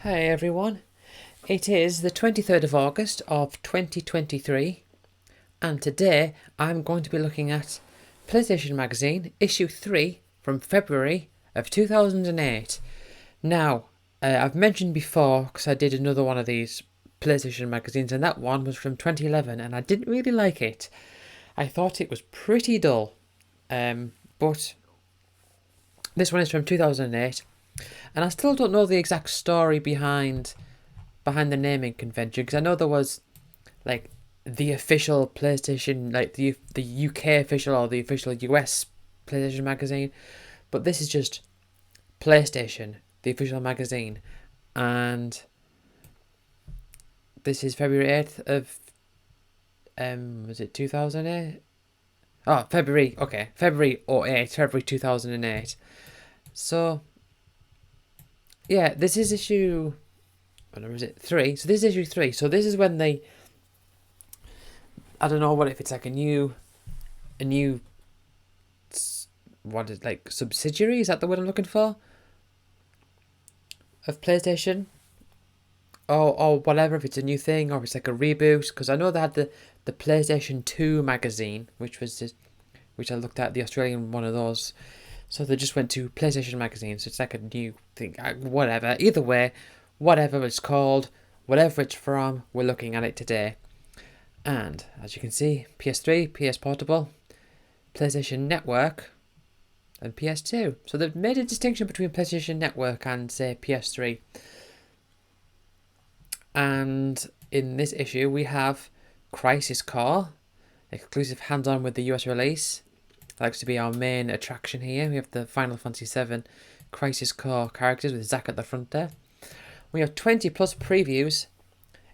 Hey everyone, it is the 23rd of August of 2023, and today I'm going to be looking at PlayStation Magazine issue 3 from February of 2008. Now, I've mentioned before, because I did another one of these PlayStation magazines, and that one was from 2011, and I didn't really like it. I thought it was pretty dull, but this one is from 2008, and I still don't know the exact story behind the naming convention, because I know there was like the official PlayStation, like the UK official or the official US PlayStation magazine, but this is just PlayStation, the official magazine, and this is February 8th of was it 2008? Oh, February. Okay, February 08, February 2008. So yeah, this is issue. What number is it? 3. So this is issue 3. So this is when they. I don't know what if it's like a new what is like subsidiary, is that the word I'm looking for, of PlayStation, or whatever, if it's a new thing or if it's like a reboot, because I know they had the PlayStation 2 magazine, which I looked at, the Australian one of those. So they just went to PlayStation magazine, so it's like a new thing. Whatever, either way, whatever it's called, whatever it's from, we're looking at it today. And as you can see, PS3, PS Portable, PlayStation Network, and PS2. So they've made a distinction between PlayStation Network and, say, PS3. And in this issue, we have Crisis Core, exclusive hands-on with the US release. That likes to be our main attraction here. We have the Final Fantasy VII Crisis Core characters with Zack at the front there. We have 20 plus previews,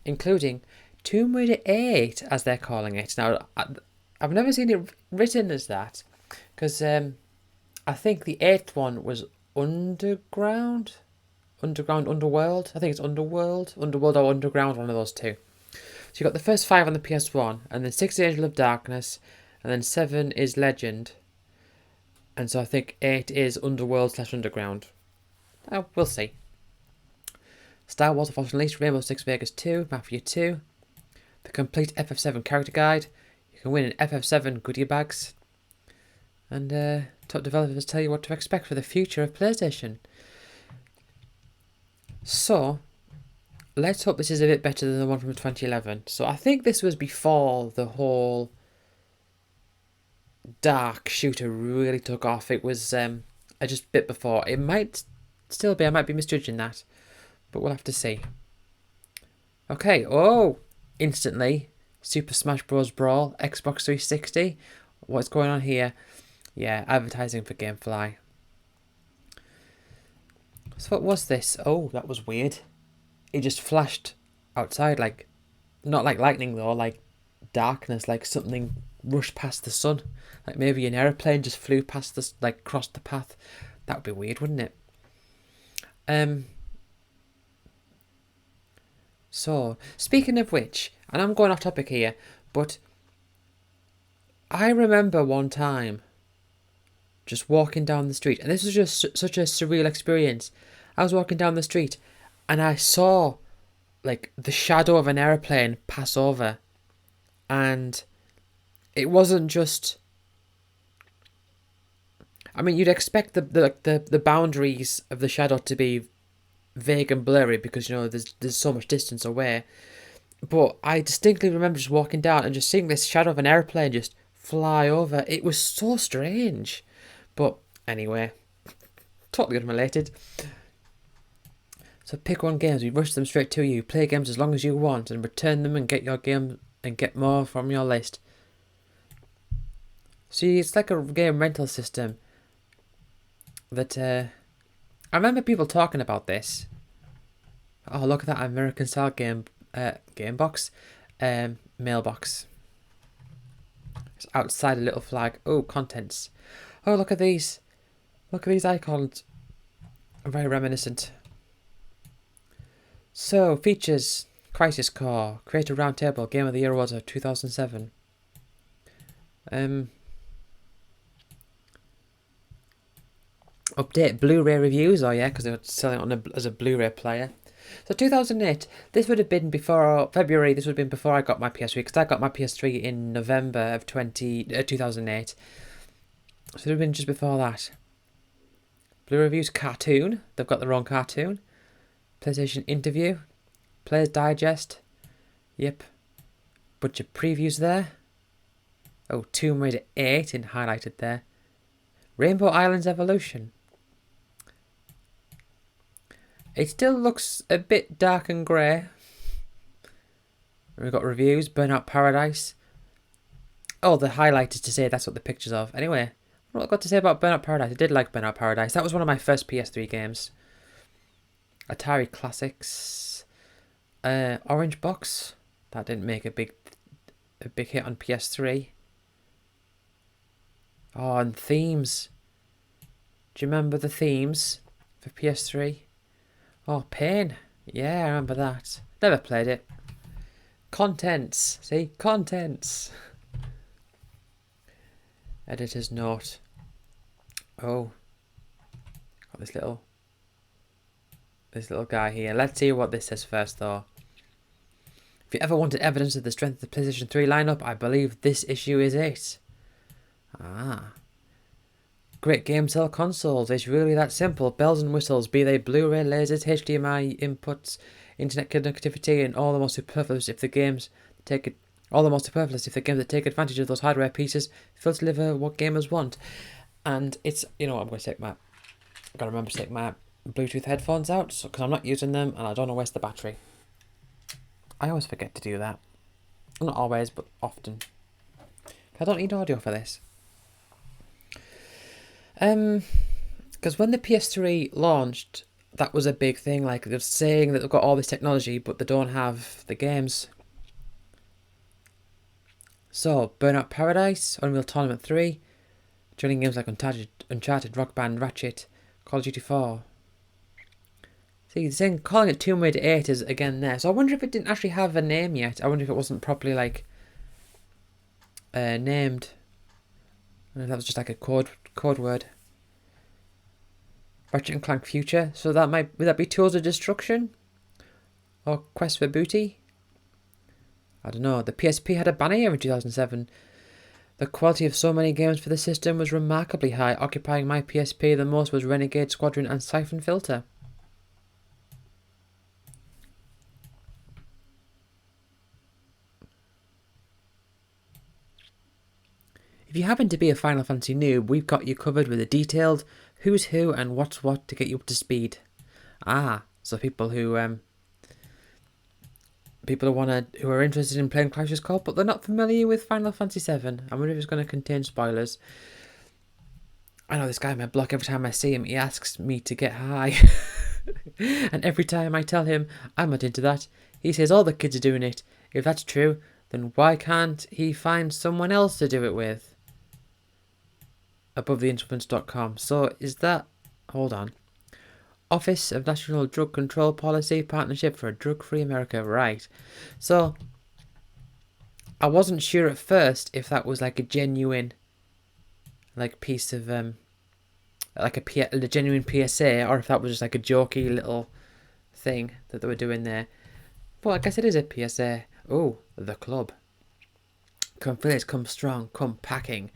including Tomb Raider 8, as they're calling it. Now, I've never seen it written as that, because I think the 8th one was Underground? Underworld? I think it's Underworld or Underground, one of those two. So you got the first 5 on the PS1, and then 6 is Angel of Darkness, and then 7 is Legend. And so I think 8 is Underworld/Underground. We'll see. Star Wars: The Force Unleashed, Rainbow Six Vegas 2, Mafia 2, the complete FF7 character guide. You can win an FF7 goodie bags. And top developers tell you what to expect for the future of PlayStation. So, let's hope this is a bit better than the one from 2011. So I think this was before the whole dark shooter really took off. It was just a bit before. It might still be. I might be misjudging that, but we'll have to see. Okay. Oh, instantly, Super Smash Bros. Brawl, Xbox 360. What's going on here? Yeah, advertising for GameFly. So what was this? Oh, that was weird. It just flashed outside, like, not like lightning though, like darkness, like something rushed past the sun. Like maybe an aeroplane just flew past this, like crossed the path. That would be weird, wouldn't it? So, speaking of which, and I'm going off topic here, but I remember one time just walking down the street, and this was just such a surreal experience. I was walking down the street and I saw like the shadow of an aeroplane pass over, and it wasn't just. I mean, you'd expect the boundaries of the shadow to be vague and blurry because there's so much distance away. But I distinctly remember just walking down and just seeing this shadow of an airplane just fly over. It was so strange. But anyway, totally unrelated. So pick one games, we rush them straight to you. Play games as long as you want and return them and get your game and get more from your list. See, it's like a game rental system that I remember people talking about this. Oh, look at that American style game box, mailbox. It's outside a little flag. Oh, contents. Oh, look at these. Look at these icons. Very reminiscent. So, features. Crisis Core. Creator Roundtable. Game of the Year Awards of 2007. Update Blu-ray reviews. Oh yeah, because they were selling it as a Blu-ray player. So 2008, this would have been before February. This would have been before I got my PS3 because I got my PS3 in November of 2008. So it would have been just before that. Blue Reviews cartoon. They've got the wrong cartoon. PlayStation interview. Players Digest. Yep. Bunch of previews there. Oh, Tomb Raider 8 in highlighted there. Rainbow Islands Evolution. It still looks a bit dark and grey. We've got reviews. Burnout Paradise. Oh, the highlight is to say that's what the picture's of. Anyway, what I've got to say about Burnout Paradise. I did like Burnout Paradise. That was one of my first PS3 games. Atari Classics. Orange Box. That didn't make a big hit on PS3. Oh, and themes. Do you remember the themes for PS3? Oh, Pain. Yeah, I remember that. Never played it. Contents. See? Contents. Editor's note. Oh. Got this little guy here. Let's see what this says first, though. If you ever wanted evidence of the strength of the PlayStation 3 lineup, I believe this issue is it. Ah. Great game sell consoles. It's really that simple. Bells and whistles, be they Blu-ray, lasers, HDMI inputs, internet connectivity, and all the more superfluous if the games take it. All the more superfluous if the games that take advantage of those hardware pieces fail to deliver what gamers want. And it's, you know, I'm going to take my, I've got to remember to take my Bluetooth headphones out because I'm not using them and I don't want to waste the battery. I always forget to do that. Not always, but often. I don't need audio for this. Because when the PS3 launched, that was a big thing. Like, they're saying that they've got all this technology, but they don't have the games. So, Burnout Paradise, Unreal Tournament 3, joining games like Uncharted, Rock Band, Ratchet, Call of Duty 4. See, they're saying calling it Tomb Raider 8 is again there. So I wonder if it didn't actually have a name yet. I wonder if it wasn't properly, like, named. I don't know if that was just like a code word. Ratchet and Clank Future. So that would that be Tools of Destruction? Or Quest for Booty? I don't know. The PSP had a banner year in 2007. The quality of so many games for the system was remarkably high. Occupying my PSP the most was Renegade Squadron and Siphon Filter. If you happen to be a Final Fantasy noob, we've got you covered with a detailed who's who and what's what to get you up to speed. Ah, so people who who are interested in playing Clash Corp, but they're not familiar with Final Fantasy VII. I wonder if it's going to contain spoilers. I know this guy in my block. Every time I see him, he asks me to get high, and every time I tell him I'm not into that, he says all the kids are doing it. If that's true, then why can't he find someone else to do it with? AboveTheInfluence.com. So is that... Hold on. Office of National Drug Control Policy Partnership for a Drug-Free America. Right. So I wasn't sure at first if that was like a genuine like piece of like a genuine PSA or if that was just like a jokey little thing that they were doing there. But I guess it is a PSA. Oh, the club. Come for this, come strong, come packing.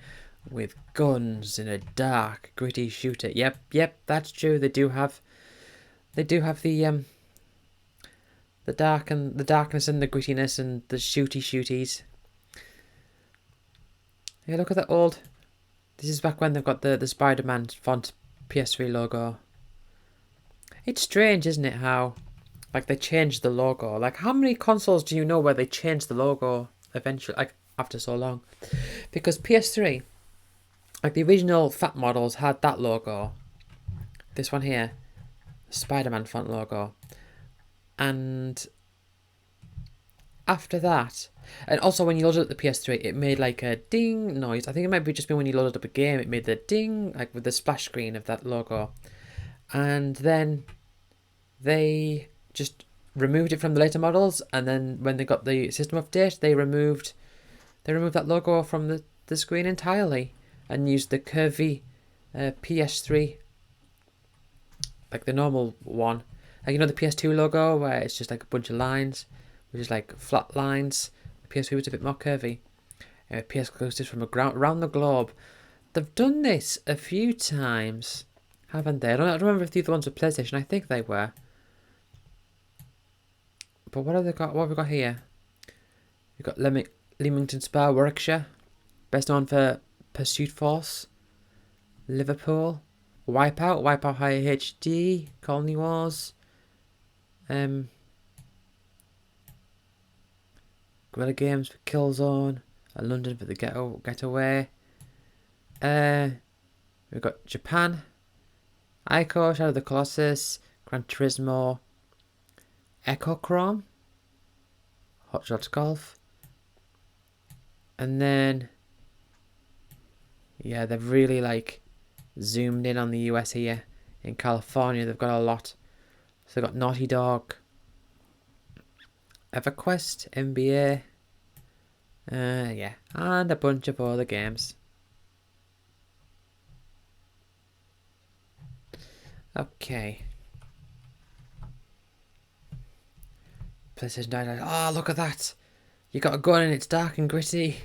With guns in a dark, gritty shooter. Yep, that's true. They do have the darkness and the grittiness and the shooties. Yeah, look at that old. This is back when they've got the Spider-Man font PS3 logo. It's strange, isn't it? How like they changed the logo. Like how many consoles do you know where they changed the logo eventually? Like after so long, because PS3. Like the original fat models had that logo. This one here. Spider-Man font logo. And after that... And also when you loaded up the PS3, it made like a ding noise. I think it might be just been when you loaded up a game, it made the ding, like with the splash screen of that logo. And then they just removed it from the later models. And then when they got the system update, they removed that logo from the screen entirely. And used the curvy PS3, like the normal one, Like, you know the PS2 logo where it's just like a bunch of lines, which is like flat lines. The PS3 was a bit more curvy. PS exclusives from around the globe. They've done this a few times, haven't they? I don't remember if the other ones were PlayStation. I think they were. But what have they got? What have we got here? We've got Leamington Spa, Warwickshire. Best known for Pursuit Force. Liverpool. Wipeout High HD. Colony Wars. Guerrilla Games for Killzone. London for the Getaway. We've got Japan. Ico, Shadow of the Colossus. Gran Turismo. Echochrome. Hot Shots Golf. And then, yeah, they've really like zoomed in on the US here. In California, they've got a lot. So they've got Naughty Dog, EverQuest, NBA, yeah, and a bunch of other games. Okay. PlayStation 9. Oh, look at that! You got a gun and it's dark and gritty.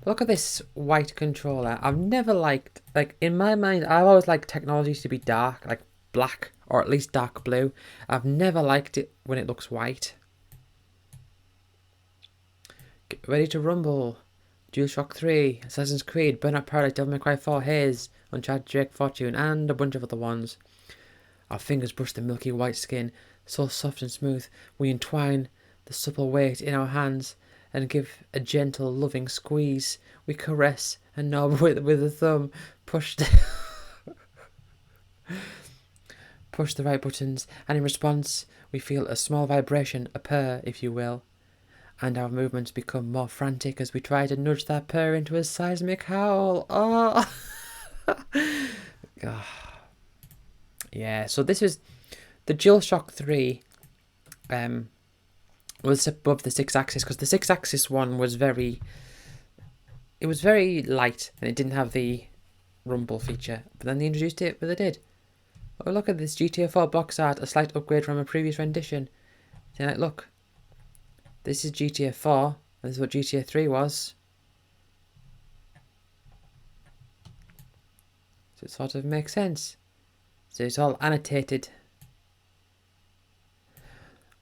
Look at this white controller. I've never liked, like, in my mind, I've always liked technologies to be dark, like black, or at least dark blue. I've never liked it when it looks white. Get ready to rumble. DualShock 3, Assassin's Creed, Burnout Paradise, Devil May Cry 4, Haze, Uncharted Drake Fortune, and a bunch of other ones. Our fingers brush the milky white skin, so soft and smooth. We entwine the supple weight in our hands and give a gentle, loving squeeze. We caress and knob with a thumb. Push the right buttons, and in response, we feel a small vibration, a purr, if you will. And our movements become more frantic as we try to nudge that purr into a seismic howl. Oh! Oh. Yeah, so this is the DualShock 3 was above the 6-axis, because the 6-axis one was very light and it didn't have the rumble feature, but then they introduced it, but they did. Oh, look at this GTA 4 box art, a slight upgrade from a previous rendition. So, like, look, this is GTA 4, this is what GTA 3 was. So it sort of makes sense. So it's all annotated.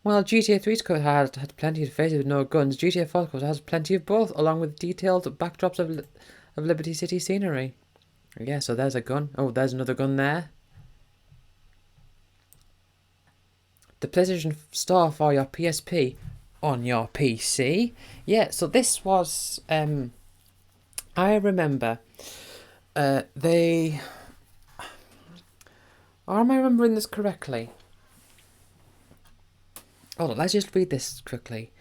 Well, GTA 3's code had plenty of faces with no guns. GTA 4's code has plenty of both, along with detailed backdrops of Liberty City scenery. Yeah, so there's a gun. Oh, there's another gun there. The PlayStation Store for your PSP on your PC. Yeah, so this was, I remember, they... Or am I remembering this correctly? Hold on, let's just read this quickly.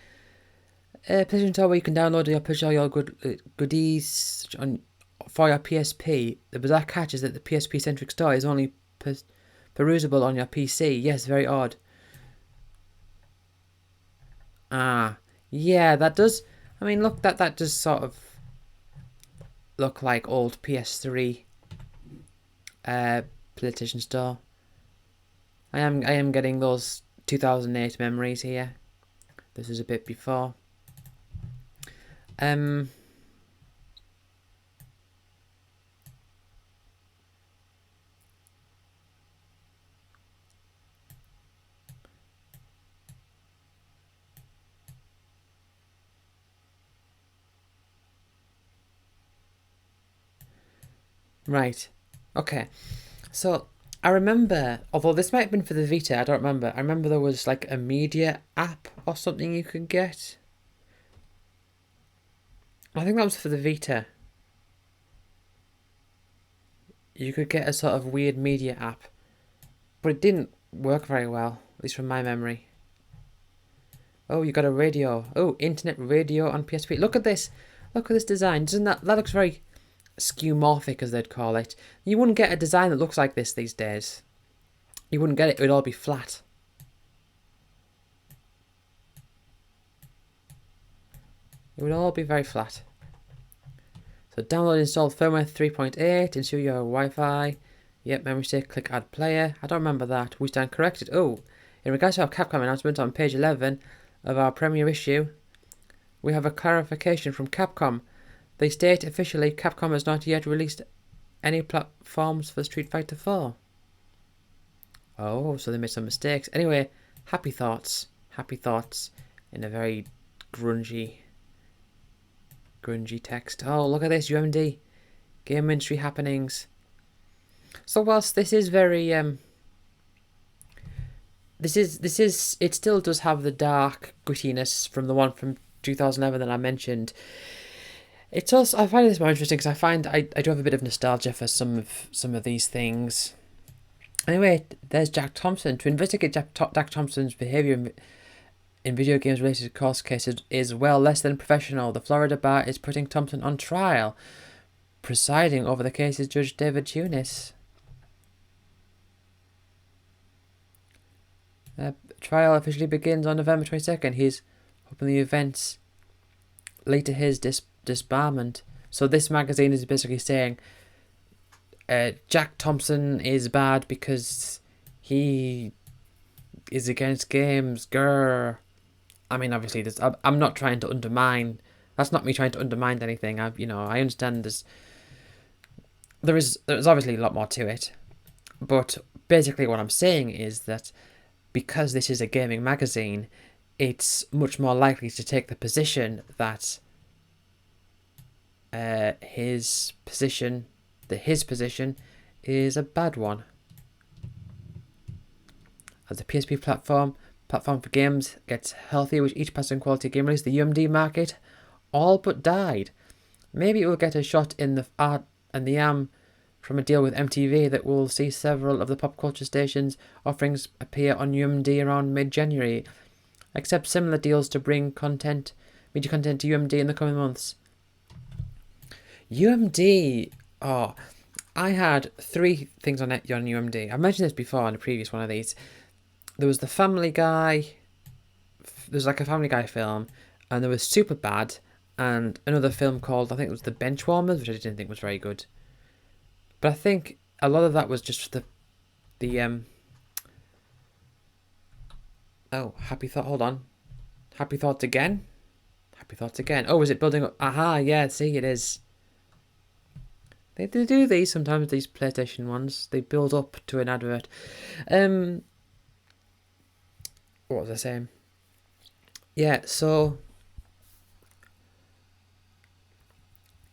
PlayStation Store, where you can download or purchase all your goodies for your PSP. The bizarre catch is that the PSP-centric store is only perusable on your PC. Yes, very odd. Ah, yeah, that does... I mean, look, that does sort of look like old PS3 PlayStation Store. I am getting those 2008 memories here. This is a bit before. Right. Okay. So I remember, although this might have been for the Vita, I don't remember. I remember there was like a media app or something you could get. I think that was for the Vita. You could get a sort of weird media app, but it didn't work very well, at least from my memory. Oh, you got a radio. Oh, internet radio on PSP. Look at this. Look at this design. Doesn't that looks very skeuomorphic, as they'd call it. You wouldn't get a design that looks like this these days. You wouldn't get it. It would all be flat. It would all be very flat. So download and install firmware 3.8, ensure your Wi-Fi Yep, my mistake. Click add player. I don't remember that. We stand corrected. Oh, in regards to our Capcom announcement on page 11 of our premiere issue, we have a clarification from Capcom. They state officially Capcom has not yet released any platforms for Street Fighter 4. Oh, so they made some mistakes. Anyway, happy thoughts. Happy thoughts in a very grungy text. Oh, look at this, UMD. Game industry happenings. So whilst this is very it still does have the dark grittiness from the one from 2011 that I mentioned. It's also, I find this more interesting because I find I do have a bit of nostalgia for some of these things. Anyway, there's Jack Thompson. To investigate Jack Thompson's behaviour in video games related to court cases is well less than professional. The Florida bar is putting Thompson on trial. Presiding over the case is Judge David Tunis. Trial officially begins on November 22nd. He's hoping the events lead to his disbarment. So this magazine is basically saying Jack Thompson is bad because he is against games. Grr. I mean, obviously, I'm not trying to undermine. That's not me trying to undermine anything. I understand there's obviously a lot more to it, but basically what I'm saying is that because this is a gaming magazine, it's much more likely to take the position that his position is a bad one. As the PSP platform for games gets healthier with each passing quality game release, the UMD market all but died. Maybe it will get a shot in the art and the arm from a deal with MTV that will see several of the pop culture stations' offerings appear on UMD around mid-January. Accept similar deals to bring media content to UMD in the coming months. UMD, I had 3 things on UMD. I mentioned this before in a previous one of these. There was the Family Guy. There's like a Family Guy film, and there was Superbad, and another film called, I think it was The Benchwarmers, which I didn't think was very good. But I think a lot of that was just the Happy Thought. Hold on, Happy Thoughts again. Oh, is it building up? Aha, yeah. See, it is. They do these sometimes. These PlayStation ones, they build up to an advert. What was I saying? Yeah, so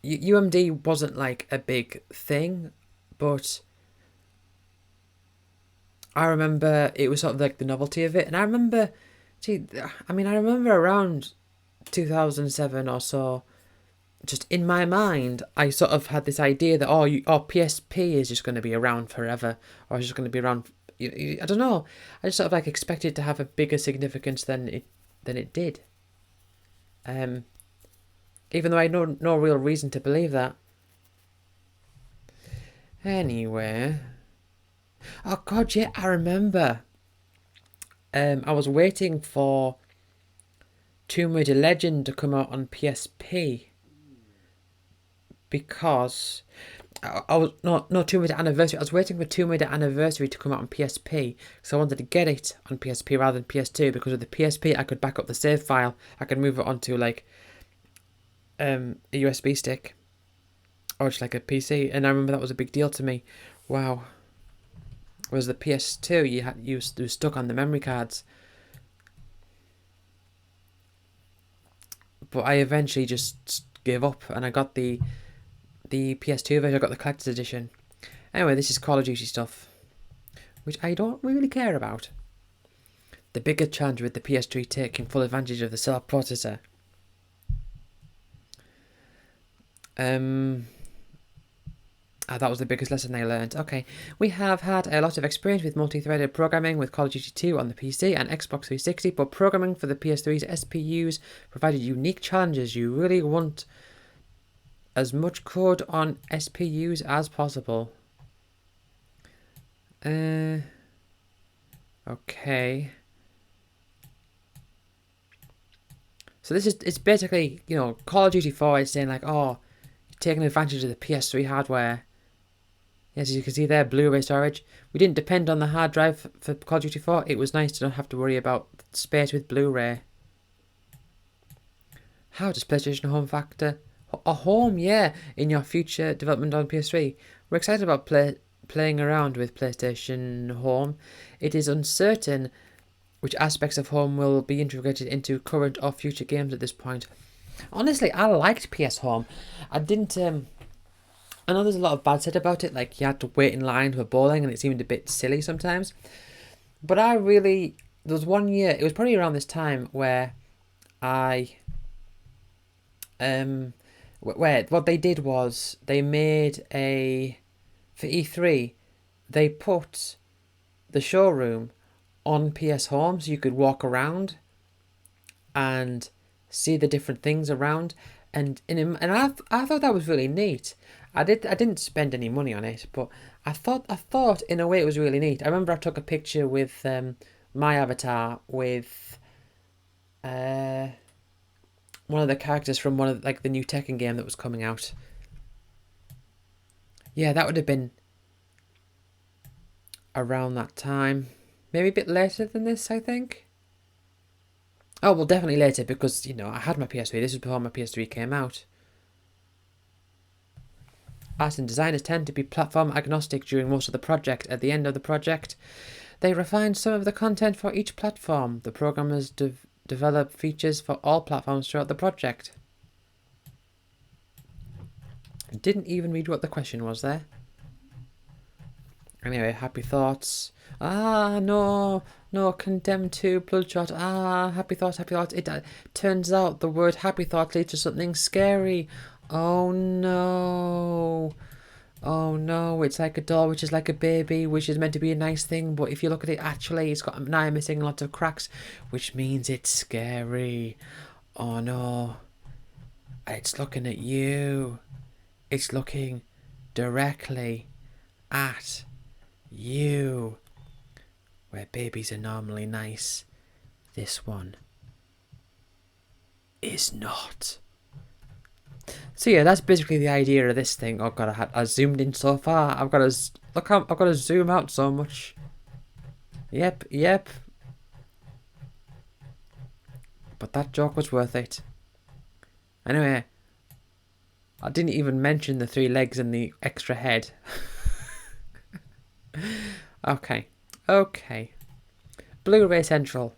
UMD wasn't like a big thing, but I remember it was sort of like the novelty of it, and I remember around 2007 or so, just in my mind, I sort of had this idea that PSP is just going to be around forever, or it's just going to be around. I don't know. I just sort of like expected to have a bigger significance than it did. Even though I had no real reason to believe that. Anyway. Oh god, yeah, I remember. I was waiting for Tomb Raider Legend to come out on PSP. Because I was not Tomb Raider Anniversary. I was waiting for Tomb Raider Anniversary to come out on PSP, so I wanted to get it on PSP rather than PS2, because with the PSP I could back up the save file. I could move it onto like a USB stick, or just like a PC, and I remember that was a big deal to me. Wow. Whereas the PS2, you were stuck on the memory cards. But I eventually just gave up, and I got the PS2 version. I got the collector's edition. Anyway, this is Call of Duty stuff, which I don't really care about. The bigger challenge with the PS3 taking full advantage of the cell processor. That was the biggest lesson they learned. Okay, we have had a lot of experience with multi-threaded programming with Call of Duty 2 on the PC and Xbox 360, but programming for the PS3's SPUs provided unique challenges. You really want as much code on SPUs as possible. Okay. So it's basically, Call of Duty 4 is saying like, you're taking advantage of the PS3 hardware. Yes, as you can see there, Blu-ray storage. We didn't depend on the hard drive for Call of Duty 4. It was nice to not have to worry about space with Blu-ray. How does PlayStation Home factor a home, yeah, in your future development on PS3? We're excited about playing around with PlayStation Home. It is uncertain which aspects of Home will be integrated into current or future games at this point. Honestly, I liked PS Home. I didn't. I know there's a lot of bad said about it, like you had to wait in line for bowling and it seemed a bit silly sometimes. But I really. There was one year, it was probably around this time, where I. Where what they did was they made a. For E3, they put the showroom on PS Home so you could walk around and see the different things around, and I thought that was really neat. I didn't spend any money on it, but I thought in a way it was really neat. I remember I took a picture with my avatar with one of the characters from one of like the new Tekken game that was coming out. Yeah, that would have been around that time. Maybe a bit later than this, I think. Oh, well, definitely later because, I had my PS3. This was before my PS3 came out. Art and designers tend to be platform agnostic during most of the project. At the end of the project, they refine some of the content for each platform. The programmers develop features for all platforms throughout the project. I didn't even read what the question was there. Anyway, happy thoughts. No, Condemned 2, Bloodshot. Happy thoughts. It turns out the word happy thought leads to something scary. Oh no. Oh no, it's like a doll, which is like a baby, which is meant to be a nice thing, but if you look at it, actually, it's got an eye missing, lots of cracks, which means it's scary. Oh no. It's looking at you. It's looking directly at you. Where babies are normally nice, this one is not. So yeah, that's basically the idea of this thing. Oh god, I zoomed in so far. I've got to zoom out so much. Yep. But that joke was worth it. Anyway, I didn't even mention the 3 legs and the extra head. Okay. Blu-ray Central.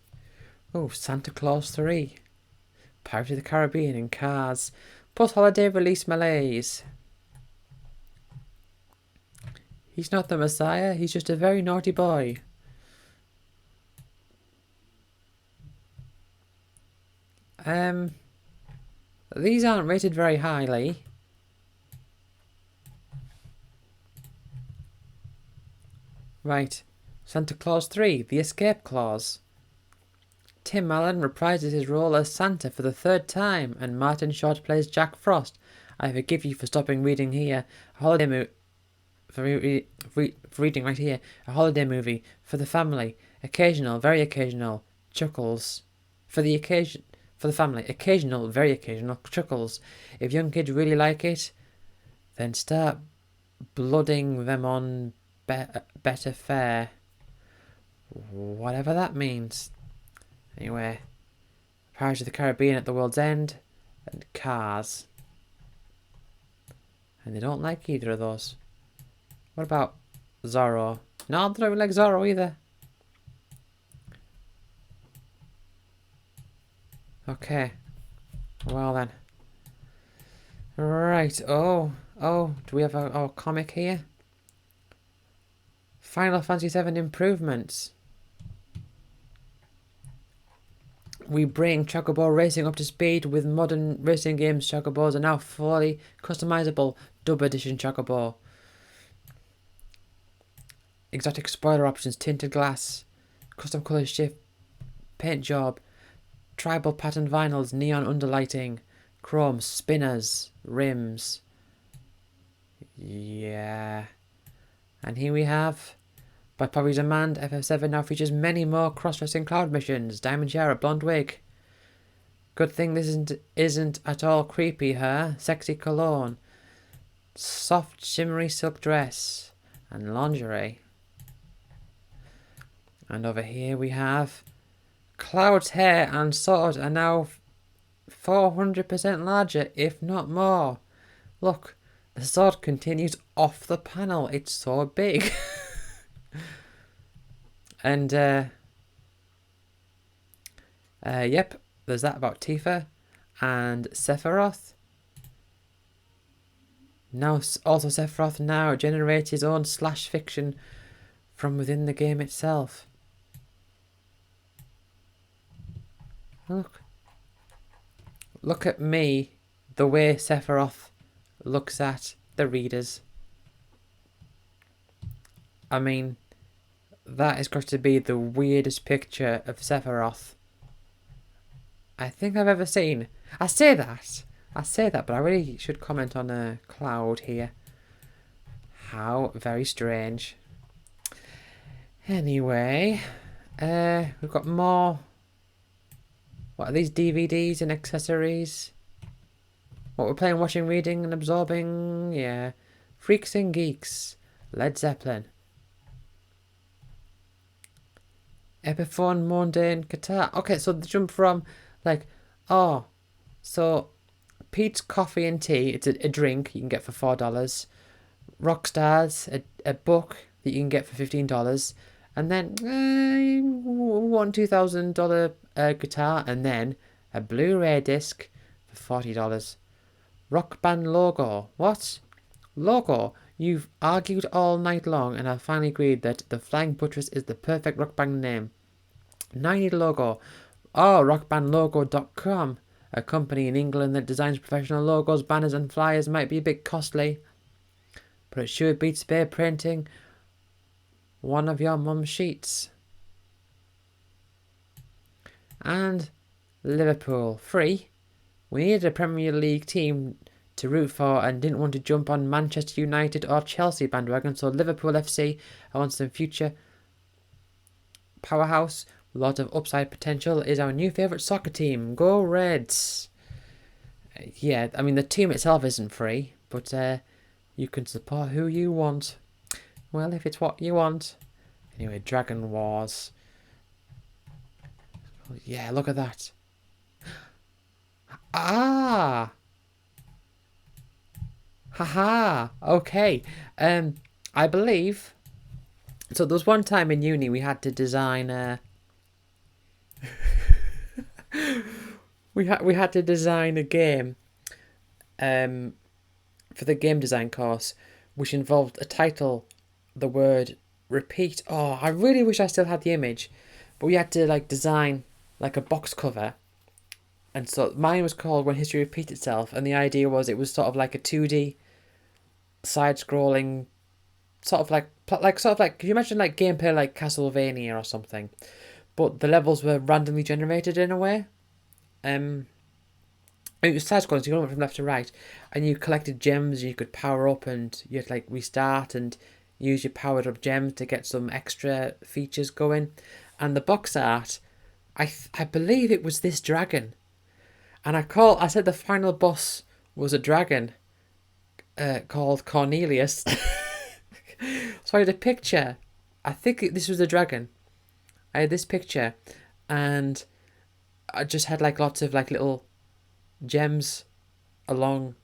Oh, Santa Claus 3. Pirates of the Caribbean and Cars. Post-holiday release malaise. He's not the Messiah, he's just a very naughty boy. These aren't rated very highly. Right. Santa Claus 3, The Escape Clause. Tim Allen reprises his role as Santa for the 3rd time, and Martin Short plays Jack Frost. I forgive you for stopping reading here. A holiday for reading right here. A holiday movie for the family. Occasional, very occasional chuckles. For the family. Occasional, very occasional chuckles. If young kids really like it, then start blooding them on better fare. Whatever that means. Anyway, Pirates of the Caribbean at the World's End, and Cars. And they don't like either of those. What about Zorro? No, they don't like Zorro either. Okay. Well then. Right. Oh, do we have a comic here? Final Fantasy VII Improvements. We bring Chocobo Racing up to speed with modern racing games. Chocobos are now fully customizable. Dub Edition Chocobo. Exotic spoiler options, tinted glass, custom colour shift, paint job, tribal pattern vinyls, neon underlighting, chrome, spinners, rims. Yeah. And here we have... By popular demand, FF7 now features many more cross-dressing cloud missions. Diamond Shara, blonde wig. Good thing this isn't at all creepy, huh? Sexy cologne. Soft, shimmery silk dress. and lingerie. And over here we have Cloud's hair and sword are now 400% larger, if not more. Look, the sword continues off the panel. It's so big. And, yep, there's that about Tifa. And Sephiroth. Now, also Sephiroth now generates his own slash fiction from within the game itself. Look at me, the way Sephiroth looks at the readers. I mean, that is got to be the weirdest picture of Sephiroth I think I've ever seen. I say that, but I really should comment on a Cloud here. How very strange. Anyway, we've got more. What are these DVDs and accessories? What we're playing, watching, reading and absorbing? Yeah. Freaks and Geeks. Led Zeppelin. Epiphone, Mundane, Guitar. Okay, so the jump from like, oh, so Pete's Coffee and Tea, it's a drink you can get for $4. Rockstars, a book that you can get for $15. And then $2,000 guitar, and then a Blu-ray disc for $40. Rock band logo. What? Logo? You've argued all night long, and I finally agreed that the Flying Buttress is the perfect rock band name. Now I need a logo. Oh, rockbandlogo.com. A company in England that designs professional logos, banners and flyers might be a bit costly, but it sure beats spray printing one of your mum's sheets. And Liverpool. Free. We needed a Premier League team to root for and didn't want to jump on Manchester United or Chelsea bandwagon, so Liverpool FC are on some future powerhouse with a lot of upside potential is our new favourite soccer team. Go Reds! Yeah, I mean the team itself isn't free, but you can support who you want. Well, if it's what you want. Anyway, Dragon Wars. Yeah, look at that. Ah! Haha! Okay. I believe... So there was one time in uni we had to design... we had to design a game for the game design course, which involved a title, the word repeat. Oh, I really wish I still had the image, but we had to like design like a box cover, and so mine was called When History Repeats Itself, and the idea was it was sort of like a 2D side-scrolling sort of like can you imagine like gameplay like Castlevania or something, but the levels were randomly generated in a way. It was side-scrolling, so you went from left to right, and you collected gems you could power up, and you had to like restart and use your powered up gems to get some extra features going. And the box art, I believe it was this dragon, and I said the final boss was a dragon called Cornelius. So I had a picture. I think this was a dragon. I had this picture, and I just had like lots of like little gems along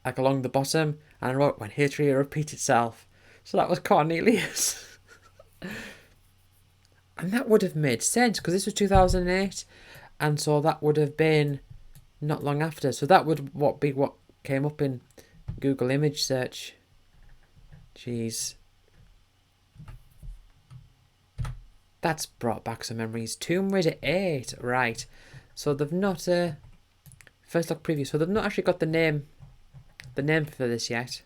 the bottom, and I wrote When History Repeats Itself. So that was Cornelius. And that would have made sense because this was 2008, and so that would have been not long after. So that would be what came up in Google image search. Jeez. That's brought back some memories. Tomb Raider 8, right. So they've not first look preview. So they've not actually got the name for this yet.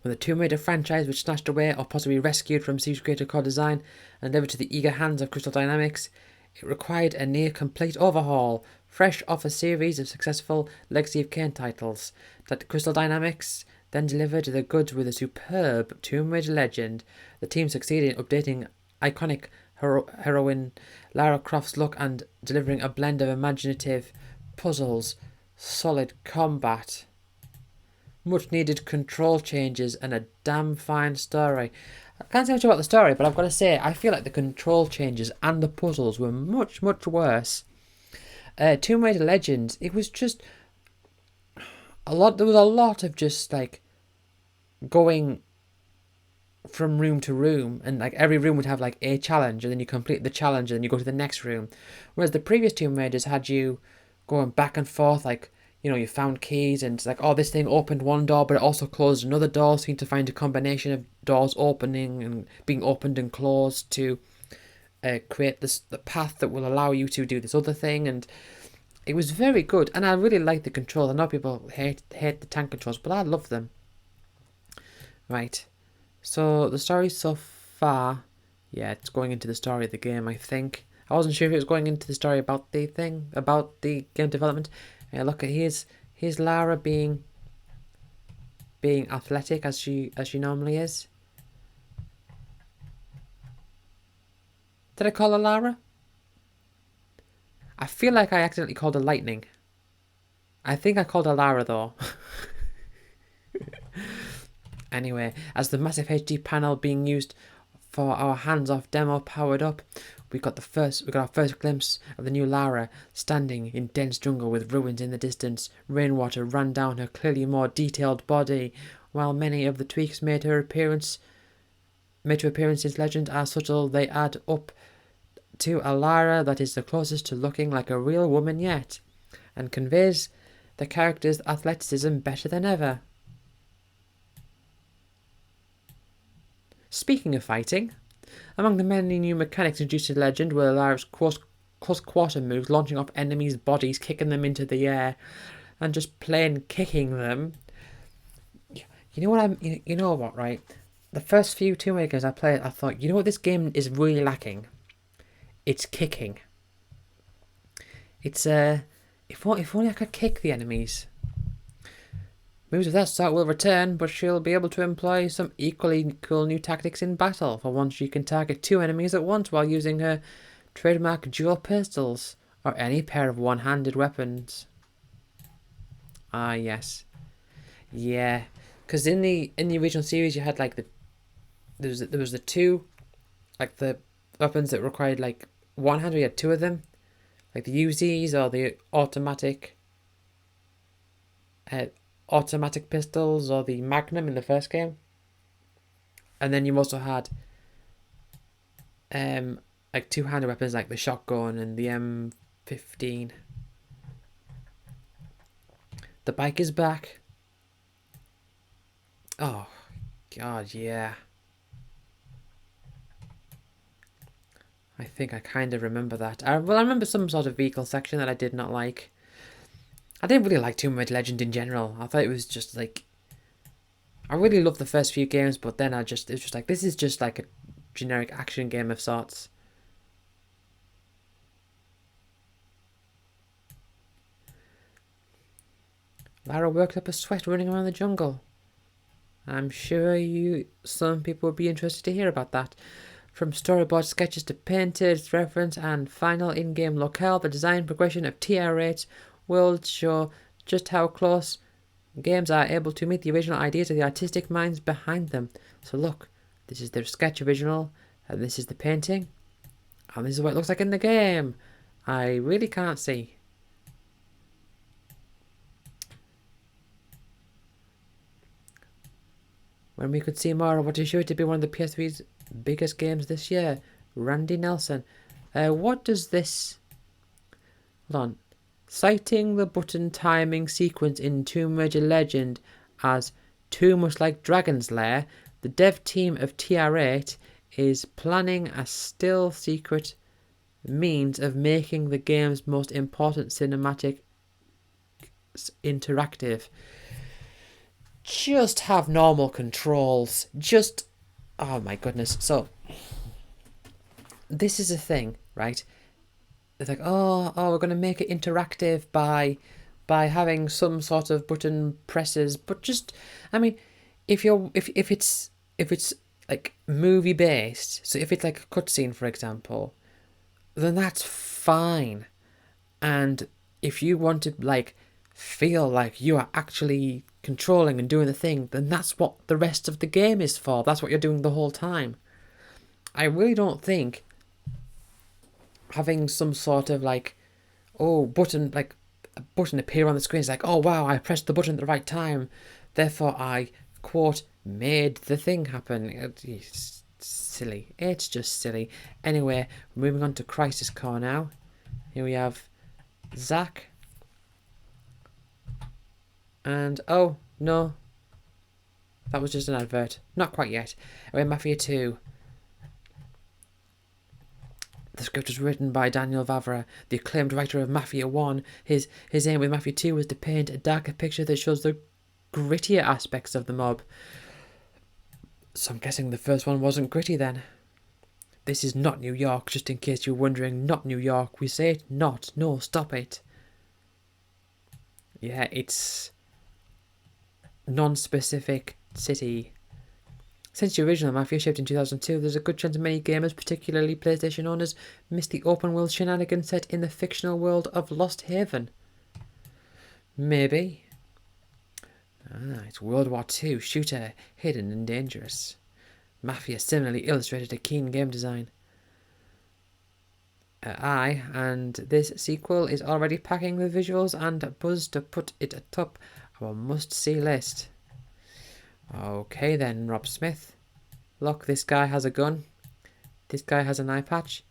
When the Tomb Raider franchise was snatched away or possibly rescued from Siege Creator Core Design and delivered to the eager hands of Crystal Dynamics, it required a near-complete overhaul, fresh off a series of successful Legacy of Kain titles, that Crystal Dynamics then delivered the goods with a superb Tomb Raider legend. The team succeeded in updating iconic heroine Lara Croft's look and delivering a blend of imaginative puzzles, solid combat. much needed control changes and a damn fine story. I can't say much about the story, but I've got to say, I feel like the control changes and the puzzles were much, much worse. Tomb Raider Legends, it was just a lot. There was a lot of just like going from room to room, and like every room would have like a challenge, and then you complete the challenge, and then you go to the next room. Whereas the previous Tomb Raiders had you going back and forth, like, you know, you found keys, and it's like, oh, this thing opened one door, but it also closed another door, so you need to find a combination of doors opening and being opened and closed to create the path that will allow you to do this other thing. And it was very good, and I really liked the controls. I know people hate the tank controls, but I love them. Right. So the story so far, yeah, it's going into the story of the game, I think. I wasn't sure if it was going into the story about the thing, about the game development. Look at here's Lara being athletic as she normally is. Did I call her Lara? I feel like I accidentally called her Lightning. I think I called her Lara though. Anyway, as the massive HD panel being used for our hands-off demo powered up, we got our first glimpse of the new Lara standing in dense jungle with ruins in the distance. Rainwater ran down her clearly more detailed body, while many of the tweaks made to appearance in Legend are subtle. They add up to a Lara that is the closest to looking like a real woman yet, and conveys the character's athleticism better than ever. Speaking of fighting, among the many new mechanics introduced to Legend were Lara's close quarter moves, launching off enemies' bodies, kicking them into the air, and just plain kicking them. You know what you know what, right? The first few Tomb Raider games I played, I thought, you know what this game is really lacking? It's kicking. It's if only I could kick the enemies. Moves of that sort will return, but she'll be able to employ some equally cool new tactics in battle. For once, she can target 2 enemies at once while using her trademark dual pistols, or any pair of one-handed weapons. Ah, yes. Yeah, because in the original series, you had like there was the 2, like the weapons that required like one hand. We had 2 of them, like the Uzis or the automatic pistols or the Magnum in the first game. And then you also had like 2-handed weapons like the shotgun and the M15. The bike is back. Oh god, yeah. I think I kind of remember that. I remember some sort of vehicle section that I did not like. I didn't really like Tomb Raider Legend in general. I thought it was just like, I really loved the first few games, but then it was just like, this is just like a generic action game of sorts. Lara worked up a sweat running around the jungle. I'm sure some people would be interested to hear about that. From storyboard sketches to painted reference and final in-game locale, the design progression of TR8 will show just how close games are able to meet the original ideas of the artistic minds behind them. So look, this is the sketch original, and this is the painting, and this is what it looks like in the game. I really can't see. When we could see more of what is sure to be one of the PS3's biggest games this year, Randy Nelson. What does this... Hold on. Citing the button timing sequence in Tomb Raider Legend as too much like Dragon's Lair, the dev team of TR8 is planning a still secret means of making the game's most important cinematic interactive. Just have normal controls. Just... Oh my goodness. So, this is a thing, right? It's like, oh, we're going to make it interactive by having some sort of button presses. But just, I mean, if it's like movie based, so if it's like a cutscene, for example, then that's fine. And if you want to like feel like you are actually controlling and doing the thing, then that's what the rest of the game is for. That's what you're doing the whole time. I really don't think having some sort of like, button, like a button appear on the screen is like, oh wow, I pressed the button at the right time, therefore I, quote, made the thing happen. It's silly. It's just silly. Anyway, moving on to Crisis Core now. Here we have Zack. And, oh, no. That was just an advert. Not quite yet. Anyway, Mafia 2. The script was written by Daniel Vavra, the acclaimed writer of Mafia 1. His aim with Mafia 2 was to paint a darker picture that shows the grittier aspects of the mob. So I'm guessing the first one wasn't gritty then. This is not New York, just in case you're wondering. Not New York. We say it not. No, stop it. Yeah, it's non-specific city. Since the original Mafia shipped in 2002, there's a good chance many gamers, particularly PlayStation owners, missed the open-world shenanigans set in the fictional world of Lost Haven. Maybe. It's World War II, shooter, hidden and dangerous. Mafia similarly illustrated a keen game design. And this sequel is already packing with visuals and buzz to put it atop our must-see list. Okay then, Rob Smith. Look, this guy has a gun. This guy has an eye patch.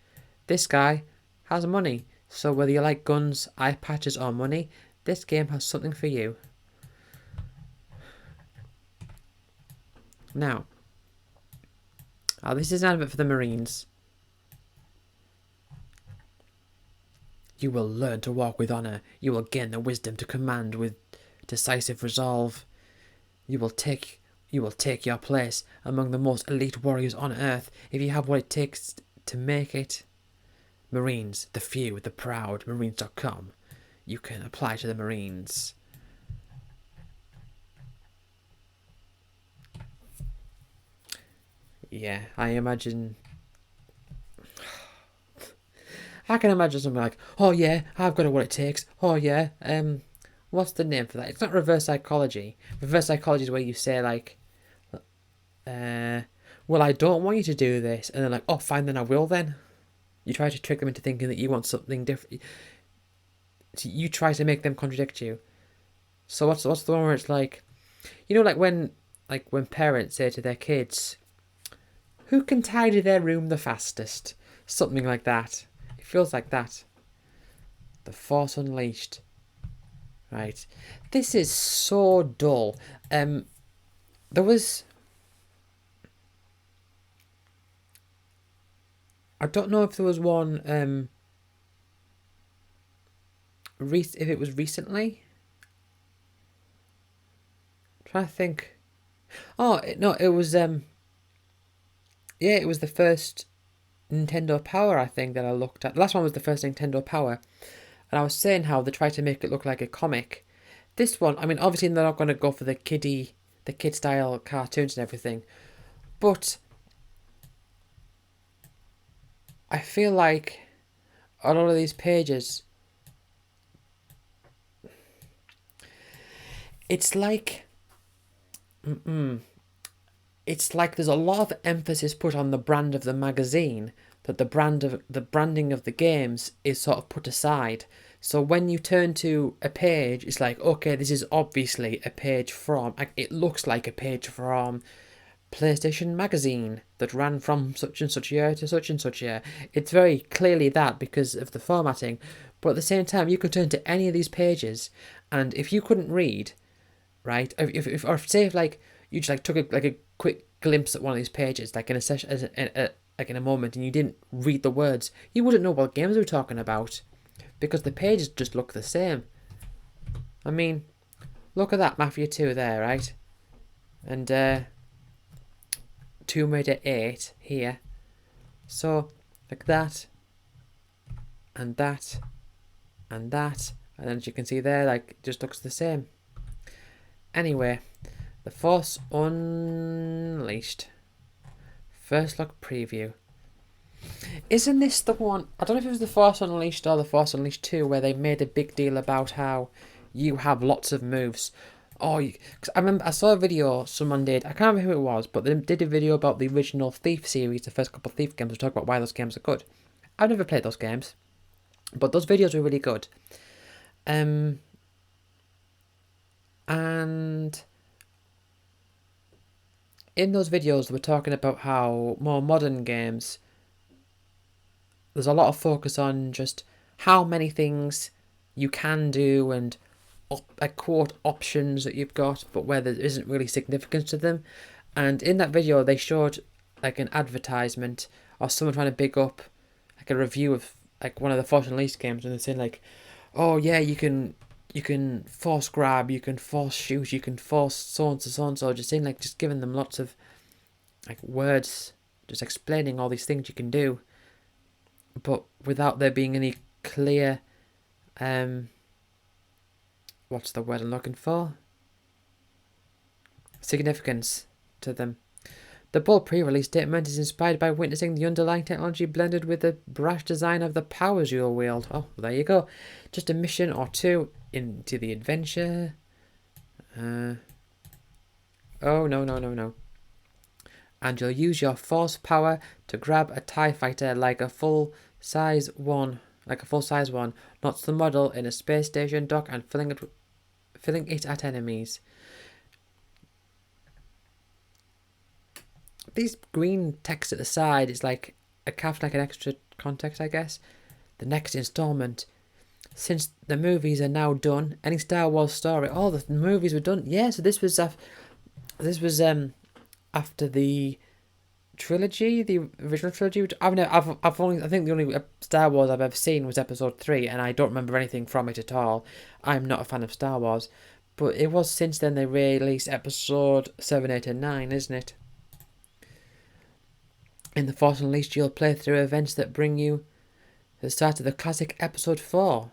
This guy has money. So whether you like guns, eye patches or money, this game has something for you. Now, this is an advert for the Marines. You will learn to walk with honour. You will gain the wisdom to command with decisive resolve. You will take your place among the most elite warriors on earth if you have what it takes to make it. Marines, the few, the proud, Marines.com. You can apply to the Marines. Yeah, I imagine... I can imagine something like, oh yeah, I've got what it takes. Oh yeah, what's the name for that? It's not reverse psychology. Reverse psychology is where you say like, well, I don't want you to do this. And they're like, oh, fine, then I will then. You try to trick them into thinking that you want something different. You try to make them contradict you. So what's the one where it's like, you know, like when parents say to their kids, who can tidy their room the fastest? Something like that. It feels like that. The Force Unleashed. Right. This is so dull. There was... I don't know if there was one... if it was recently. I'm trying to think. Oh, no, it was... yeah, it was the first Nintendo Power, I think, that I looked at. The last one was the first Nintendo Power. And I was saying how they tried to make it look like a comic. This one, I mean, obviously they're not going to go for the kid-style cartoons and everything. But I feel like a lot of these pages, it's like... It's like there's a lot of emphasis put on the brand of the magazine, that the branding of the games is sort of put aside. So when you turn to a page, it's like, okay, this is obviously a page from, it looks like a page from PlayStation Magazine that ran from such and such year to such and such year. It's very clearly that because of the formatting. But at the same time, you could turn to any of these pages, and if you couldn't read, right, or say if like you just like took a quick glimpse at one of these pages, like in a session, like in a moment, and you didn't read the words, you wouldn't know what games we're talking about, because the pages just look the same. I mean, look at that Mafia 2 there, right? And Tomb Raider 8 here. So like that, and that, and that, and then as you can see there, like it just looks the same. Anyway, The Force Unleashed. First look preview. Isn't this the one... I don't know if it was The Force Unleashed or The Force Unleashed 2 where they made a big deal about how you have lots of moves. Oh, because I remember I saw a video someone did. I can't remember who it was, but they did a video about the original Thief series, the first couple of Thief games, to talk about why those games are good. I've never played those games, but those videos were really good. And in those videos, they were talking about how more modern games, there's a lot of focus on just how many things you can do and quote options that you've got, but where there isn't really significance to them. And in that video, they showed like an advertisement or someone trying to big up like a review of like one of the Force Unleashed games, and they're saying like, oh yeah, you can force grab, you can force shoot, you can force so and so, just saying like, just giving them lots of like words, just explaining all these things you can do, but without there being any clear what's the word I'm looking for? Significance to them. The bold pre-release statement is inspired by witnessing the underlying technology blended with the brash design of the powers you'll wield. Oh, there you go. Just a mission or two into the adventure. Oh, no. And you'll use your force power to grab a TIE fighter like a full-size one, not the model in a space station dock and filling it at enemies. These green text at the side is like a like an extra context, I guess. The next installment. Since the movies are now done, any Star Wars story, all the movies were done. Yeah, so this was after the trilogy, the original trilogy. Which I think the only Star Wars I've ever seen was Episode 3, and I don't remember anything from it at all. I'm not a fan of Star Wars, but it was since then they released Episode 7, 8, and 9, isn't it? In The Force Unleashed, you'll play through events that bring you to the start of the classic Episode 4.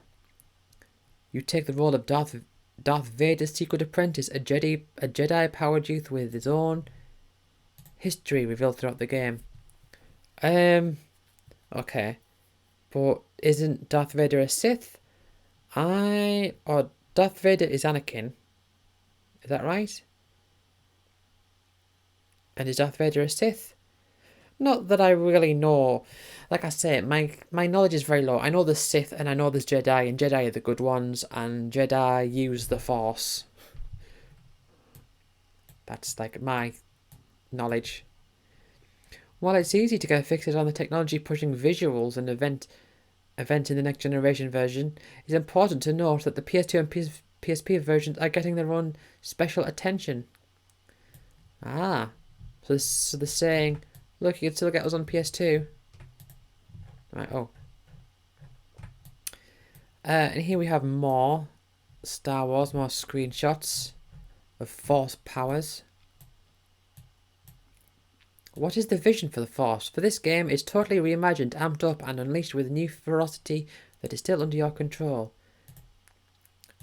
You take the role of Darth Vader's secret apprentice, a Jedi-powered youth with his own history revealed throughout the game. Okay. But isn't Darth Vader a Sith? Darth Vader is Anakin. Is that right? And is Darth Vader a Sith? Not that I really know. Like I say, my knowledge is very low. I know there's Sith and I know there's Jedi, and Jedi are the good ones, and Jedi use the Force. That's like my knowledge. While it's easy to get fixated on the technology pushing visuals and event in the next generation version, it's important to note that the PS2 and PSP versions are getting their own special attention. So they're saying, look, you can still get us on PS2. Right, and here we have more Star Wars, more screenshots of Force powers. What is the vision for the Force? For this game, it's totally reimagined, amped up, and unleashed with new ferocity that is still under your control.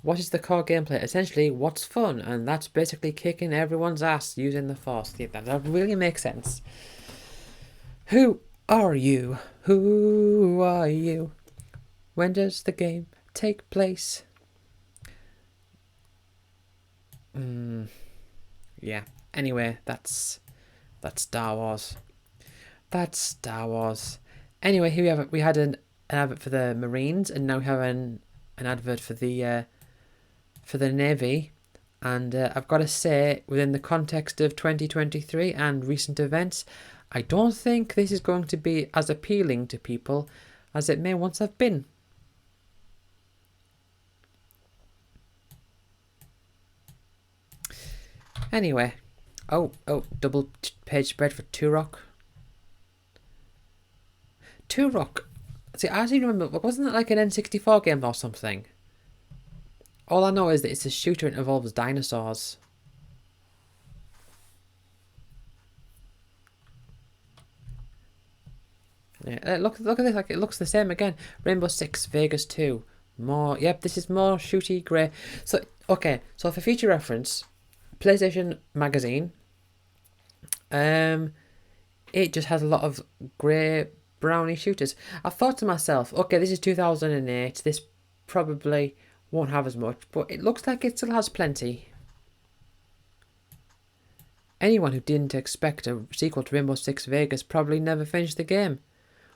What is the core gameplay? Essentially, what's fun? And that's basically kicking everyone's ass using the Force. Yeah, that really makes sense. Who are you? Who are you? When does the game take place? Yeah. Anyway, that's Star Wars. That's Star Wars. Anyway, here we had an advert for the Marines, and now we have an advert for the Navy. And I've got to say, within the context of 2023 and recent events, I don't think this is going to be as appealing to people as it may once have been. Anyway, double page spread for Turok. Turok. See, I actually remember, wasn't it like an N64 game or something? All I know is that it's a shooter and involves dinosaurs. Yeah, look at this, like it looks the same again. Rainbow Six, Vegas 2. More, yep, this is more shooty grey. So, okay, so for future reference, PlayStation Magazine, it just has a lot of grey, browny shooters. I thought to myself, okay, this is 2008, this probably won't have as much, but it looks like it still has plenty. Anyone who didn't expect a sequel to Rainbow Six Vegas probably never finished the game.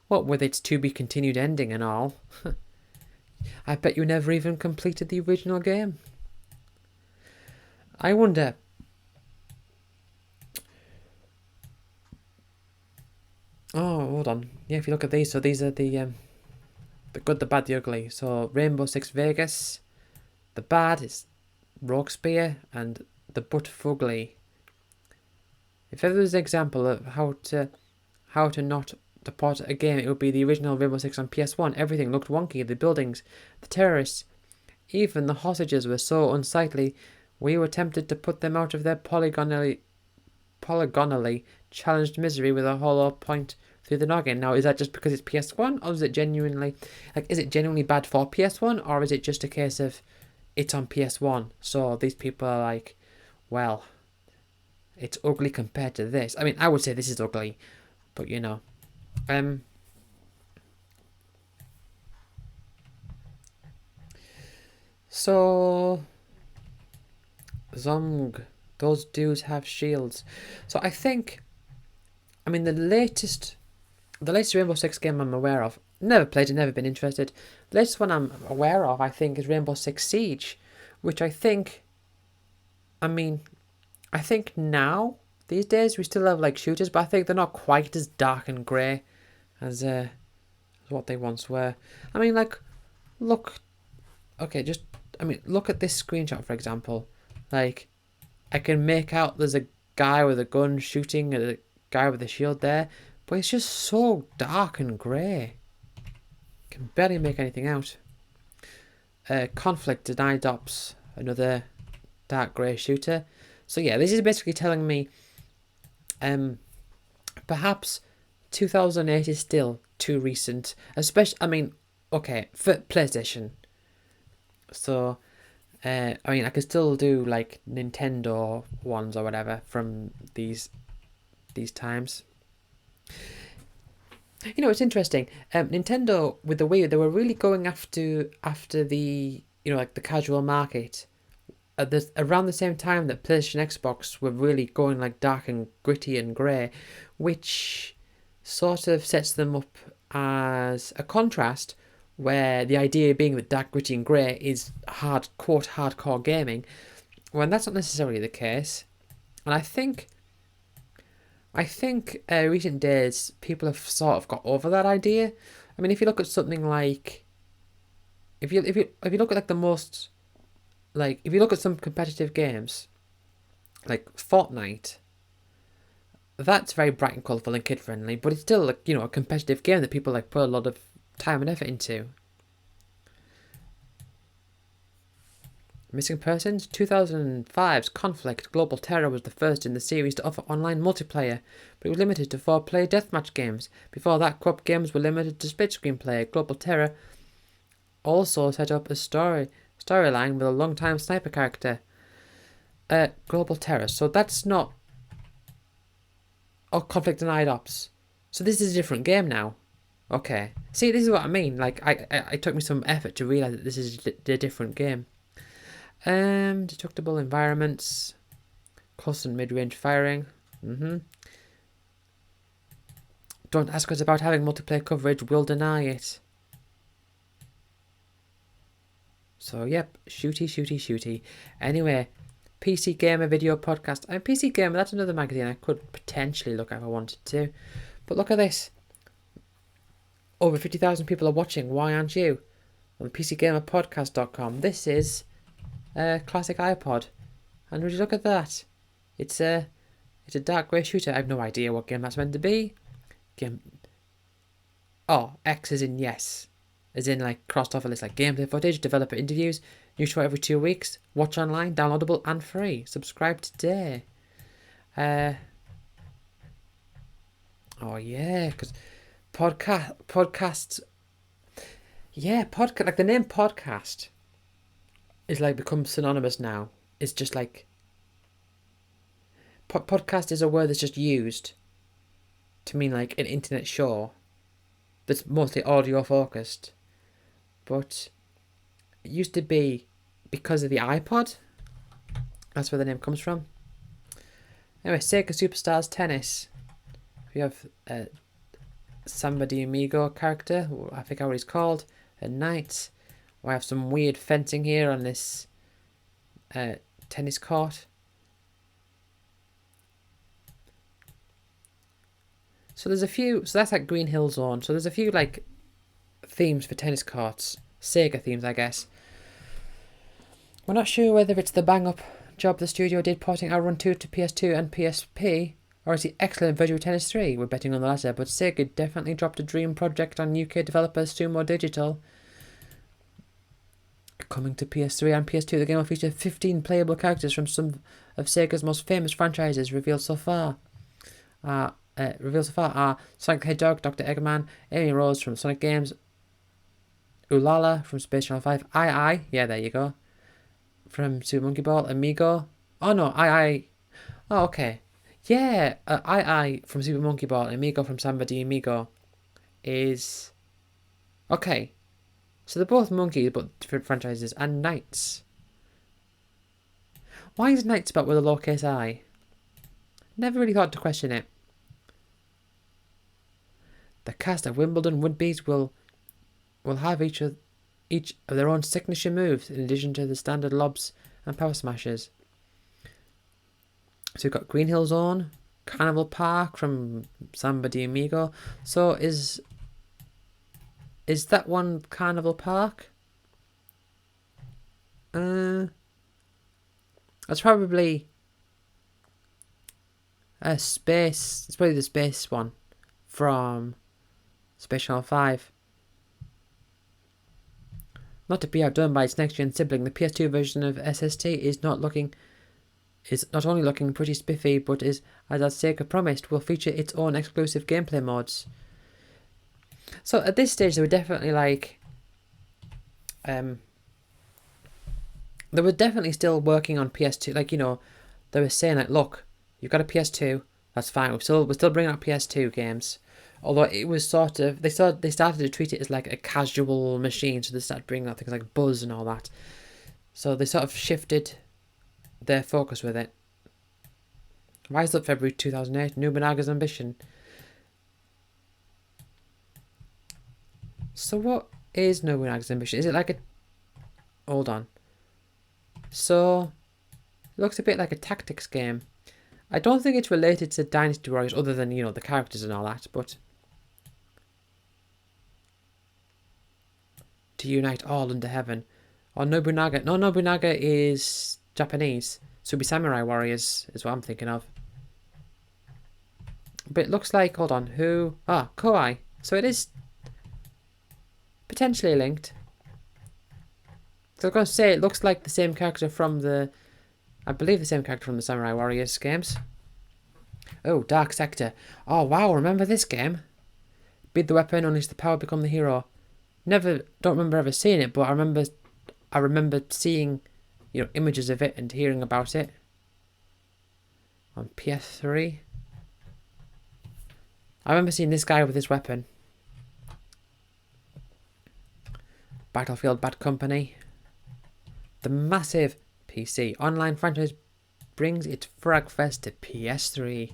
What with its to be continued ending and all. I bet you never even completed the original game. I wonder. Oh, hold on. Yeah, if you look at these, so these are the good, the bad, the ugly. So Rainbow Six Vegas, the bad is Rogue Spear, and the but fugly. If ever was an example of how to not deport a game, it would be the original Rainbow Six on PS1. Everything looked wonky. The buildings, the terrorists, even the hostages were so unsightly. We were tempted to put them out of their polygonally challenged misery with a hollow point through the noggin. Now, is that just because it's PS1, or is it genuinely bad for PS1, or is it just a case of it's on PS1, so these people are like, well, it's ugly compared to this. I mean, I would say this is ugly, but you know, so Zong, those dudes have shields. So I think, I mean, the latest Rainbow Six game I'm aware of, never played it, never been interested. The latest one I'm aware of, I think, is Rainbow Six Siege, which I think now, these days, we still have like shooters, but I think they're not quite as dark and grey as what they once were. I mean, like, look at this screenshot, for example. Like, I can make out there's a guy with a gun shooting at a guy with a shield there, but it's just so dark and grey. Can barely make anything out. Conflict denied ops, another dark grey shooter. So yeah, this is basically telling me perhaps 2008 is still too recent, especially, I mean, okay, for PlayStation. So, I mean, I could still do like Nintendo ones or whatever from these times. You know, it's interesting. Nintendo with the Wii, they were really going after the, you know, like the casual market. Around the same time that PlayStation, Xbox were really going like dark and gritty and grey, which sort of sets them up as a contrast, where the idea being that dark, gritty and grey is hardcore gaming, when that's not necessarily the case. And I think recent days people have sort of got over that idea. I mean, if you look at something like, if you look at like the most, like, if you look at some competitive games, like Fortnite, that's very bright and colourful and kid friendly, but it's still, like, you know, a competitive game that people like put a lot of time and effort into. Missing Persons? 2005's Conflict Global Terror was the first in the series to offer online multiplayer, but it was limited to 4-player deathmatch games. Before that, co-op games were limited to split-screen play. Global Terror also set up a storyline with a long-time sniper character. Global Terror. So that's not... Oh, Conflict Denied Ops. So this is a different game now. Okay. See, this is what I mean. Like, I took me some effort to realise that this is a different game. Destructible environments. Close and mid-range firing. Don't ask us about having multiplayer coverage. We'll deny it. So, yep. Shooty. Anyway, PC Gamer video podcast. PC Gamer, that's another magazine I could potentially look at if I wanted to. But look at this. Over 50,000 people are watching. Why aren't you? On PCGamerPodcast.com. This is a classic iPod. And would you look at that? It's a dark grey shooter. I have no idea what game that's meant to be. Oh, X is in yes. As in, like, crossed off a list, like gameplay footage, developer interviews, new show every 2 weeks, watch online, downloadable and free. Subscribe today. Oh yeah, because podcasts. Yeah, podcast, like the name podcast is like become synonymous now. It's just like podcast is a word that's just used to mean like an internet show that's mostly audio focused. But it used to be because of the iPod. That's where the name comes from. Anyway, Sega Superstars Tennis. We have Samba de Amigo character, I forget what he's called, a knight. We have some weird fencing here on this tennis court. So there's a few, so that's like Green Hill Zone. So there's a few like themes for tennis courts, Sega themes, I guess. We're not sure whether it's the bang up job the studio did porting Outrun 2 to PS2 and PSP, or it's the excellent Virtua Tennis 3. We're betting on the latter, but Sega definitely dropped a dream project on UK developer Sumo Digital. Coming to PS3 and PS2, the game will feature 15 playable characters from some of Sega's most famous franchises revealed so far. Are Sonic the Hedgehog, Dr. Eggman, Amy Rose from Sonic Games, Ulala from Space Channel 5, I, yeah, there you go, from Super Monkey Ball, Amigo, oh no, oh okay, yeah, I from Super Monkey Ball, Amigo from Samba de Amigo is, okay, so they're both monkeys but different franchises, and Knights. Why is Knights spelled with a lowercase I? Never really thought to question it. The cast of Wimbledon would-be's will have each of their own signature moves in addition to the standard lobs and power smashes. So we've got Green Hill Zone, Carnival Park from Samba de Amigo. So is that one Carnival Park? That's probably a space. It's probably the space one from Space Channel 5. Not to be outdone by its next-gen sibling, the PS2 version of SST is not only looking pretty spiffy, but is, as Sega promised, will feature its own exclusive gameplay modes. So at this stage, they were definitely like, they were definitely still working on PS2. Like, you know, they were saying like, look, you've got a PS2, that's fine. We're still bringing out PS2 games. Although it was sort of, they started to treat it as like a casual machine, so they started bringing out things like Buzz and all that. So they sort of shifted their focus with it. Rise Up February 2008, Nobunaga's Ambition. So what is Nobunaga's Ambition? Is it like a... Hold on. So, it looks a bit like a tactics game. I don't think it's related to Dynasty Warriors other than, you know, the characters and all that, but... To unite all under heaven. Or Nobunaga. No, Nobunaga is Japanese. So it'd be Samurai Warriors is what I'm thinking of. But it looks like, hold on, who? Ah, Koei. So it is potentially linked. So I was going to say, it looks like the same character from the... I believe the same character from the Samurai Warriors games. Oh, Dark Sector. Oh, wow, remember this game? Beat the weapon, unleash the power, become the hero. Don't remember ever seeing it, but I remember seeing, you know, images of it and hearing about it on PS3. I remember seeing this guy with his weapon. Battlefield Bad Company. The massive PC online franchise brings its Fragfest to PS3.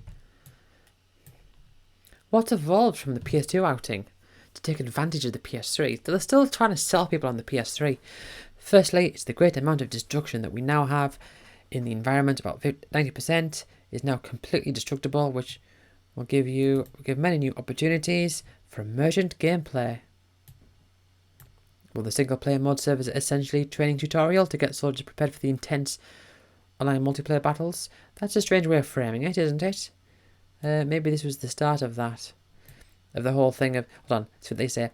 What's evolved from the PS2 outing to take advantage of the PS3? They're still trying to sell people on the PS3. Firstly, it's the great amount of destruction that we now have in the environment. About 90% is now completely destructible, which will give many new opportunities for emergent gameplay. Will the single player mode serve as essentially training tutorial to get soldiers prepared for the intense online multiplayer battles? That's a strange way of framing it, isn't it? Maybe this was the start of that. Of the whole thing of... Hold on, that's what they say.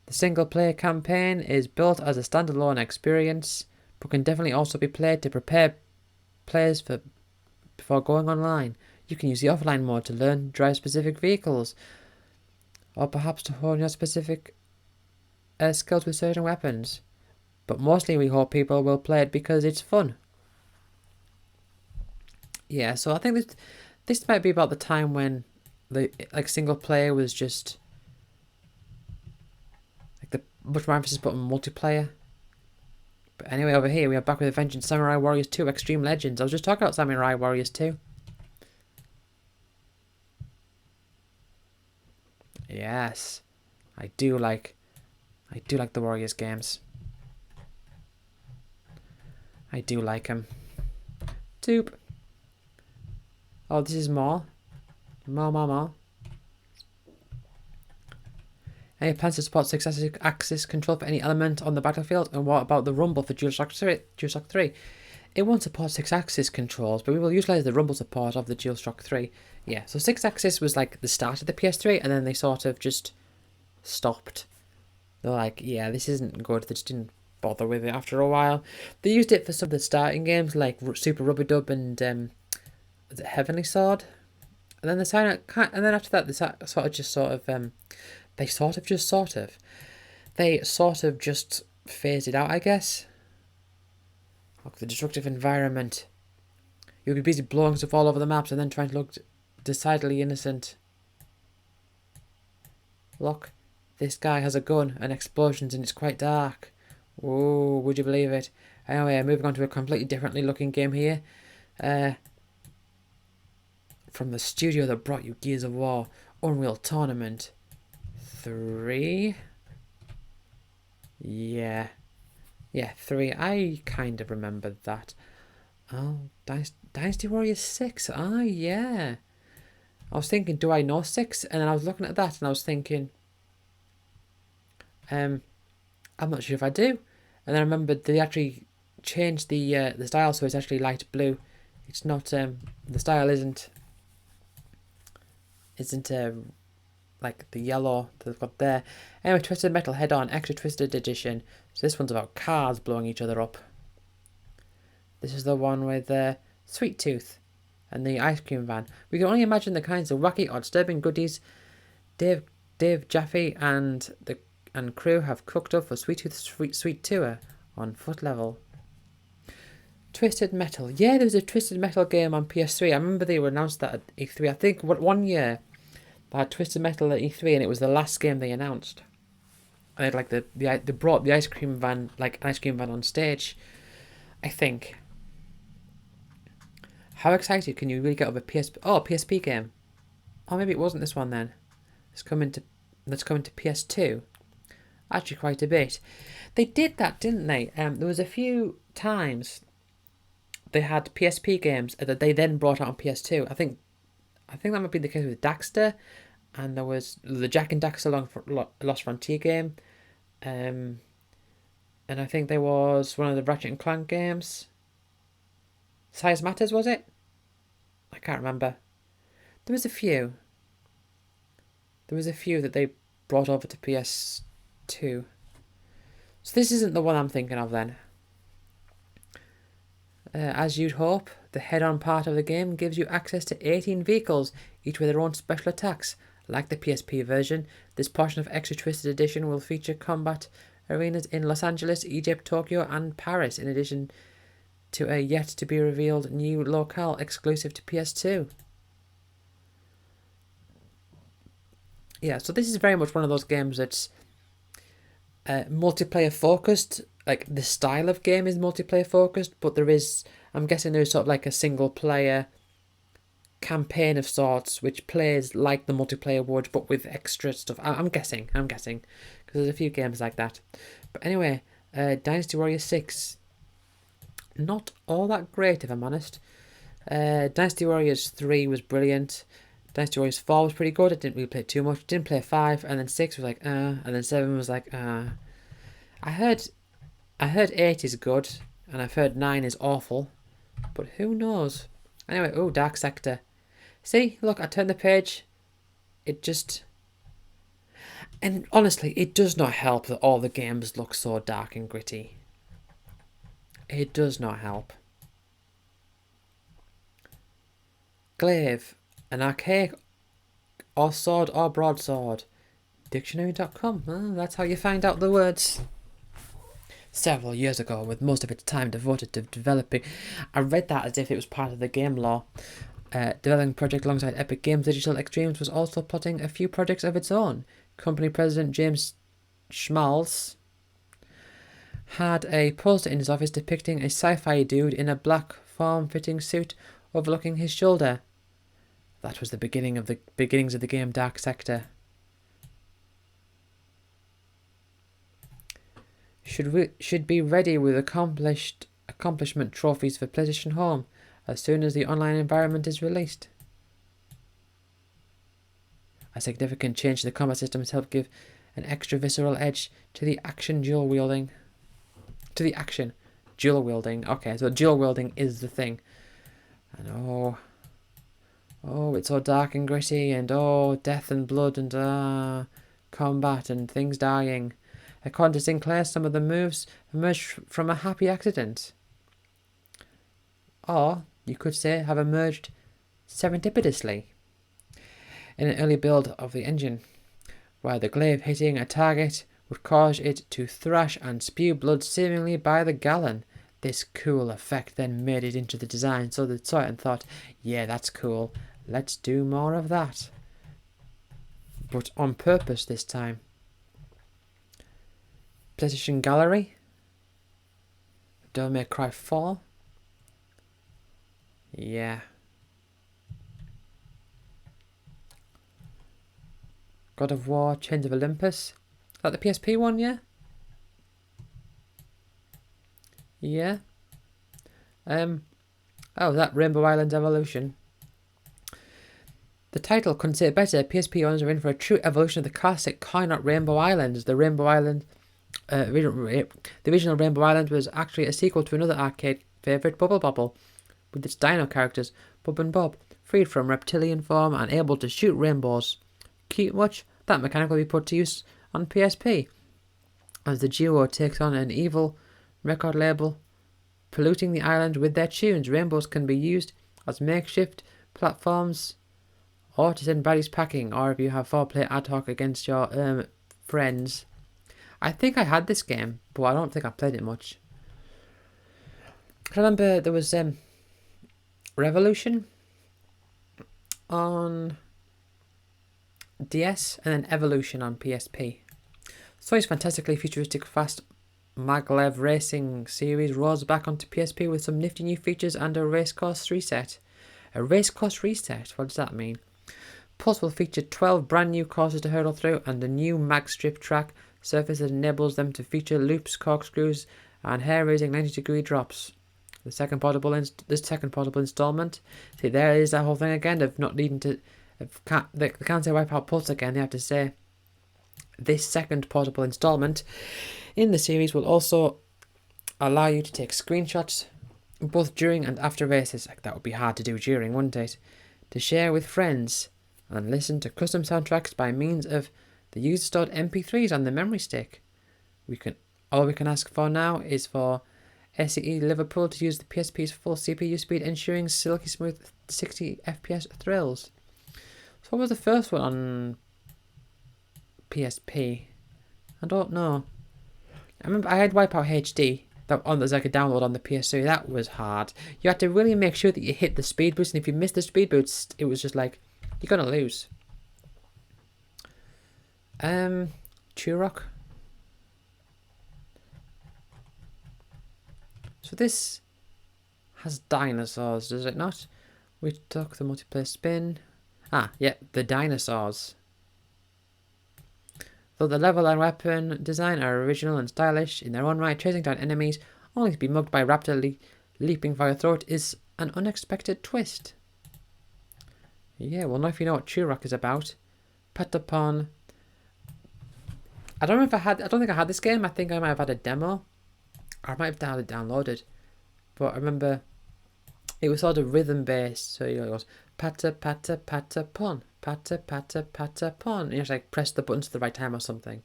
The single player campaign is built as a standalone experience, but can definitely also be played to prepare players before going online. You can use the offline mode to learn drive specific vehicles, or perhaps to hone your specific skills with certain weapons. But mostly we hope people will play it because it's fun. Yeah, so I think this might be about the time when the single player was just like the much more emphasis put on multiplayer. But anyway, over here we are back with Vengeance Samurai Warriors 2 Extreme Legends. I was just talking about Samurai Warriors 2. yes. I do like the Warriors games. I do like them. Doop. Oh, this is more. More. Any plans to support 6-axis control for any element on the battlefield? And what about the rumble for DualShock 3? It won't support 6-axis controls, but we will utilise the rumble support of the DualShock 3. Yeah, so 6-axis was like the start of the PS3, and then they sort of just stopped. They're like, yeah, this isn't good. They just didn't bother with it after a while. They used it for some of the starting games like Super Rubber Dub and was it Heavenly Sword? And then after that, they sort of just phased it out, I guess. Look, the destructive environment. You'll be busy blowing stuff all over the maps and then trying to look decidedly innocent. Look, this guy has a gun and explosions and it's quite dark. Whoa, would you believe it? Anyway, moving on to a completely differently looking game here. From the studio that brought you Gears of War, Unreal Tournament 3. Yeah, 3. I kind of remembered that. Oh, Dynasty Warriors 6. Ah, yeah. I was thinking, do I know 6? And then I was looking at that and I was thinking, I'm not sure if I do. And then I remembered they actually changed the style, so it's actually light blue. It's not the style isn't like the yellow that they've got there. Anyway, Twisted Metal Head On Extra Twisted Edition. So this one's about cars blowing each other up. This is the one with Sweet Tooth and the ice cream van. We can only imagine the kinds of wacky or disturbing goodies Dave Jaffe and crew have cooked up for Sweet Tooth's sweet tour on foot level. Twisted Metal. Yeah, there was a Twisted Metal game on PS3. I remember they were announced that at E3. I think one year they had Twisted Metal at E3 and it was the last game they announced. And they'd like they brought the ice cream van, like an ice cream van on stage, I think. How excited can you really get over PSP game? Oh, maybe it wasn't this one then. It's coming to PS2. Actually, quite a bit. They did that, didn't they? There was a few times they had PSP games that they then brought out on PS2. I think that might be the case with Daxter, and there was the Jak and Daxter Lost Frontier game, and I think there was one of the Ratchet and Clank games. Size Matters, was it? I can't remember. There was a few that they brought over to PS2. So this isn't the one I'm thinking of then. As you'd hope, the head-on part of the game gives you access to 18 vehicles, each with their own special attacks. Like the PSP version, this portion of Extra Twisted Edition will feature combat arenas in Los Angeles, Egypt, Tokyo, and Paris, in addition to a yet-to-be-revealed new locale exclusive to PS2. Yeah, so this is very much one of those games that's multiplayer focused. Like, the style of game is multiplayer focused, but I'm guessing there's sort of like a single player campaign of sorts which plays like the multiplayer would, but with extra stuff. I'm guessing, because there's a few games like that. But anyway, Dynasty Warriors 6, not all that great if I'm honest. Dynasty Warriors 3 was brilliant. Dynasty Warriors 4 was pretty good. I didn't really play it too much. Didn't play 5, and then 6 was like, and then 7 was like, I heard 8 is good, and I've heard 9 is awful, but who knows? Anyway, Dark Sector. See, look, I turned the page. And honestly, it does not help that all the games look so dark and gritty. It does not help. Glaive, an archaic or sword or broadsword. Dictionary.com. Oh, that's how you find out the words. Several years ago, with most of its time devoted to developing. I read that as if it was part of the game lore. Developing project alongside Epic Games Digital Extremes was also plotting a few projects of its own. Company president James Schmalz had a poster in his office depicting a sci-fi dude in a black form-fitting suit overlooking his shoulder. That was the beginnings of the game Dark Sector. should be ready with accomplishment trophies for PlayStation Home as soon as the online environment is released. A significant change to the combat system has helped give an extra visceral edge to the action dual wielding. Okay, so dual wielding is the thing. And oh, it's so dark and gritty, and death and blood, and combat and things dying. According to Sinclair, some of the moves emerged from a happy accident. Or, you could say, have emerged serendipitously in an early build of the engine, where the glaive hitting a target would cause it to thrash and spew blood seemingly by the gallon. This cool effect then made it into the design, so they saw it and thought, yeah, that's cool, let's do more of that. But on purpose this time. PlayStation Gallery, Devil May Cry 4, yeah. God of War, Chains of Olympus. Is that the PSP one, yeah? Yeah. That Rainbow Islands Evolution. The title couldn't say it better. PSP owners are in for a true evolution of the classic coin-op Rainbow Islands. The original Rainbow Island was actually a sequel to another arcade favourite, Bubble Bobble, with its dino characters, Bub and Bob, freed from reptilian form and able to shoot rainbows. Cute much? That mechanic will be put to use on PSP, as the duo takes on an evil record label, polluting the island with their tunes. Rainbows can be used as makeshift platforms, or to send baddies packing, or if you have 4-player ad hoc against your friends. I think I had this game, but I don't think I played it much. I remember there was Revolution on DS and then Evolution on PSP. Sony's fantastically futuristic fast maglev racing series rolls back onto PSP with some nifty new features and a race course reset. A race course reset? What does that mean? Pulse will feature 12 brand new courses to hurdle through and a new mag strip track surface that enables them to feature loops, corkscrews and hair-raising 90-degree drops. The second portable installment. See, there is that whole thing again of not needing to... They can't say wipe out Pulse again, they have to say this second portable installment in the series will also allow you to take screenshots both during and after races. Like, that would be hard to do during, wouldn't it? To share with friends and listen to custom soundtracks by means of the user-stored MP3s on the memory stick. All we can ask for now is for SCE Liverpool to use the PSP's full CPU speed, ensuring silky smooth 60 FPS thrills. So what was the first one on PSP? I don't know. I remember I had Wipeout HD. There's like a download on the PS3. That was hard. You had to really make sure that you hit the speed boost, and if you missed the speed boost, it was just like, you're gonna lose. Turok. So this has dinosaurs, does it not? We took the multiplayer spin. The dinosaurs. Though the level and weapon design are original and stylish in their own right, chasing down enemies only to be mugged by raptor leaping for your throat is an unexpected twist. Yeah, well, now if you know what Turok is about. Patapon. I don't think I had this game. I think I might have had a demo. Or I might have had it downloaded. But I remember it was sort of rhythm based. So it goes pata pata pata pon. Pata pata pata pon. And you have to like press the buttons at the right time or something.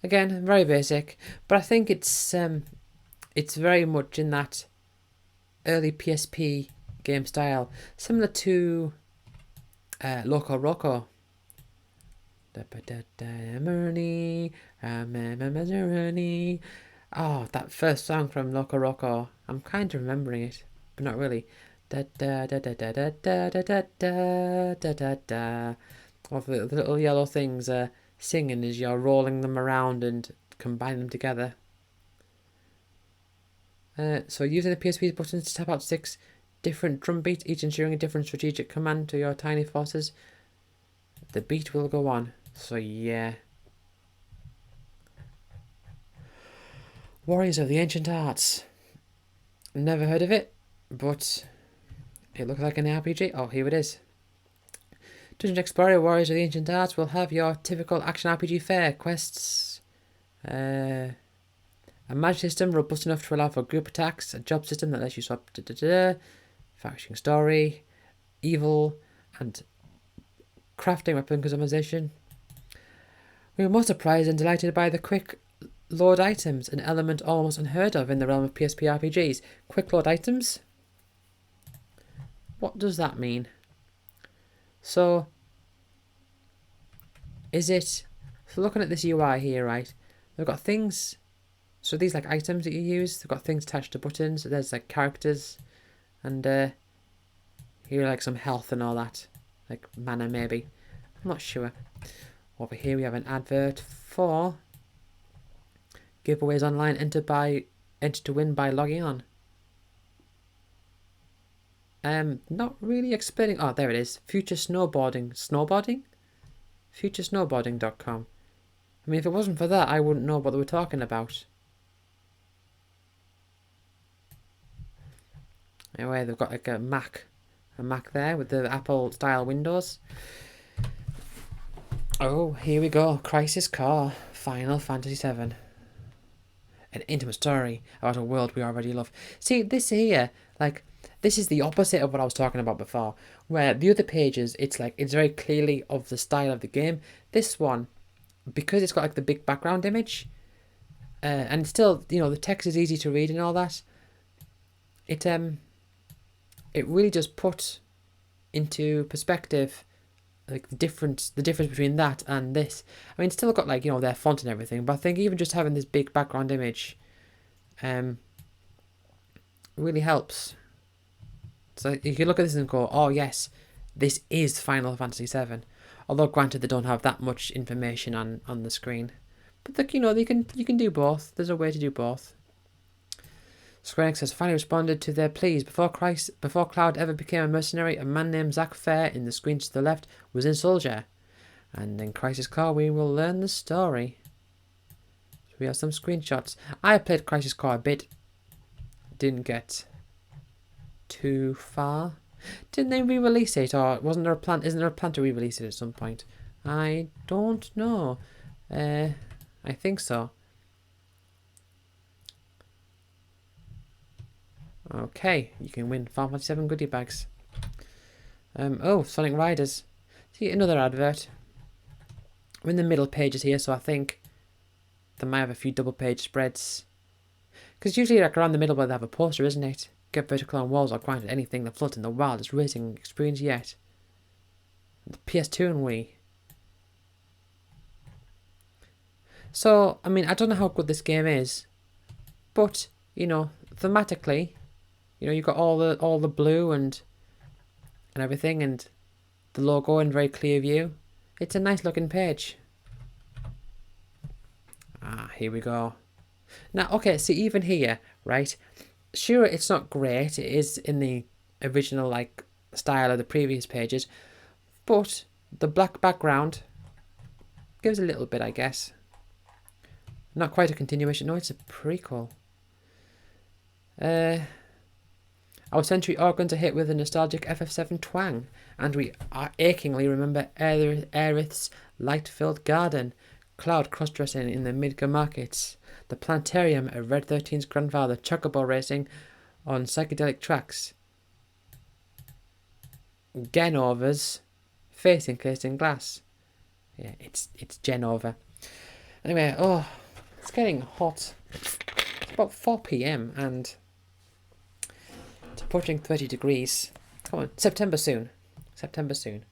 Again, very basic. But I think it's very much in that early PSP game style. Similar to Loco Roco. Oh, that first song from Loco Roco. I'm kind of remembering it, but not really. Da da da da da da da da da da da da da. Of the little yellow things singing as you're rolling them around and combine them together. So using the PSP's buttons to tap out 6 different drum beats, each ensuring a different strategic command to your tiny forces. The beat will go on. So yeah. Warriors of the Ancient Arts. Never heard of it, but it looks like an RPG. Oh, here it is. Dungeon Explorer Warriors of the Ancient Arts will have your typical action RPG fare. Quests. A magic system robust enough to allow for group attacks. A job system that lets you swap. Faction story. Evil. And crafting weapon customization. We were more surprised and delighted by the quick load items, an element almost unheard of in the realm of PSP RPGs. Quick load items? What does that mean? So, is it... So looking at this UI here, right, they've got things... So these like items that you use, they've got things attached to buttons. There's like characters, and here like some health and all that. Like mana maybe. I'm not sure. Over here we have an advert for giveaways online. Enter to win by logging on. Not really explaining. Oh, there it is. Future snowboarding. Snowboarding? Futuresnowboarding.com. I mean, if it wasn't for that, I wouldn't know what they were talking about. Anyway, they've got like a Mac there with the Apple style windows. Oh, here we go. Crisis Core, Final Fantasy VII. An intimate story about a world we already love. See, this here, like, this is the opposite of what I was talking about before. Where the other pages, it's like, it's very clearly of the style of the game. This one, because it's got like the big background image, and it's still, you know, the text is easy to read and all that. It really just put into perspective like the difference between that and this. I mean, it's still got like, you know, their font and everything, but I think even just having this big background image really helps. So you can look at this and go, oh yes, this is Final Fantasy VII. Although granted they don't have that much information on the screen. But you know, you can do both. There's a way to do both. Square Enix has finally responded to their pleas. Before Cloud ever became a mercenary, a man named Zack Fair in the screen to the left was in Soldier. And in Crisis Core we will learn the story. So we have some screenshots. I played Crisis Core a bit. Didn't get too far. Didn't they re-release it, or wasn't there a plan? Isn't there a plan to re-release it at some point? I don't know. I think so. Okay, you can win Final Fantasy VII goodie bags. Oh, Sonic Riders. See, another advert. We're in the middle pages here, so I think they might have a few double page spreads. Because usually like around the middle where they have a poster, isn't it? Get vertical on walls or granted anything that floats in the wildest racing experience yet. The PS2 and Wii. So, I mean, I don't know how good this game is, but, you know, thematically, you know, you've got all the blue and everything, and the logo in very clear view. It's a nice looking page. Ah, here we go. Now, okay, see, even here, right? Sure, it's not great. It is in the original, like, style of the previous pages, but the black background gives a little bit, I guess. Not quite a continuation. No, it's a prequel. Our sensory organs are hit with a nostalgic FF7 twang, and we achingly remember Aerith's light-filled garden, Cloud cross-dressing in the Midgar markets, the planetarium of Red 13's grandfather, chocobo racing on psychedelic tracks, Genovers face encased in glass. Yeah, it's Genova. Anyway, oh, it's getting hot. It's about 4 p.m. and it's approaching 30 degrees. Come on, September soon. September soon.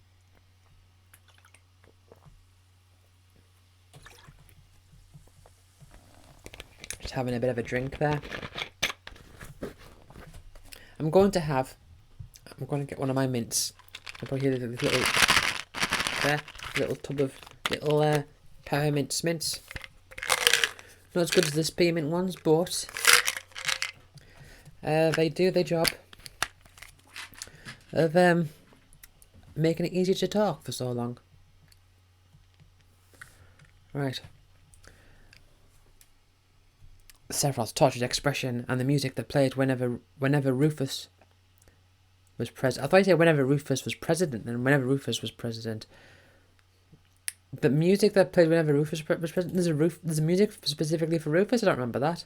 Just having a bit of a drink there. I'm going to get one of my mints. I'll probably hear this little tub of little peppermint mints. Not as good as the spearmint ones, but they do their job of making it easier to talk for so long. Right. Sephiroth's tortured expression and the music that played whenever Rufus was president. I thought you said whenever Rufus was president, and whenever Rufus was president. The music that played whenever Rufus was president. There's a music specifically for Rufus. I don't remember that.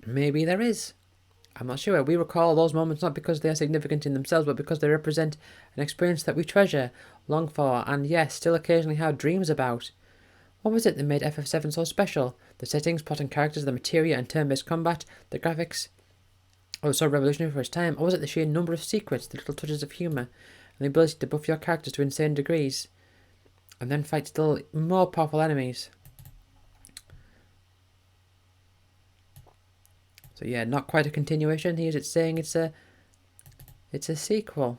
Maybe there is. I'm not sure. We recall those moments not because they are significant in themselves, but because they represent an experience that we treasure, long for, and yes, still occasionally have dreams about. What was it that made FF7 so special? The settings, plot and characters, the materia and turn-based combat, the graphics. Oh, so revolutionary for its time. Or was it the sheer number of secrets, the little touches of humour, and the ability to buff your characters to insane degrees, and then fight still more powerful enemies? So yeah, not quite a continuation. Here's it saying it's a sequel.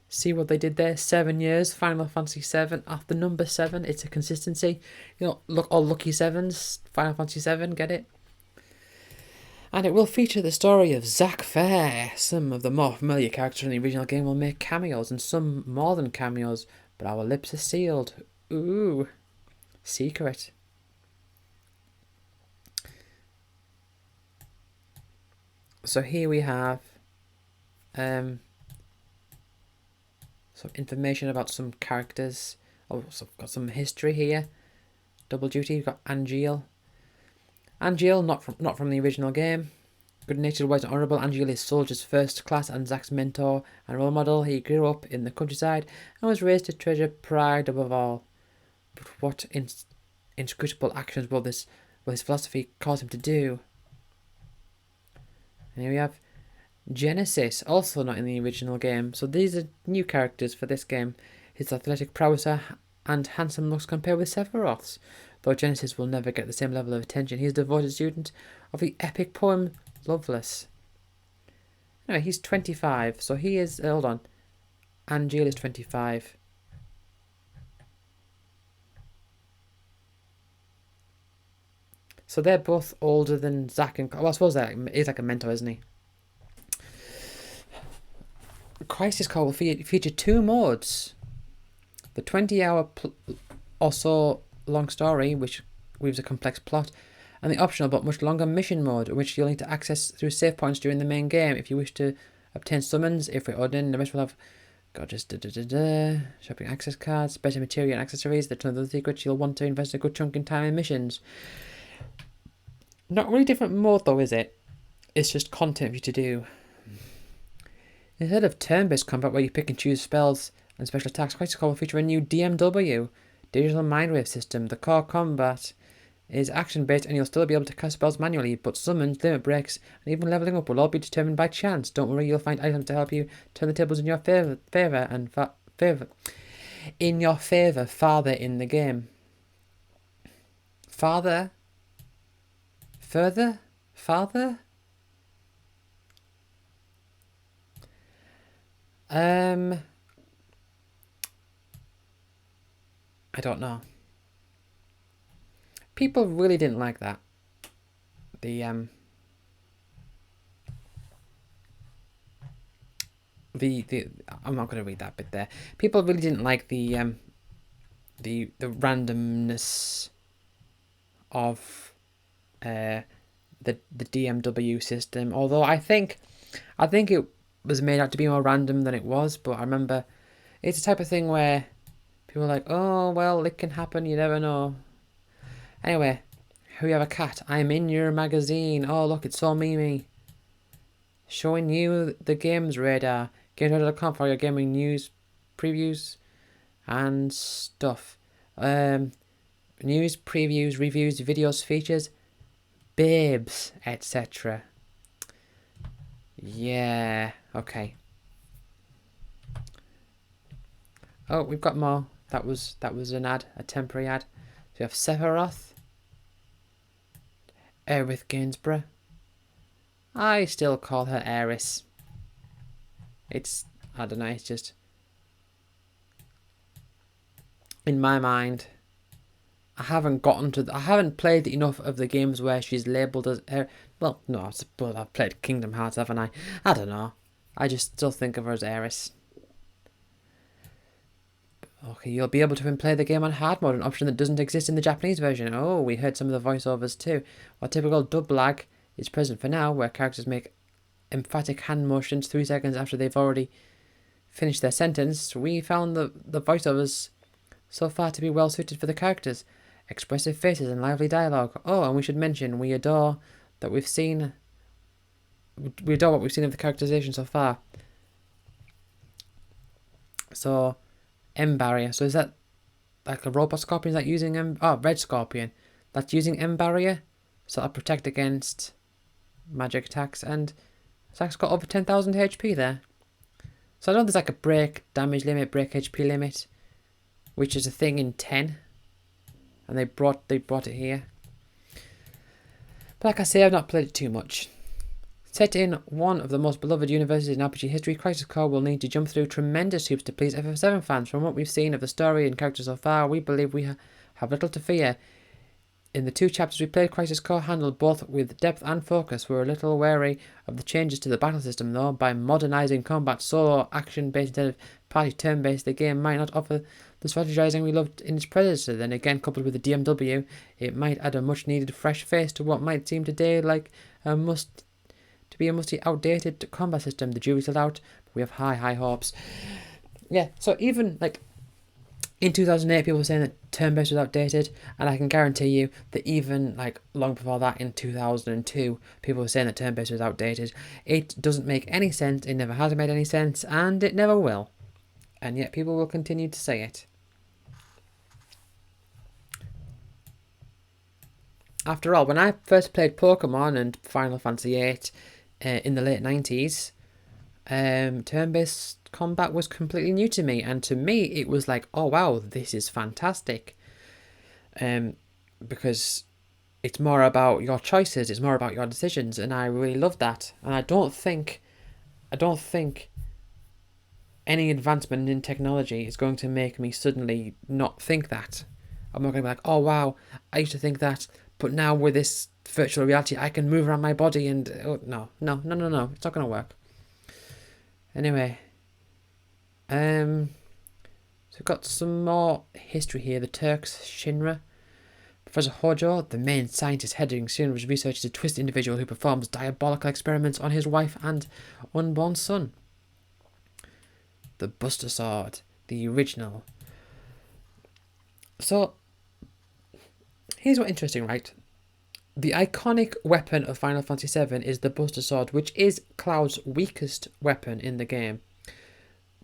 See what they did there? 7 years, Final Fantasy 7. After number 7, it's a consistency. You know, look, all lucky sevens, Final Fantasy 7, get it? And it will feature the story of Zack Fair. Some of the more familiar characters in the original game will make cameos, and some more than cameos, but our lips are sealed. Ooh, secret. So here we have some information about some characters. Oh, so got some history here. Double duty. We've got Angeal. Angeal, not from the original game. Good-natured, wise and honourable, Angeal is Soldier's first class and Zack's mentor and role model. He grew up in the countryside and was raised to treasure pride above all. But what inscrutable actions will his philosophy cause him to do? And here we have Genesis, also not in the original game. So these are new characters for this game. His athletic prowess and handsome looks compare with Sephiroth's. Though Genesis will never get the same level of attention, he's a devoted student of the epic poem Loveless. Anyway, he's 25, so he is... hold on. Angeal is 25. So they're both older than Zack and... well, I suppose that is like a mentor, isn't he? Crisis Core will feature 2 modes. The 20-hour or so long story, which weaves a complex plot, and the optional but much longer mission mode, which you'll need to access through save points during the main game if you wish to obtain summons. If we're ordering, the rest will have shopping access cards, better material and accessories. That's another secret. You'll want to invest a good chunk in time in missions. Not really different mode though, is it? It's just content for you to do. Instead of turn-based combat where you pick and choose spells and special attacks, Crisis Core will feature a new DMW, Digital Mindwave system. The core combat is action-based and you'll still be able to cast spells manually, but summons, limit breaks, and even leveling up will all be determined by chance. Don't worry, you'll find items to help you turn the tables in your favour farther in the game. Farther? Further? Farther? I don't know. People really didn't like that. I'm not going to read that bit there. People really didn't like the randomness of the DMW system. Although I think it was made out to be more random than it was. But I remember it's the type of thing where people are like, oh well, it can happen. You never know. Anyway, here we have a cat. I'm in your magazine. Oh look, it's so memey. Showing you the games radar. GameRadar.com for your gaming news, previews, and stuff. News, previews, reviews, videos, features, babes, etc. Yeah, okay. Oh, we've got more. That was an ad, a temporary ad. So we have Sephiroth, Aerith Gainsborough. I still call her Aeris. I don't know, it's just... in my mind, I haven't played enough of the games where she's labelled as... well, no, I suppose I've played Kingdom Hearts, haven't I? I don't know. I just still think of her as Aeris. Okay, you'll be able to play the game on hard mode, an option that doesn't exist in the Japanese version. Oh, we heard some of the voiceovers too. While typical dub lag is present for now, where characters make emphatic hand motions 3 seconds after they've already finished their sentence, we found the voiceovers so far to be well suited for the characters. Expressive faces and lively dialogue. Oh, and we should mention, we adore what we've seen of the characterization so far. So, M barrier. So is that like a robot scorpion? Is that using red scorpion? That's using M barrier. So that'll protect against magic attacks, and it's got over 10,000 HP there. So I know there's like a break damage limit, break HP limit, which is a thing in 10. And they brought it here. But like I say, I've not played it too much. Set in one of the most beloved universes in RPG history, Crisis Core will need to jump through tremendous hoops to please FF7 fans. From what we've seen of the story and characters so far, we believe we have little to fear. In the 2 chapters we played, Crisis Core handled both with depth and focus. We're a little wary of the changes to the battle system though. By modernising combat solo action-based instead of party turn-based, the game might not offer the strategizing we loved in its predecessor. Then again, coupled with the DMW, it might add a much-needed fresh face to what might seem today like a musty outdated combat system. The jury's still out, but we have high hopes. Yeah, so even like in 2008 people were saying that turn-based was outdated, and I can guarantee you that even like long before that in 2002 people were saying that turn-based was outdated. It doesn't make any sense, it never has made any sense, and it never will. And yet people will continue to say it. After all, when I first played Pokemon and Final Fantasy VIII in the late 90s, turn-based combat was completely new to me, and to me it was like, oh wow, this is fantastic, because it's more about your choices, it's more about your decisions, and I really loved that. And I don't think any advancement in technology is going to make me suddenly not think that. I'm not going to be like, oh wow, I used to think that, but now with this virtual reality I can move around my body and no, it's not going to work. Anyway, so we've got some more history here. The Turks, Shinra. Professor Hojo, the main scientist heading Shinra's research, is a twisted individual who performs diabolical experiments on his wife and unborn son. The Buster Sword, the original. So, here's what's interesting, right? The iconic weapon of Final Fantasy VII is the Buster Sword, which is Cloud's weakest weapon in the game.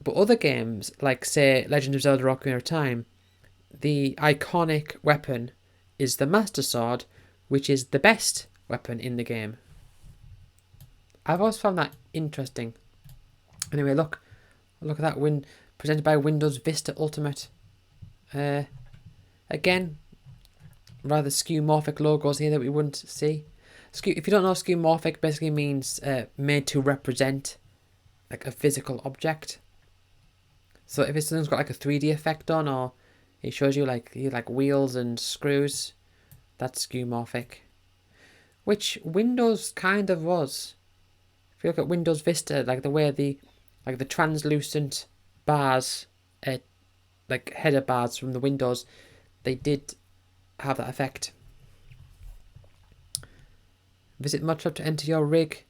But other games, like say Legend of Zelda Ocarina of Time, the iconic weapon is the Master Sword, which is the best weapon in the game. I've always found that interesting. Anyway, look at that presented by Windows Vista Ultimate. Again, rather skeuomorphic logos here that we wouldn't see. If you don't know, skeuomorphic basically means made to represent like a physical object. So if something's got like a 3D effect on, or it shows you like wheels and screws, that's skeuomorphic. Which Windows kind of was. If you look at Windows Vista, like the way the translucent bars, like header bars from the Windows, they did have that effect. Visit ModShop to enter your rig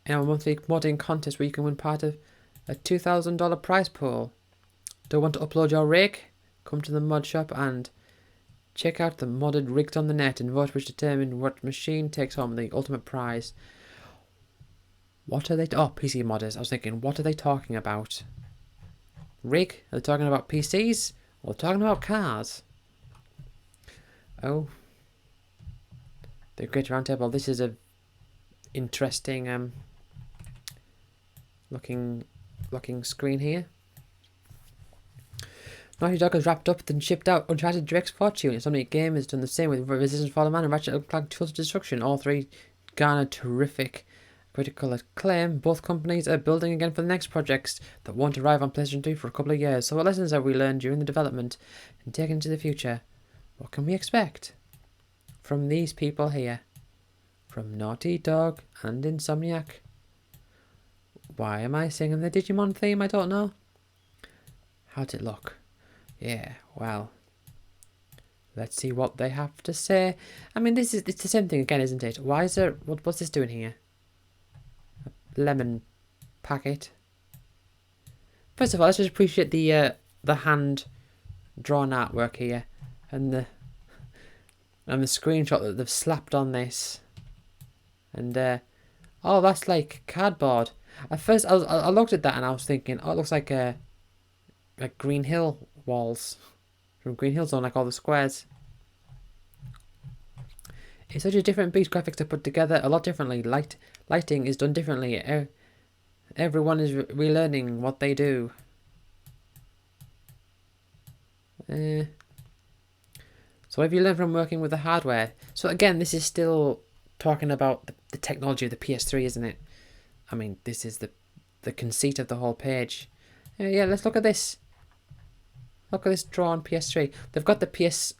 in our monthly modding contest where you can win part of a $2,000 prize pool. Don't want to upload your rig? Come to the mod shop and check out the modded rigs on the net and vote which determine what machine takes home the ultimate prize. What are they? PC modders. I was thinking, what are they talking about? Rig? Are they talking about PCs? Or talking about cars? Oh. The Great Roundtable. This is a interesting looking screen here. Naughty Dog has wrapped up and shipped out Uncharted Drake's Fortune. Insomniac Game has done the same with Resistance Fallen Man and Ratchet & Clank Tools of Destruction. All three garnered terrific critical acclaim. Both companies are building again for the next projects that won't arrive on PlayStation 3 for a couple of years. So what lessons have we learned during the development and taken into the future? What can we expect from these people here? From Naughty Dog and Insomniac. Why am I singing the Digimon theme? I don't know. How'd it look? Yeah, well, let's see what they have to say. I mean, it's the same thing again, isn't it? Why is there... What's this doing here? Lemon packet. First of all, let's just appreciate the hand drawn artwork here, and the screenshot that they've slapped on this, and oh, that's like cardboard. At first, I looked at that and I was thinking, oh, it looks like Green Hill walls from Green Hill Zone, like all the squares. It's such a different beast. Graphics are put together a lot differently. Lighting is done differently. Everyone is relearning what they do. So what have you learned from working with the hardware? So again, this is still talking about the technology of the PS3, isn't it? I mean, this is the conceit of the whole page. Yeah, let's look at this. Look at this drawn PS3. They've got the PS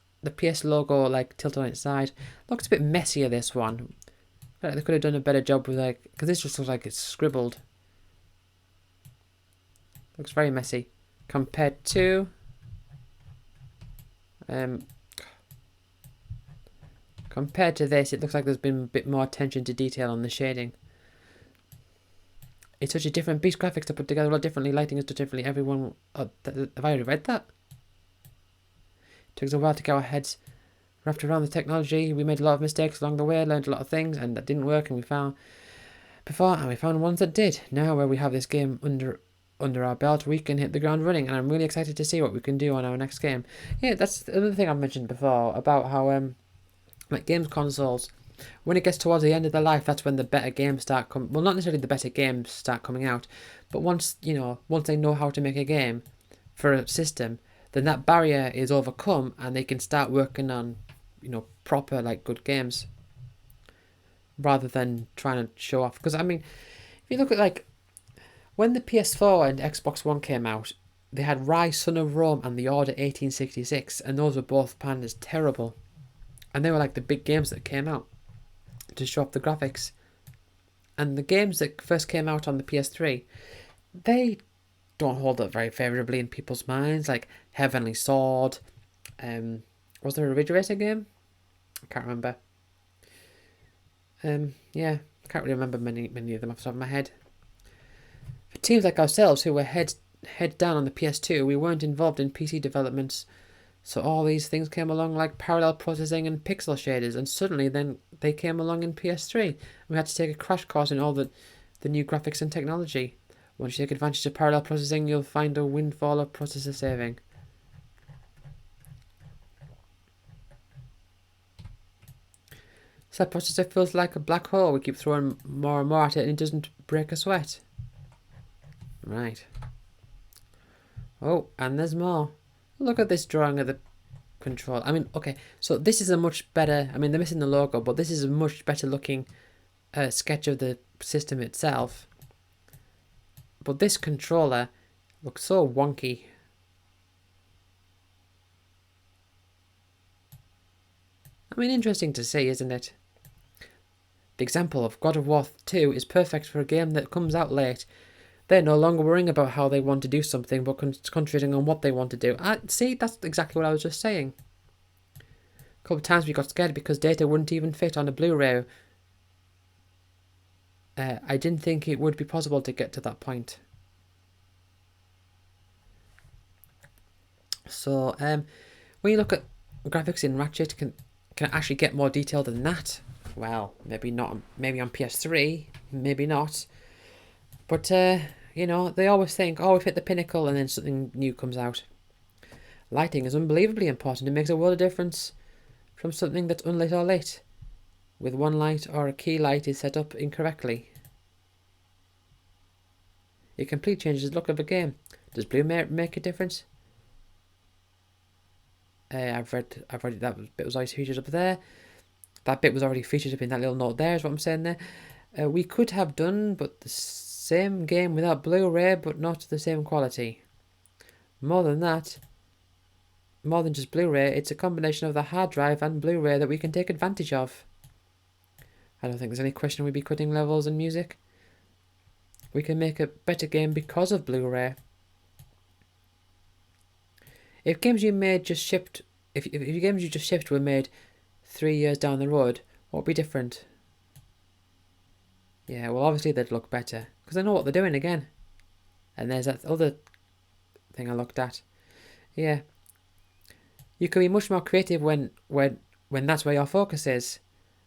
logo like tilted on its side. Looks a bit messier, this one. They could have done a better job with like, because this just looks like it's scribbled. Looks very messy compared to this. It looks like there's been a bit more attention to detail on the shading. It's such a different beast. Graphics are put together a lot differently. Lighting is done differently. Everyone, have I already read that? It took us a while to get our heads wrapped around the technology. We made a lot of mistakes along the way, learned a lot of things, and that didn't work, and we found ones that did. Now, where we have this game under our belt, we can hit the ground running, and I'm really excited to see what we can do on our next game. Yeah, that's another thing I've mentioned before about how like games consoles, when it gets towards the end of their life, that's when the better games start coming. Well, not necessarily the better games start coming out, but once they know how to make a game for a system, then that barrier is overcome, and they can start working on, proper like good games, rather than trying to show off. Because I mean, if you look at like when the PS4 and Xbox One came out, they had Rise, Son of Rome, and The Order 1866, and those were both panned as terrible, and they were like the big games that came out to show off the graphics. And the games that first came out on the PS3, they don't hold up very favourably in people's minds, like Heavenly Sword. Was there a Ridge Racer game? I can't remember. Yeah, I can't really remember many of them off the top of my head. For teams like ourselves who were head down on the PS2, we weren't involved in PC developments, so all these things came along like parallel processing and pixel shaders, and suddenly then they came along in PS3. We had to take a crash course in all the new graphics and technology. Once you take advantage of parallel processing, you'll find a windfall of processor saving. So that processor feels like a black hole. We keep throwing more and more at it and it doesn't break a sweat. Right. Oh, and there's more. Look at this drawing of the control. I mean, okay, so this is a much better, I mean, they're missing the logo, but this is a much better looking sketch of the system itself. But this controller looks so wonky. I mean, interesting to see, isn't it? The example of God of War 2 is perfect for a game that comes out late. They're no longer worrying about how they want to do something, but concentrating on what they want to do. See, that's exactly what I was just saying. A couple of times we got scared because data wouldn't even fit on a Blu-ray. I didn't think it would be possible to get to that point. So, when you look at graphics in Ratchet, can it actually get more detailed than that? Well, maybe not. Maybe on PS3, maybe not. But, they always think, oh, we've hit the pinnacle, and then something new comes out. Lighting is unbelievably important. It makes a world of difference from something that's unlit or lit, with one light or a key light is set up incorrectly. It completely changes the look of a game. Does blue make a difference? I've read that bit was always featured up there. That bit was already featured up in that little note there, is what I'm saying there. We could have done but the same game without Blu-ray, but not the same quality. More than that, more than just Blu-ray, it's a combination of the hard drive and Blu-ray that we can take advantage of. I don't think there's any question we'd be cutting levels and music. We can make a better game because of Blu-ray. If games you made just shipped, if your games you just shipped were made 3 years down the road, what would be different? Yeah, well, obviously they'd look better because they know what they're doing again. And there's that other thing I looked at. Yeah, you can be much more creative when that's where your focus is,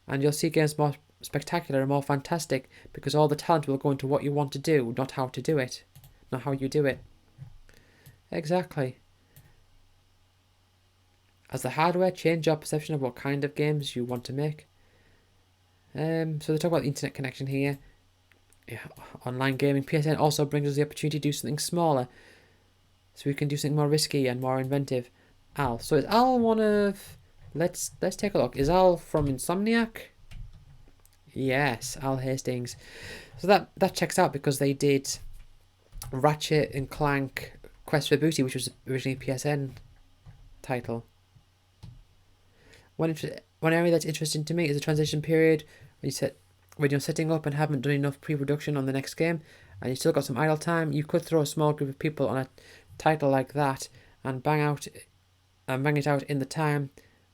and you'll see games more spectacular and more fantastic because all the talent will go into what you want to do, not how to do it, not how you do it. Exactly. As the hardware change your perception of what kind of games you want to make. So they talk about the internet connection here. Yeah, online gaming. PSN also brings us the opportunity to do something smaller, so we can do something more risky and more inventive. Al. So is Al one of... Let's take a look. Is Al from Insomniac? Yes, Al Hastings. So that checks out because they did Ratchet and Clank Quest for Booty, which was originally a PSN title. One area that's interesting to me is the transition period when you're setting up and haven't done enough pre-production on the next game, and you still got some idle time. You could throw a small group of people on a title like that and bang it out in the time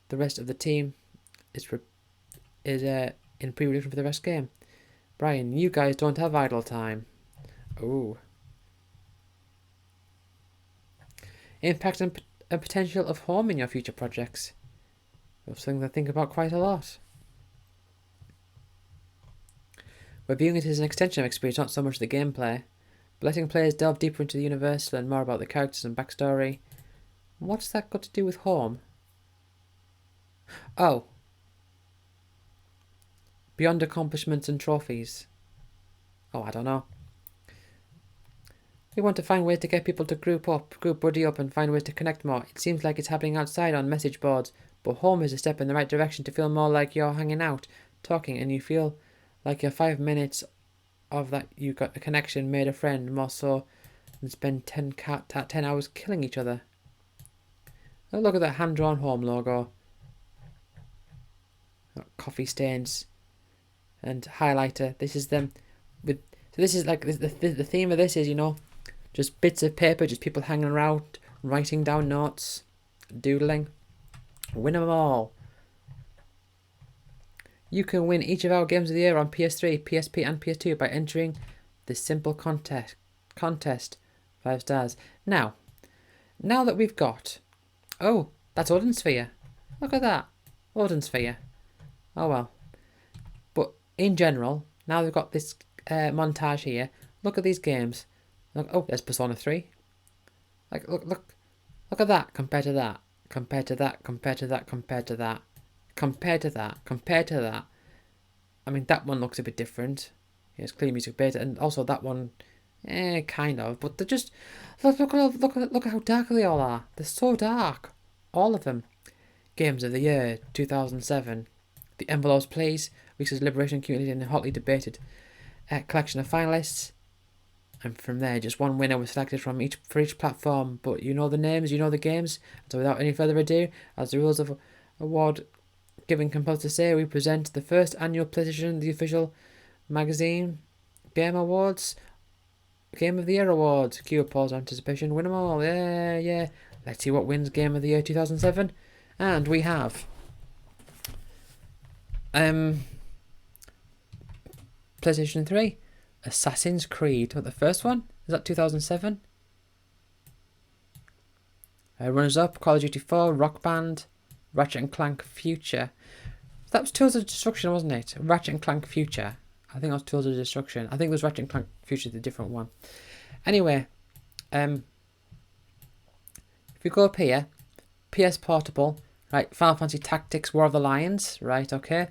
the rest of the team is in pre-production for the rest game. Brian, you guys don't have idle time. Ooh. Impact and potential of home in your future projects. That's something to think about quite a lot. We're viewing it as an extension of experience, not so much the gameplay. But letting players delve deeper into the universe, learn more about the characters and backstory. What's that got to do with home? Oh. Beyond accomplishments and trophies. Oh, I don't know. We want to find ways to get people to group buddy up and find ways to connect more. It seems like it's happening outside on message boards, but home is a step in the right direction to feel more like you're hanging out, talking, and you feel like your 5 minutes of that you got a connection, made a friend, more so than spend 10 hours killing each other. Oh, look at that hand-drawn home logo. Coffee stains and highlighter. This is them with. So this is like the theme of this is, you know, just bits of paper, just people hanging around, writing down notes, doodling. Win them all. You can win each of our games of the year on PS3, PSP and PS2 by entering this simple contest. 5 stars. Now that we've got... Oh, that's Odin Sphere. Look at that. Odin Sphere. Oh well. But in general, now we've got this montage here. Look at these games. Look, oh, there's Persona 3. Like, look at that compared to that. Compared to that, compared to that, compared to that. Compared to that, compared to that. I mean, that one looks a bit different. Yeah, it's clear music beta, and also that one, kind of. But they're just look at how dark they all are. They're so dark, all of them. Games of the year 2007. The envelopes, please. Weeks Liberation community and hotly debated collection of finalists. And from there, just one winner was selected for each platform. But you know the names, you know the games. So without any further ado, as the rules of award giving compelled to say, we present the first annual PlayStation, the official magazine, Game Awards, Game of the Year Awards. Cue applause, anticipation, win them all. Yeah. Let's see what wins Game of the Year 2007. And we have PlayStation 3, Assassin's Creed. What, the first one? Is that 2007? Runners up, Call of Duty 4, Rock Band, Ratchet and Clank Future. That was Tools of Destruction, wasn't it? Ratchet and Clank Future. I think that was Tools of Destruction. I think it was Ratchet and Clank Future, the different one. Anyway, if we go up here, PS Portable, right, Final Fantasy Tactics, War of the Lions, right, okay.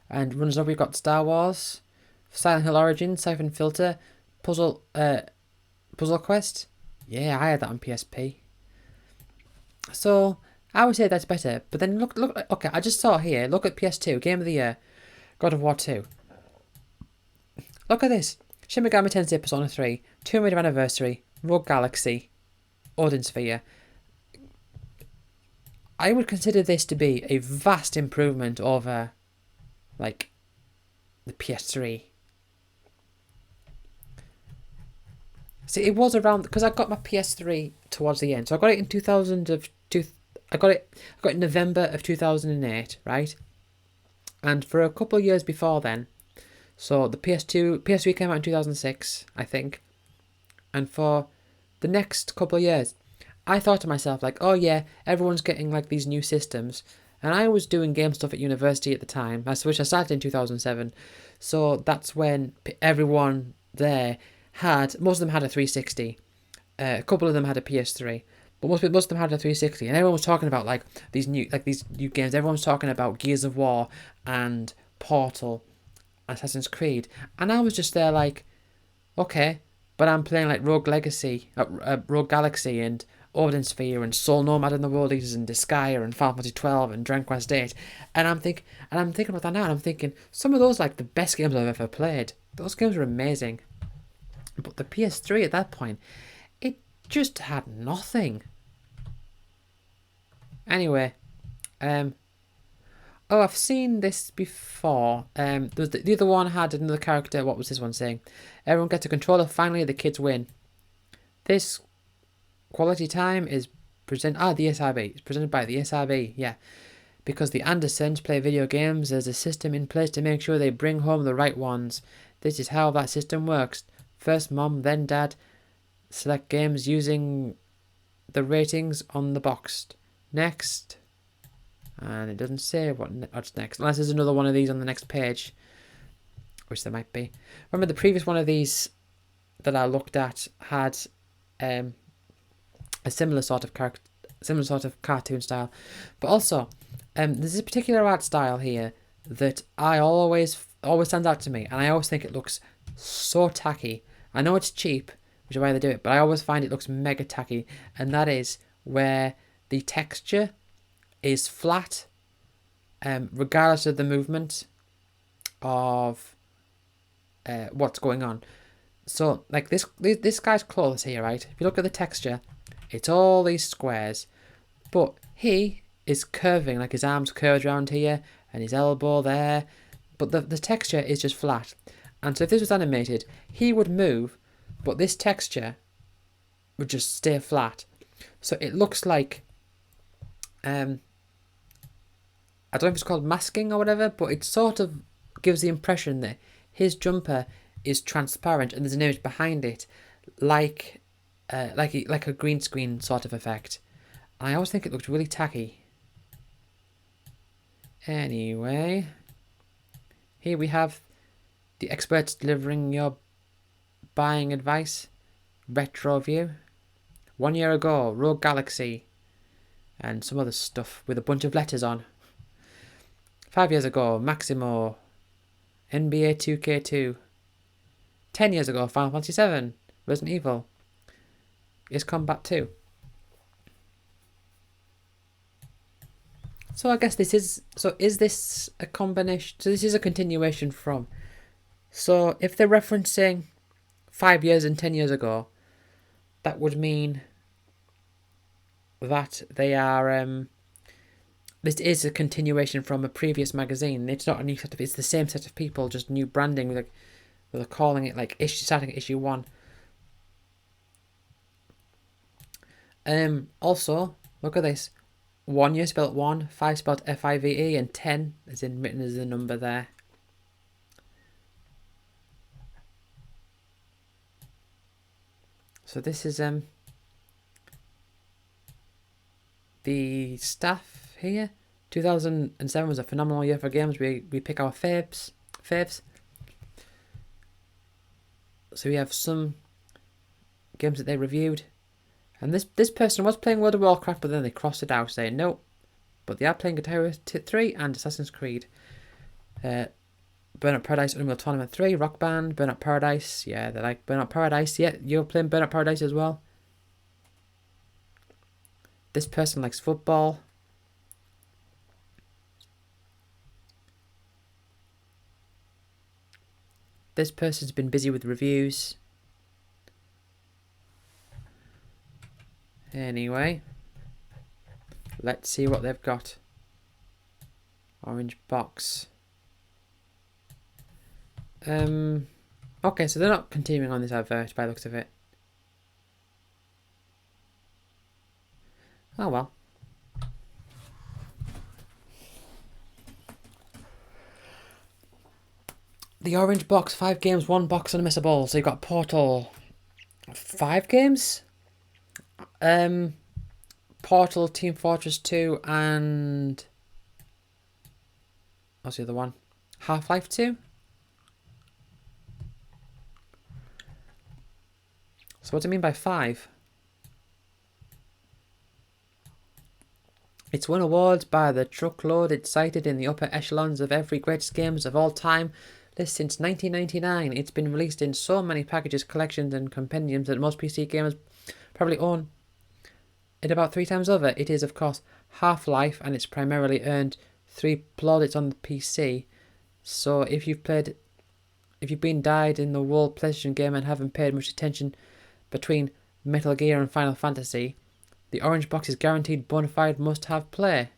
And runners up, we've got Star Wars, Silent Hill Origins, Siphon Filter, Puzzle Quest. Yeah, I had that on PSP. So I would say that's better. But then look. Okay, I just saw here. Look at PS2 Game of the Year, God of War 2. Look at this: Shin Megami Tensei Persona 3, Tomb Raider Anniversary, Rogue Galaxy, Odin Sphere. I would consider this to be a vast improvement over, like, the PS3. See, it was around because I got my PS3 towards the end. So I got it in 2000 of two. I got it in November of 2008, right? And for a couple of years before then, so the PS3 came out in 2006, I think. And for the next couple of years, I thought to myself like, oh yeah, everyone's getting like these new systems. And I was doing game stuff at university at the time, which I started in 2007. So that's when everyone there most of them had a 360. A couple of them had a PS3, but most of them had a 360, and everyone was talking about like these new games. Everyone was talking about Gears of War and Portal, Assassin's Creed, and I was just there like, okay, but I'm playing like Rogue Galaxy, and Odin Sphere, and Soul Nomad and the World Eaters, and Disgaea, and Final Fantasy 12, and Dragon Quest 8, and I'm thinking about that now, and I'm thinking some of those like the best games I've ever played. Those games were amazing, but the PS3 at that point, it just had nothing. Anyway, oh, I've seen this before. The other one had another character. What was this one saying? Everyone gets a controller. Finally, the kids win. This quality time is the SRB. It's presented by the SRB. Yeah, because the Andersons play video games. There's a system in place to make sure they bring home the right ones. This is how that system works. First mom, then dad. Select games using the ratings on the box. Next. And it doesn't say what's next. Unless there's another one of these on the next page. Which there might be. Remember the previous one of these that I looked at had a similar sort of cartoon style. But also, there's a particular art style here that I always stands out to me. And I always think it looks so tacky. I know it's cheap, which is why they do it, but I always find it looks mega tacky, and that is where the texture is flat, regardless of the movement of what's going on. So, like this guy's clothes here, right? If you look at the texture, it's all these squares, but he is curving, like his arms curved around here, and his elbow there, but the texture is just flat. And so if this was animated, he would move, but this texture would just stay flat. So it looks like, I don't know if it's called masking or whatever, but it sort of gives the impression that his jumper is transparent and there's an image behind it, like a green screen sort of effect. I always think it looked really tacky. Anyway, here we have the experts delivering your buying advice. Retro view. 1 year ago, Rogue Galaxy, and some other stuff with a bunch of letters on. 5 years ago, Maximo, NBA 2K2. 10 years ago, Final Fantasy 7, Resident Evil, Ace Combat 2. So I guess is this a combination? So this is a continuation from. So if they're referencing 5 years and 10 years ago, that would mean that they are. This is a continuation from a previous magazine. It's not a new set of. It's the same set of people, just new branding. Like they're calling it like starting at issue 1. Also, look at this. 1 year spelled 1, 5 spelled FIVE, and 10 is written as a number there. So this is the staff here. 2007 was a phenomenal year for games. We pick our faves. So we have some games that they reviewed. And this person was playing World of Warcraft, but then they crossed it out, saying no. But they are playing Guitar 3 and Assassin's Creed. Burnout Paradise, Unreal Tournament 3, Rock Band, Burnout Paradise. Yeah, they like Burnout Paradise. Yeah, you're playing Burnout Paradise as well. This person likes football. This person's been busy with reviews. Anyway, let's see what they've got. Orange box. Okay, so they're not continuing on this advert by the looks of it. Oh well. The orange box, 5 games, 1 box unmissable. So you've got Portal 5 games? Portal, Team Fortress 2, and what's the other one? Half-Life 2? So what do you mean by 5? It's won awards by the truckload. It's cited in the upper echelons of every greatest games of all time list since 1999. It's been released in so many packages, collections, and compendiums that most PC gamers probably own it about 3 times over. It is, of course, Half-Life, and it's primarily earned 3 plaudits on the PC. So if you've been dyed in the wool PlayStation game and haven't paid much attention between Metal Gear and Final Fantasy, the orange box is guaranteed bona fide must play.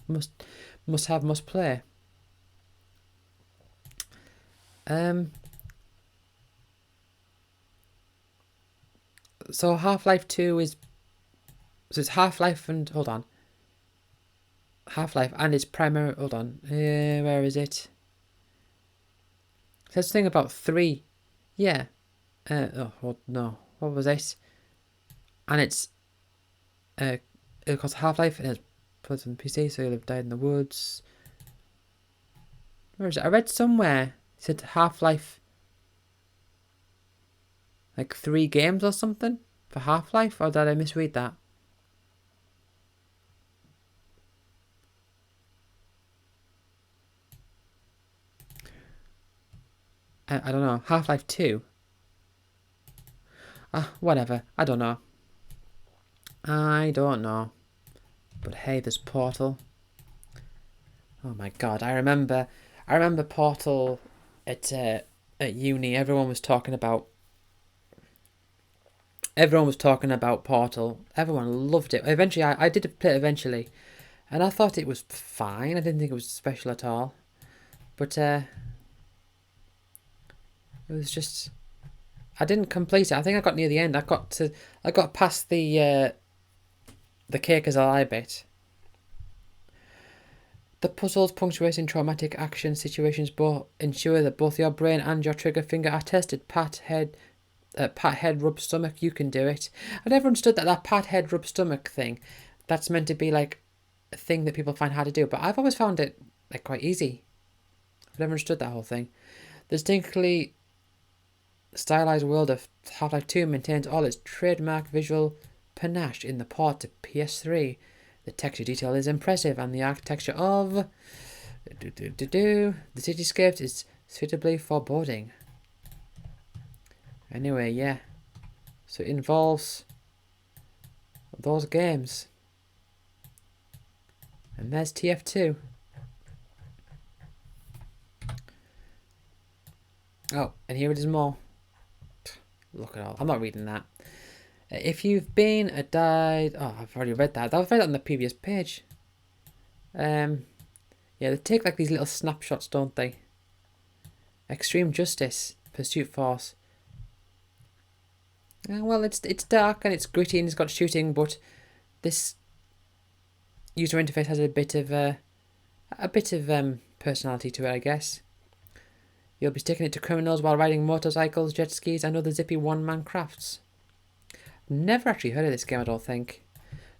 Must play. So Half-Life 2 is... So it's Half-Life and... Hold on. Half-Life and its primary... Hold on. Where is it? It says something about 3. Yeah. Well, no. What was it? And it's... it calls Half-Life and it's put on PC, so you'll have died in the woods. Where is it? I read somewhere it said Half-Life, like 3 games or something for Half-Life, or did I misread that? I don't know. Half-Life 2? Whatever. I don't know. But hey, there's Portal. Oh my god, I remember Portal at uni. Everyone was talking about Portal. Everyone loved it. Eventually, I did play it eventually, and I thought it was fine. I didn't think it was special at all, but it was just... I didn't complete it. I think I got near the end. I got past the cake as a lie bit. The puzzles punctuating traumatic action situations both ensure that both your brain and your trigger finger are tested. Pat head, rub stomach. You can do it. I never understood that pat head, rub stomach thing. That's meant to be like a thing that people find hard to do, but I've always found it like quite easy. I've never understood that whole thing. The distinctly stylized world of Half-Life 2 maintains all its trademark visual panache in the port to PS3. The texture detail is impressive, and the architecture of the cityscapes is suitably foreboding. Anyway, yeah. So it involves those games. And there's TF2. Oh, and here it is more. Look at all. I'm not reading that. If you've been a died... Oh, I've already read that. I've read that on the previous page. Yeah, they take like these little snapshots, don't they? Extreme Justice, Pursuit Force. Well, it's dark and it's gritty and it's got shooting, but this user interface has a bit of personality to it, I guess. You'll be sticking it to criminals while riding motorcycles, jet skis, and other zippy one-man crafts. Never actually heard of this game, I don't think.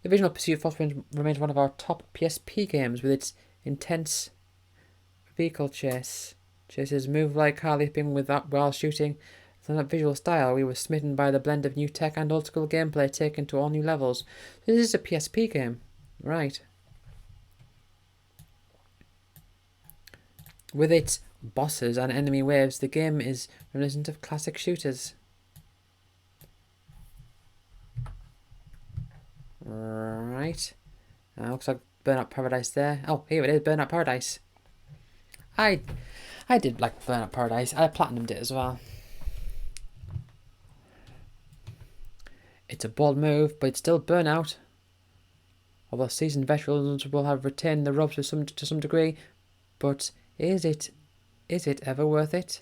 The original Pursuit Force remains one of our top PSP games with its intense vehicle chases, move like car leaping while shooting. And that visual style, we were smitten by the blend of new tech and old school gameplay taken to all new levels. So this is a PSP game, right? With its bosses and enemy waves, the game is reminiscent of classic shooters. Right. Looks like Burnout Paradise there. Oh, here it is, Burnout Paradise. I did like Burnout Paradise. I platinumed it as well. It's a bold move, but it's still Burnout. Although seasoned veterans will have retained the ropes to some degree, but is it ever worth it?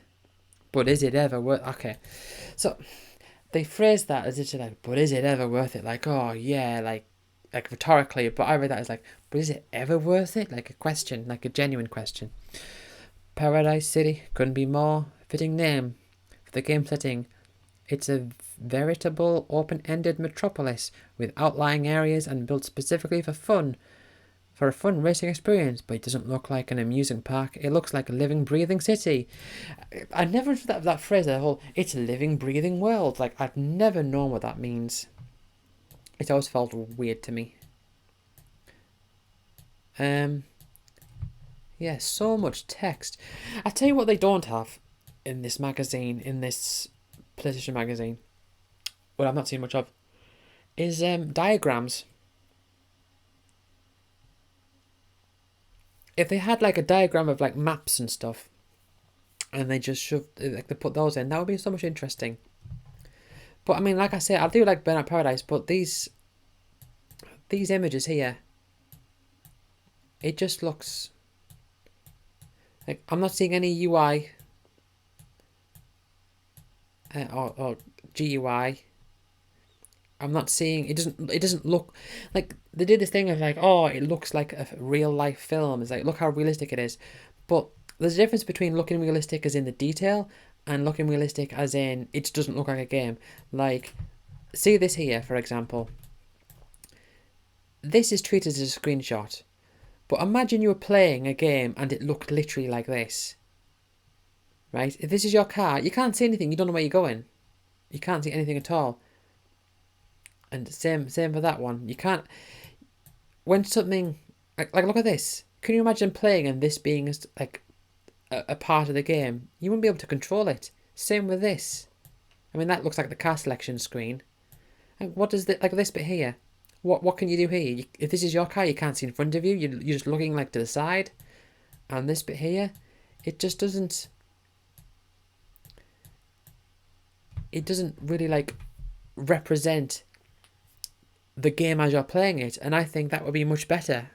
Okay, so they phrase that as if like, but is it ever worth it? Like, oh yeah, like like rhetorically, but I read that as like, but is it ever worth it? Like a question, like a genuine question. Paradise City couldn't be more fitting name for the game setting. It's a veritable open-ended metropolis with outlying areas and built specifically for a fun racing experience, but it doesn't look like an amusement park. It looks like a living, breathing city. I never understood that phrase, that whole, it's a living, breathing world. Like, I've never known what that means. It always felt weird to me. Yeah, so much text. I tell you what they don't have in this magazine, in this PlayStation magazine, well, I've not seen much of, is diagrams. If they had like a diagram of like maps and stuff, and they just they put those in, that would be so much interesting. But I mean, like I say, I do like Burnout Paradise, but these images here, it just looks like I'm not seeing any UI or GUI. I'm not seeing it. Doesn't look like they did this thing of like, oh, it looks like a real life film. It's like, look how realistic it is. But there's a difference between looking realistic as in the detail and looking realistic as in it doesn't look like a game. Like, see this here, for example. This is treated as a screenshot. But imagine you were playing a game and it looked literally like this. Right? If this is your car, you can't see anything. You don't know where you're going. You can't see anything at all. And same for that one. You can't. When something like look at this. Can you imagine playing and this being like a part of the game? You wouldn't be able to control it. Same with this. I mean, that looks like the car selection screen. And what does like this bit here? What can you do here? If this is your car, you can't see in front of you. You're just looking like to the side. And this bit here, it just doesn't. It doesn't really like represent the game as you're playing it, and I think that would be much better.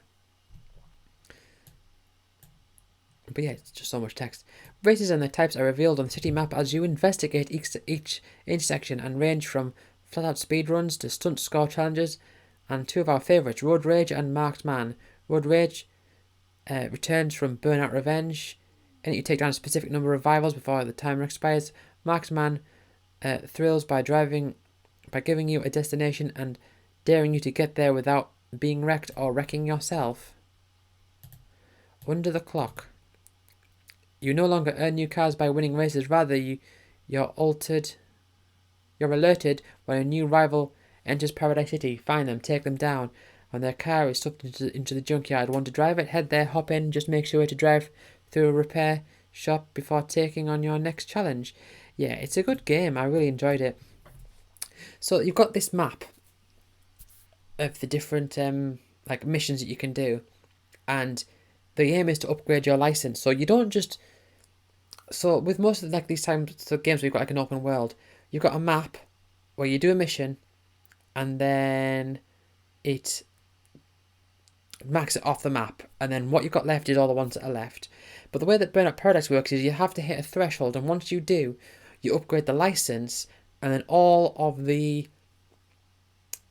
But yeah, it's just so much text. Races and their types are revealed on the city map as you investigate each intersection and range from flat-out speedruns to stunt score challenges, and two of our favourites, Road Rage and Marked Man. Road Rage returns from Burnout Revenge, and you take down a specific number of rivals before the timer expires. Marked Man thrills by giving you a destination and daring you to get there without being wrecked or wrecking yourself. Under the Clock. You no longer earn new cars by winning races, rather you're alerted when a new rival enters Paradise City. Find them, take them down. When their car is stuffed into the junkyard, want to drive it? Head there, hop in, just make sure to drive through a repair shop before taking on your next challenge. Yeah, it's a good game. I really enjoyed it. So you've got this map of the different like missions that you can do, and the aim is to upgrade your license. So you don't just with most of like these times the games we've got like an open world, you've got a map where you do a mission and then it marks it off the map, and then what you've got left is all the ones that are left. But the way that Burnout Paradise works is you have to hit a threshold, and once you do, you upgrade the license, and then all of the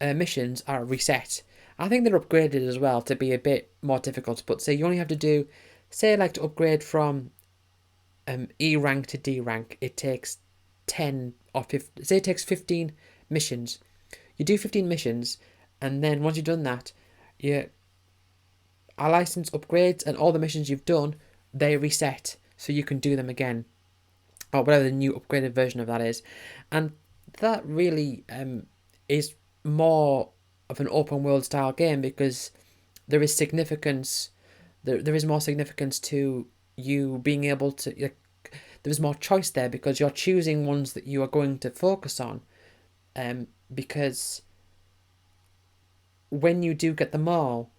missions are reset. I think they're upgraded as well to be a bit more difficult, but say you only have to do, say like to upgrade from E rank to D rank, it takes 10 or 15, say it takes 15 missions. You do 15 missions, and then once you've done that, our license upgrades, and all the missions you've done, they reset, so you can do them again, or whatever the new upgraded version of that is. And that really is more of an open world style game, because there is significance, there is more significance to you being able to, there's more choice there, because you're choosing ones that you are going to focus on, because when you do get them all,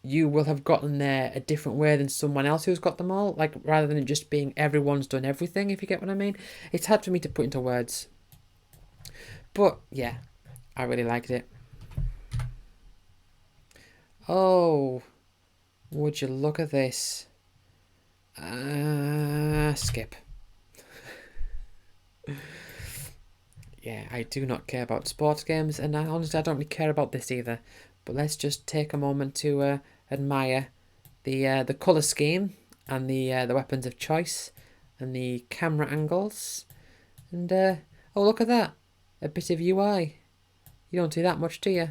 you will have gotten there a different way than someone else who's got them all, like rather than it just being everyone's done everything, if you get what I mean. It's hard for me to put into words, but yeah, I really liked it. Oh, would you look at this? Skip. Yeah, I do not care about sports games, and honestly, I don't really care about this either. But let's just take a moment to admire the colour scheme and the weapons of choice and the camera angles. And oh, look at that, a bit of UI. You don't see that much, do you?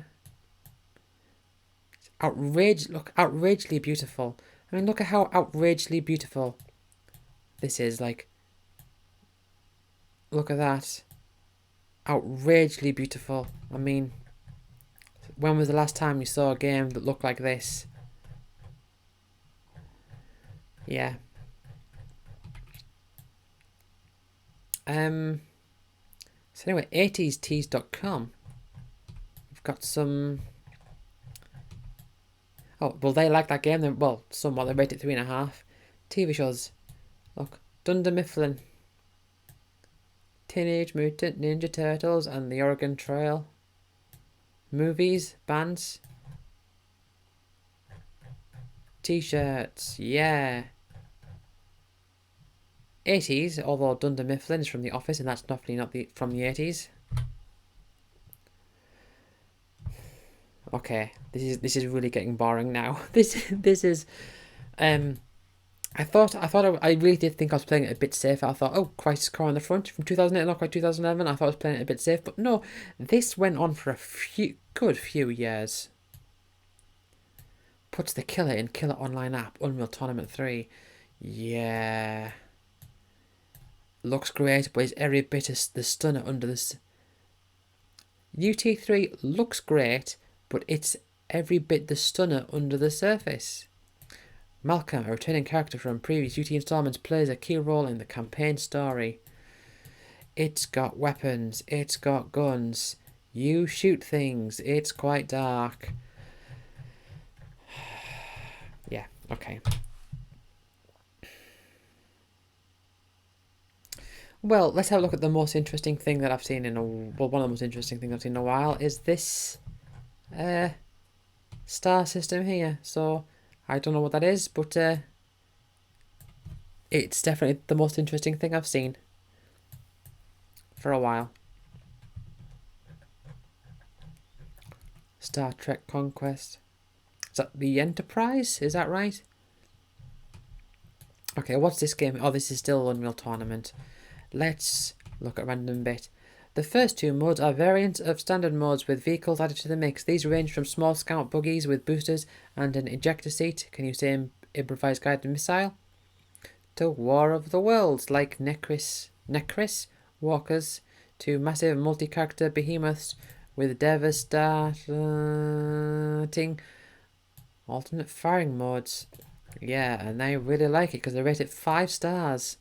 It's outrageously beautiful. I mean, look at how outrageously beautiful this is. Like, look at that. Outrageously beautiful. I mean, when was the last time you saw a game that looked like this? Yeah. So anyway, 80stees.com. We've got some... Oh, well, they like that game. Then, well, somewhat. They rate it 3.5. TV shows. Look, Dunder Mifflin, Teenage Mutant Ninja Turtles and the Oregon Trail. Movies, bands, T-shirts, yeah. 80s, although Dunder Mifflin is from The Office, and that's definitely not from the 80s. Okay, this is really getting boring now. This is I really did think I was playing it a bit safe. I thought, oh, Crisis Core on the front from 2008, not quite 2011. I thought I was playing it a bit safe, but no, this went on for a good few years. Puts the killer in Killer Online app, Unreal Tournament 3. Yeah. Looks great, but is every bit of the stunner under this. UT3 looks great, but it's every bit the stunner under the surface. Malcolm, a returning character from previous UT installments, plays a key role in the campaign story. It's got weapons, it's got guns, you shoot things, it's quite dark. Yeah, okay. Well, let's have a look at the most interesting thing that I've seen in one of the most interesting things I've seen in a while is this star system here. So I don't know what that is, but it's definitely the most interesting thing I've seen for a while. Star Trek Conquest. Is that the Enterprise? Is that right? Okay, what's this game? Oh, this is still Unreal Tournament. Let's look at random bit. The first two modes are variants of standard modes with vehicles added to the mix. These range from small scout buggies with boosters and an ejector seat, can you say improvised guided missile, to War of the Worlds like Necris walkers, to massive multi-character behemoths with devastating alternate firing modes. Yeah, and I really like it because they rate it 5 stars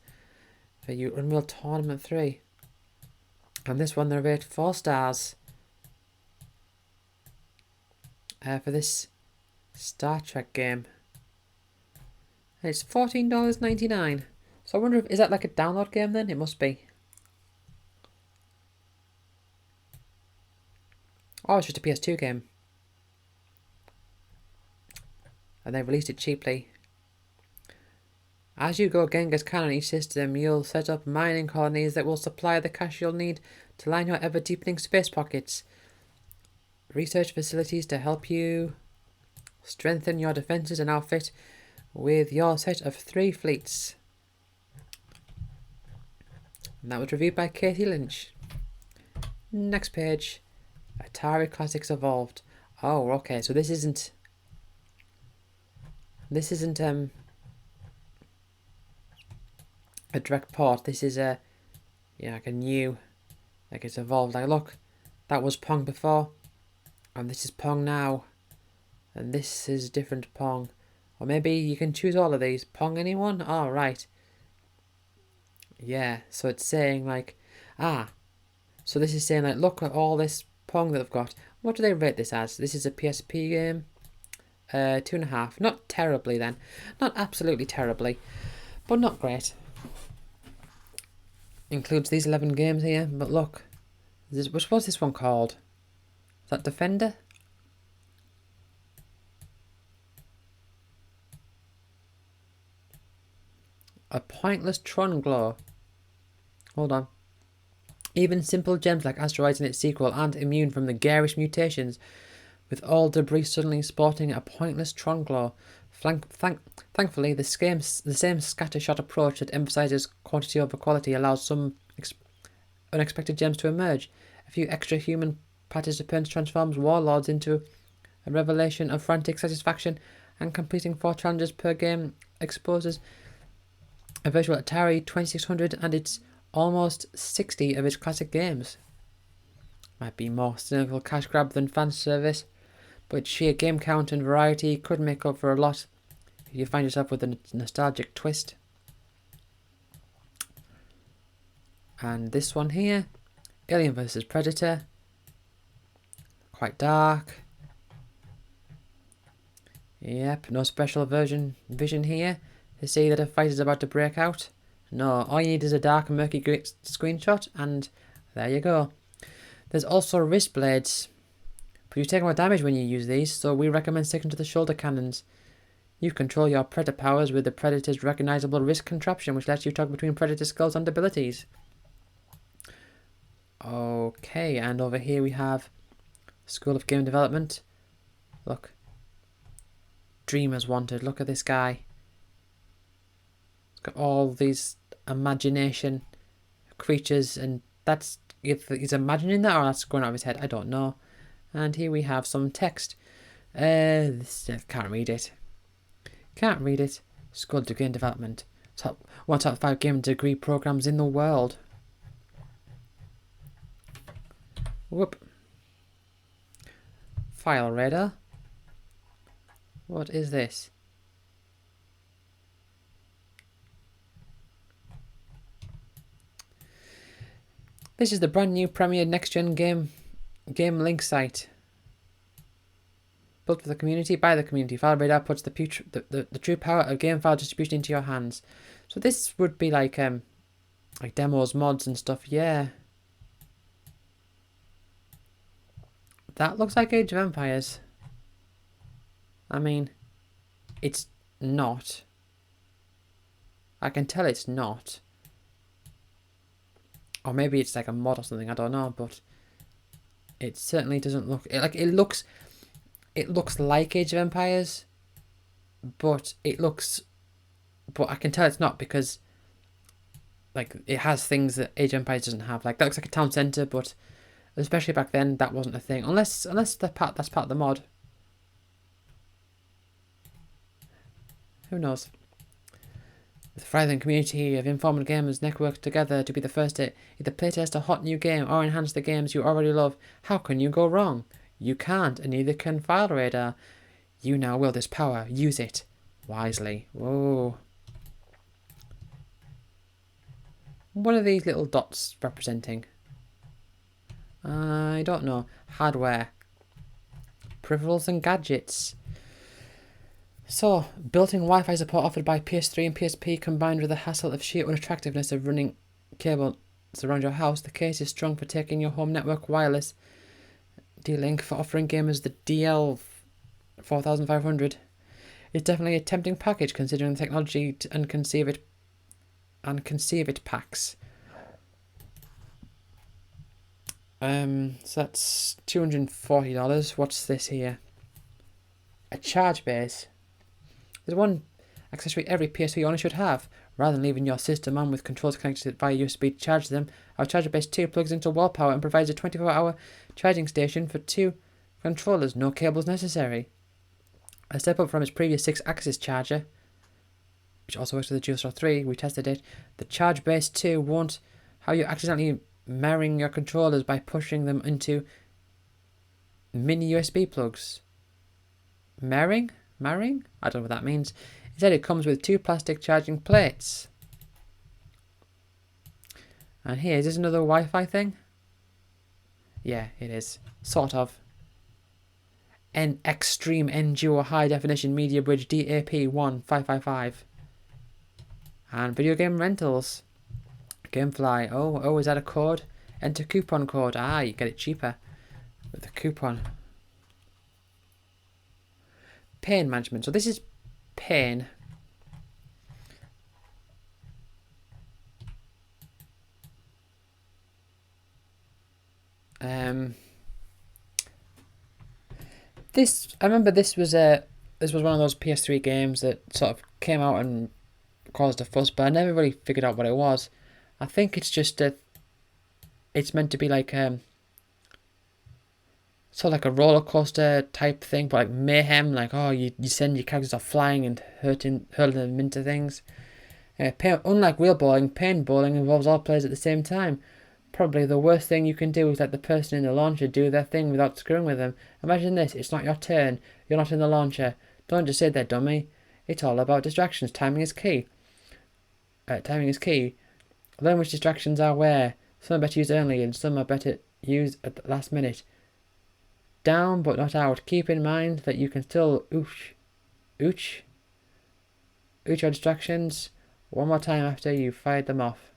for you Unreal Tournament 3. And this one they rate 4 stars for this Star Trek game. And it's $14.99. So I wonder if, is that like a download game then? It must be. Oh, it's just a PS2 game. And they released it cheaply. As you go Genghis Khan on each system, you'll set up mining colonies that will supply the cash you'll need to line your ever-deepening space pockets. Research facilities to help you strengthen your defences and outfit with your set of 3 fleets. And that was reviewed by Katie Lynch. Next page. Atari Classics Evolved. Oh, okay, so this isn't a direct port. This is like a new, like it's evolved. Like look, that was Pong before, and this is Pong now, and this is different Pong, or maybe you can choose all of these. Pong anyone? Oh, right. Yeah, so it's saying like, so this is saying like, look at all this Pong that I've got. What do they rate this as? This is a PSP game. 2.5. Not terribly then. Not absolutely terribly, but not great. Includes these 11 games here, but look. What's this one called? Is that Defender? A pointless Tron Glow. Hold on. Even simple gems like Asteroids and its sequel aren't immune from the garish mutations with all debris suddenly sporting a pointless Tron glow. Thankfully, the same scattershot approach that emphasizes quantity over quality allows some unexpected gems to emerge. A few extra human participants transforms warlords into a revelation of frantic satisfaction, and completing 4 challenges per game exposes a virtual Atari 2600 and its almost 60 of its classic games. Might be more cynical cash grab than fan service, but sheer game count and variety could make up for a lot if you find yourself with a nostalgic twist. And this one here, Alien vs Predator, quite dark. Yep, no special vision here to see that a fight is about to break out. No, all you need is a dark and murky screenshot, and there you go. There's also wrist blades, but you take more damage when you use these, so we recommend sticking to the shoulder cannons. You control your Predator powers with the Predator's recognizable wrist contraption, which lets you toggle between Predator skills and abilities. Okay, and over here we have School of Game Development. Look. Dreamers Wanted. Look at this guy. He's got all these imagination creatures, and that's if he's imagining that or that's going out of his head, I don't know. And here we have some text. Can't read it. Can't read it. School of Game Development. Top 5 game degree programs in the world. Whoop. File Radar. What is this? This is the brand new Premier Next Gen Game Link site. Built for the community, by the community. File Radar puts the true power of game file distribution into your hands. So this would be like demos, mods and stuff, yeah. That looks like Age of Empires. I mean, it's not. I can tell it's not. Or maybe it's like a mod or something, I don't know, but it certainly doesn't look it looks like Age of Empires, but I can tell it's not because like it has things that Age of Empires doesn't have. Like that looks like a town centre, but especially back then that wasn't a thing. Unless that's part of the mod. Who knows? The thriving community of informed gamers network together to be the first to either playtest a hot new game or enhance the games you already love. How can you go wrong? You can't, and neither can File Radar. You now wield this power. Use it wisely. Whoa. What are these little dots representing? I don't know. Hardware. Peripherals and gadgets. So, built-in Wi-Fi support offered by PS3 and PSP combined with the hassle of sheer unattractiveness of running cables around your house, the case is strong for taking your home network wireless. D-Link for offering gamers the DL4500 is definitely a tempting package considering the technology and conceive it packs. So that's $240. What's this here? A charge base. There's one accessory every PS3 owner should have. Rather than leaving your system on with controls connected via USB to charge them, our Charger Base 2 plugs into wall power and provides a 24-hour charging station for 2 controllers. No cables necessary. A step up from its previous 6-axis charger, which also works with the Dualshock 3, we tested it. The Charge Base 2 won't have you accidentally marrying your controllers by pushing them into mini USB plugs. Marrying? I don't know what that means. Instead, it comes with 2 plastic charging plates. And here, is this another Wi-Fi thing? Yeah, it is. Sort of. An Extreme Endure High Definition Media Bridge DAP1555. And video game rentals. Gamefly. Oh, is that a code? Enter coupon code. Ah, you get it cheaper with the coupon. Pain management. So this is pain. I remember this was one of those PS3 games that sort of came out and caused a fuss, but I never really figured out what it was. I think it's just it's meant to be like sort of like a roller coaster type thing, but like mayhem, like oh you send your characters off flying and hurling them into things. Unlike wheel bowling, paint bowling involves all players at the same time. Probably the worst thing you can do is let the person in the launcher do their thing without screwing with them. Imagine this, it's not your turn, you're not in the launcher. Don't just sit there, dummy. It's all about distractions. Timing is key. Timing is key. Learn which distractions are where. Some are better used early and some are better used at the last minute. Down but not out. Keep in mind that you can still ooch your distractions one more time after you've fired them off.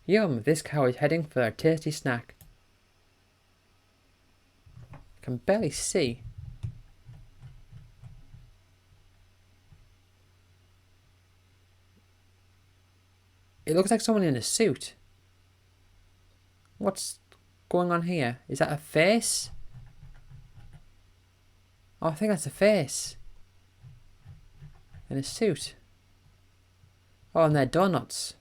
Yum, this cow is heading for a tasty snack. I can barely see. It looks like someone in a suit. What's going on here? Is that a face? Oh, I think that's a face. In a suit. Oh, and they're donuts.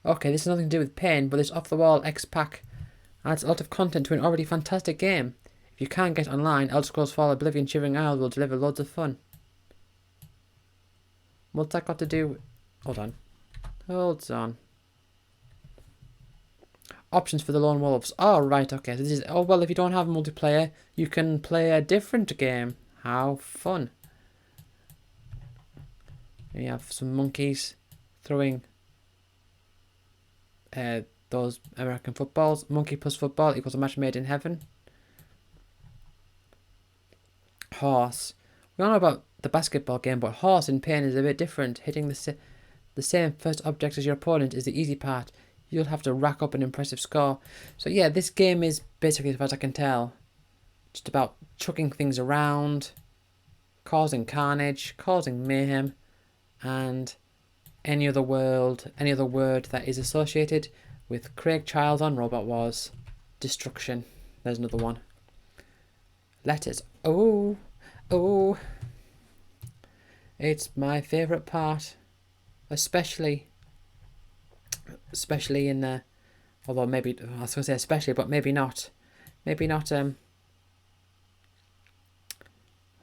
Okay, this has nothing to do with pain, but this off-the-wall X-Pack adds a lot of content to an already fantastic game. If you can't get online, Elder Scrolls Fall Oblivion Shivering Isles will deliver loads of fun. What's that got to do? Hold on. Options for the Lone Wolves. Oh, right, okay. So this is. Oh, well, if you don't have multiplayer, you can play a different game. How fun. And you have some monkeys throwing those American footballs. Monkey plus football equals a match made in heaven. Horse. We all know about the basketball game, but horse in pain is a bit different. Hitting the same first object as your opponent is the easy part. You'll have to rack up an impressive score. So yeah, this game is basically, as far as I can tell, just about chucking things around, causing carnage, causing mayhem, and any other word that is associated with Craig Child on Robot Wars. Destruction. There's another one. Letters. Oh. It's my favourite part. Especially in the, although maybe, I was going to say especially, but maybe not,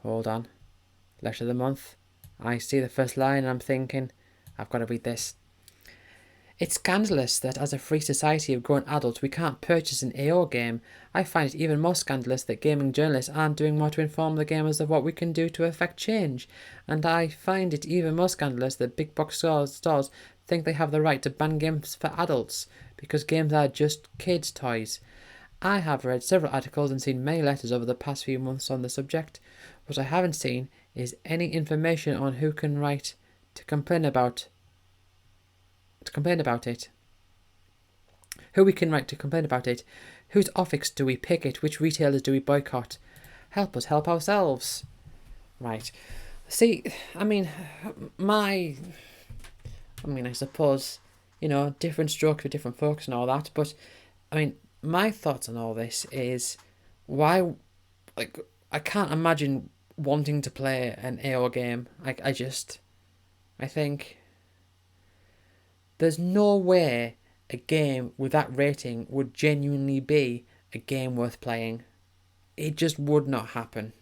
hold on, letter of the month, I see the first line and I'm thinking, I've got to read this. It's scandalous that as a free society of grown adults we can't purchase an AO game. I find it even more scandalous that gaming journalists aren't doing more to inform the gamers of what we can do to affect change. And I find it even more scandalous that big box stores think they have the right to ban games for adults, because games are just kids' toys. I have read several articles and seen many letters over the past few months on the subject. What I haven't seen is any information on who can write to complain about it. Who we can write to complain about it. Whose office do we picket? Which retailers do we boycott? Help us help ourselves. Right. See, I suppose, different strokes for different folks and all that, but, my thoughts on all this is why, I can't imagine wanting to play an AO game. I think there's no way a game with that rating would genuinely be a game worth playing. It just would not happen.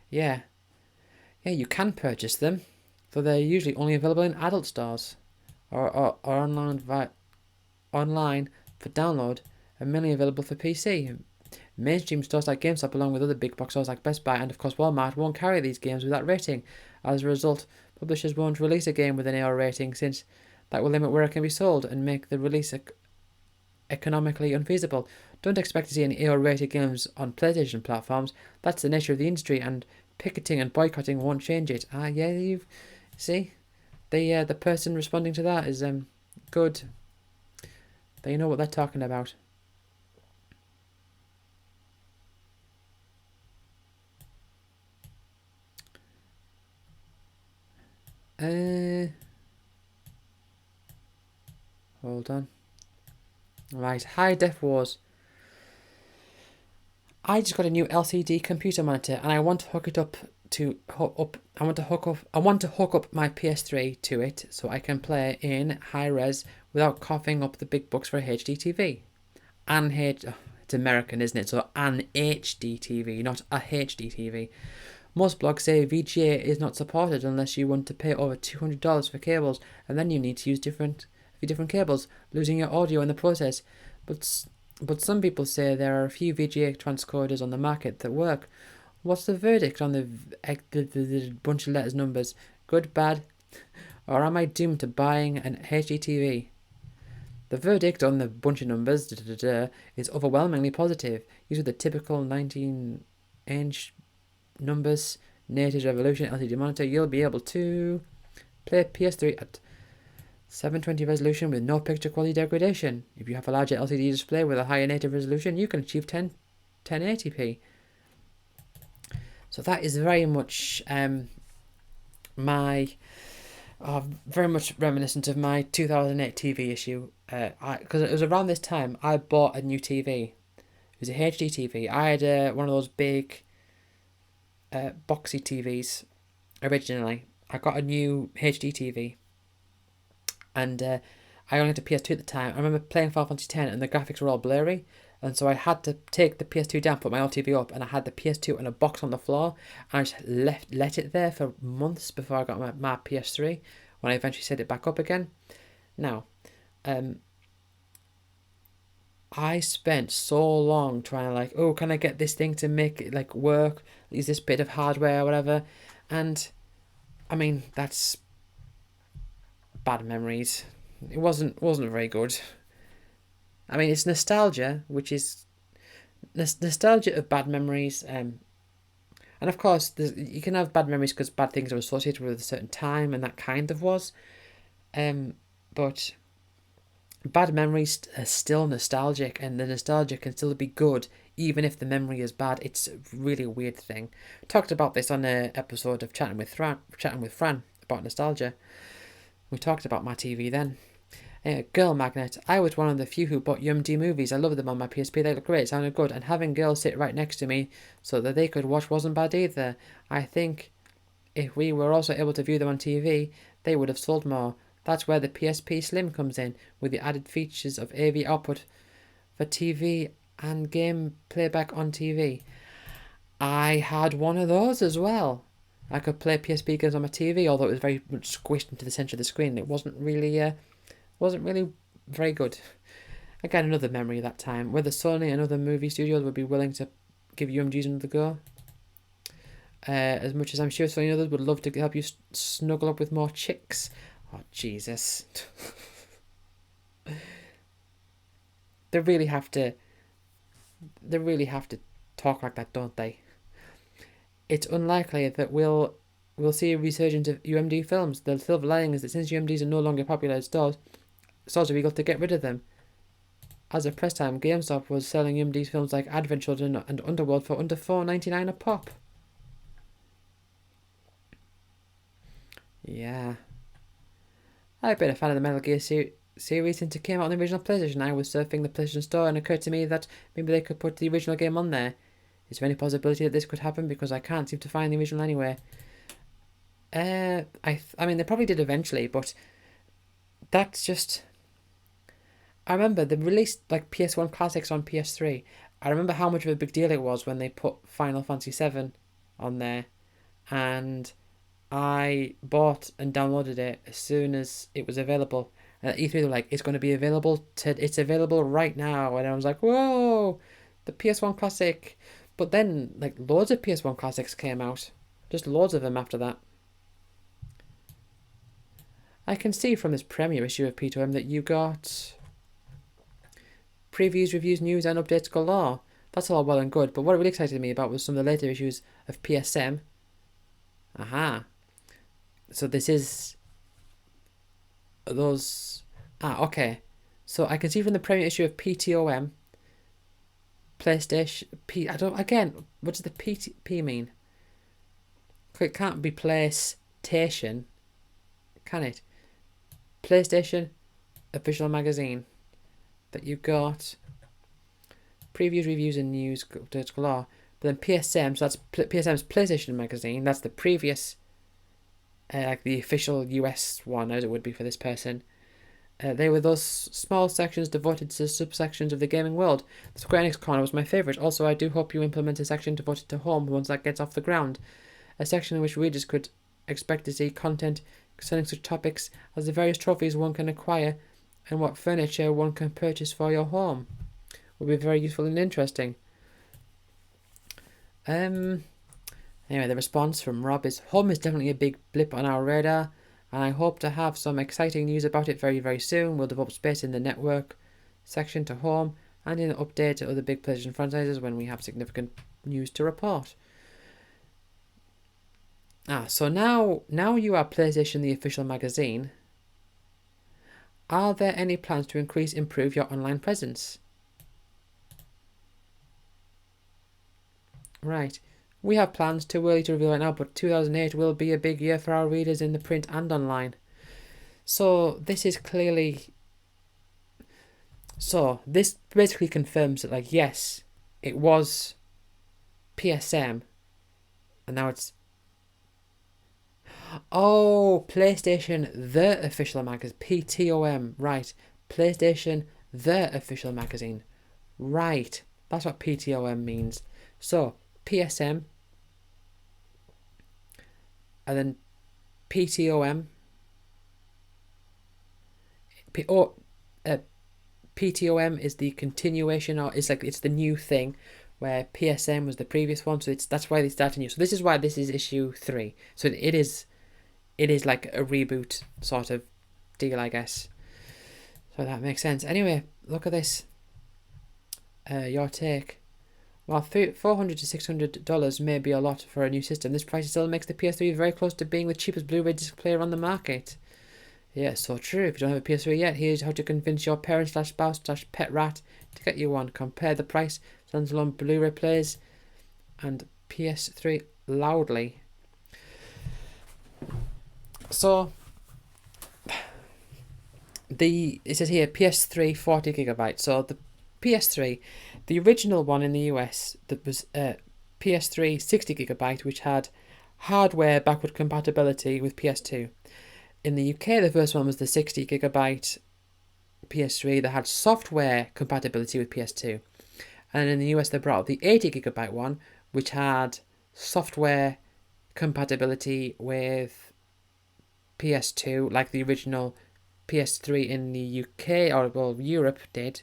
Yeah, you can purchase them, though they're usually only available in adult stores or online for download, and mainly available for PC. Mainstream stores like GameStop, along with other big box stores like Best Buy and of course Walmart, won't carry these games with that rating. As a result, publishers won't release a game with an AR rating, since that will limit where it can be sold and make the release economically unfeasible. Don't expect to see any AR rated games on PlayStation platforms. That's the nature of the industry, and picketing and boycotting won't change it. You see, the person responding to that is good. They know what they're talking about. hold on. Right, High Def Wars. I just got a new LCD computer monitor, and I want to hook it up to I want to hook up my PS3 to it so I can play in high res without coughing up the big bucks for a HD TV. It's American, isn't it? So an HD TV, not a HD TV. Most blogs say VGA is not supported unless you want to pay over $200 for cables, and then you need to use different cables, losing your audio in the process. But some people say there are a few VGA transcoders on the market that work. What's the verdict on the bunch of letters numbers? Good, bad, or am I doomed to buying an HD TV? The verdict on the bunch of numbers is overwhelmingly positive. Use the typical 19-inch numbers, native resolution LCD monitor. You'll be able to play PS3 at 720 resolution with no picture quality degradation. If you have a larger LCD display with a higher native resolution, you can achieve 1080p. So that is very much very much reminiscent of my 2008 TV issue. Because it was around this time I bought a new TV. It was a HD TV. I had one of those big boxy TVs originally. I got a new HD TV, and I only had a PS2 at the time. I remember playing Final Fantasy X, and the graphics were all blurry, and so I had to take the PS2 down, put my old TV up, and I had the PS2 in a box on the floor, and I just let it there for months before I got my PS3, when I eventually set it back up again. Now, I spent so long trying to can I get this thing to make it work? Use this bit of hardware or whatever, and I mean that's bad memories. It wasn't very good. I mean, it's nostalgia, which is nostalgia of bad memories. And of course, you can have bad memories because bad things are associated with a certain time, and that kind of was. But bad memories are still nostalgic, and the nostalgia can still be good, even if the memory is bad. It's a really weird thing. Talked about this on an episode of Chatting with Fran about nostalgia. We talked about my TV then. Girl Magnet. I was one of the few who bought UMD movies. I loved them on my PSP. They looked great, sounded good, and having girls sit right next to me so that they could watch wasn't bad either. I think if we were also able to view them on TV, they would have sold more. That's where the PSP Slim comes in, with the added features of AV output for TV and game playback on TV. I had one of those as well. I could play PSP games on my TV, although it was very much squished into the centre of the screen. It wasn't really very good. Again, another memory of that time. Whether Sony and other movie studios would be willing to give UMGs another go. As much as I'm sure Sony and others would love to help you snuggle up with more chicks. Oh, Jesus. They really have to talk like that, don't they? It's unlikely that we'll see a resurgence of UMD films. The silver lining is that since UMDs are no longer popular at stores are eager to get rid of them. As of press time, GameStop was selling UMD films like Advent Children and Underworld for under $4.99 a pop. Yeah. I've been a fan of the Metal Gear series since it came out on the original PlayStation. I was surfing the PlayStation Store and it occurred to me that maybe they could put the original game on there. Is there any possibility that this could happen? Because I can't seem to find the original anywhere. I mean, they probably did eventually, but that's just... I remember they released PS1 classics on PS3. I remember how much of a big deal it was when they put Final Fantasy VII on there, and I bought and downloaded it as soon as it was available. And at E3 they were like, it's going to be available it's available right now, and I was like, whoa, the PS1 classic. But then loads of PS1 classics came out, just loads of them after that. I can see from this premiere issue of P2M that you got previews, reviews, news, and updates galore. That's all well and good, but what really excited me about was some of the later issues of PSM. Aha. So this is those... okay. So I can see from the premiere issue of PTOM, PlayStation... what does the P mean? It can't be PlayStation, can it? PlayStation official magazine that you got previews, reviews, and news galore. But then PSM, so that's PSM's PlayStation magazine. That's the previous, like the official US one, as it would be for this person. They were those small sections devoted to subsections of the gaming world. The Square Enix corner was my favourite. Also, I do hope you implement a section devoted to home once that gets off the ground. A section in which readers could expect to see content concerning such topics as the various trophies one can acquire and what furniture one can purchase for your home. Would be very useful and interesting. Anyway, the response from Rob is, home is definitely a big blip on our radar, and I hope to have some exciting news about it very, very soon. We'll devote space in the network section to home and in an update to other big PlayStation franchises when we have significant news to report. So now you are PlayStation, the official magazine. Are there any plans to improve your online presence? Right. We have plans, too early to reveal right now, but 2008 will be a big year for our readers in the print and online. So this is clearly... So this basically confirms that, like, yes, it was PSM, and now it's... Oh, PlayStation, the official magazine. PTOM, right. PlayStation, the official magazine. Right. That's what PTOM means. So, PSM, and then PTOM, PTOM is the continuation, or it's the new thing, where PSM was the previous one. So that's why they started new. So this is why this is issue 3. So it is like a reboot sort of deal, I guess. So that makes sense. Anyway, look at this. Your take. While $400 to $600 may be a lot for a new system, this price still makes the PS3 very close to being the cheapest Blu-ray disc player on the market. Yeah, so true. If you don't have a PS3 yet, here's how to convince your parent/spouse/pet rat to get you one. Compare the price, standalone Blu-ray players, and PS3 loudly. So, it says here PS3 40GB. So the PS3, the original one in the US, that was PS3 60GB, which had hardware backward compatibility with PS2. In the UK, the first one was the 60GB PS3 that had software compatibility with PS2. And in the US, they brought out the 80GB one, which had software compatibility with PS2, like the original PS3 in the UK, or well, Europe did.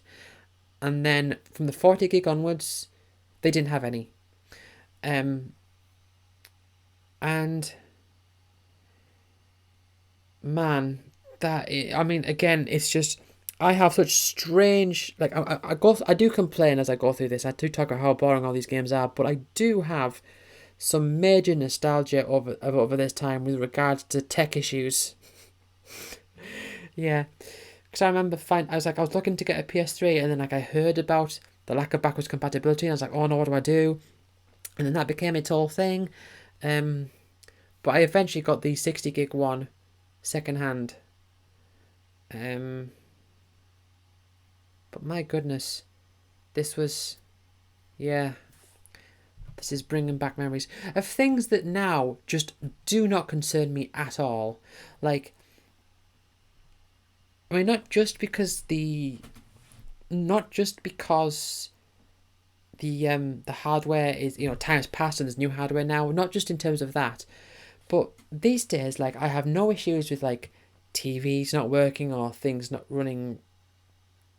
And then from the 40GB onwards, they didn't have any. And man, again, it's just, I have such strange, like, I do complain as I go through this. I do talk about how boring all these games are, but I do have some major nostalgia over this time with regards to tech issues. Yeah, because I remember I was looking to get a PS3, and then I heard about the lack of backwards compatibility, and I was like, oh no, what do I do? And then that became its whole thing. But I eventually got the 60GB one second hand. But my goodness, this was, yeah, this is bringing back memories of things that now just do not concern me at all. Like, I mean, not just because the hardware is, time's passed and there's new hardware now, not just in terms of that, but these days, like, I have no issues with, like, TVs not working or things not running,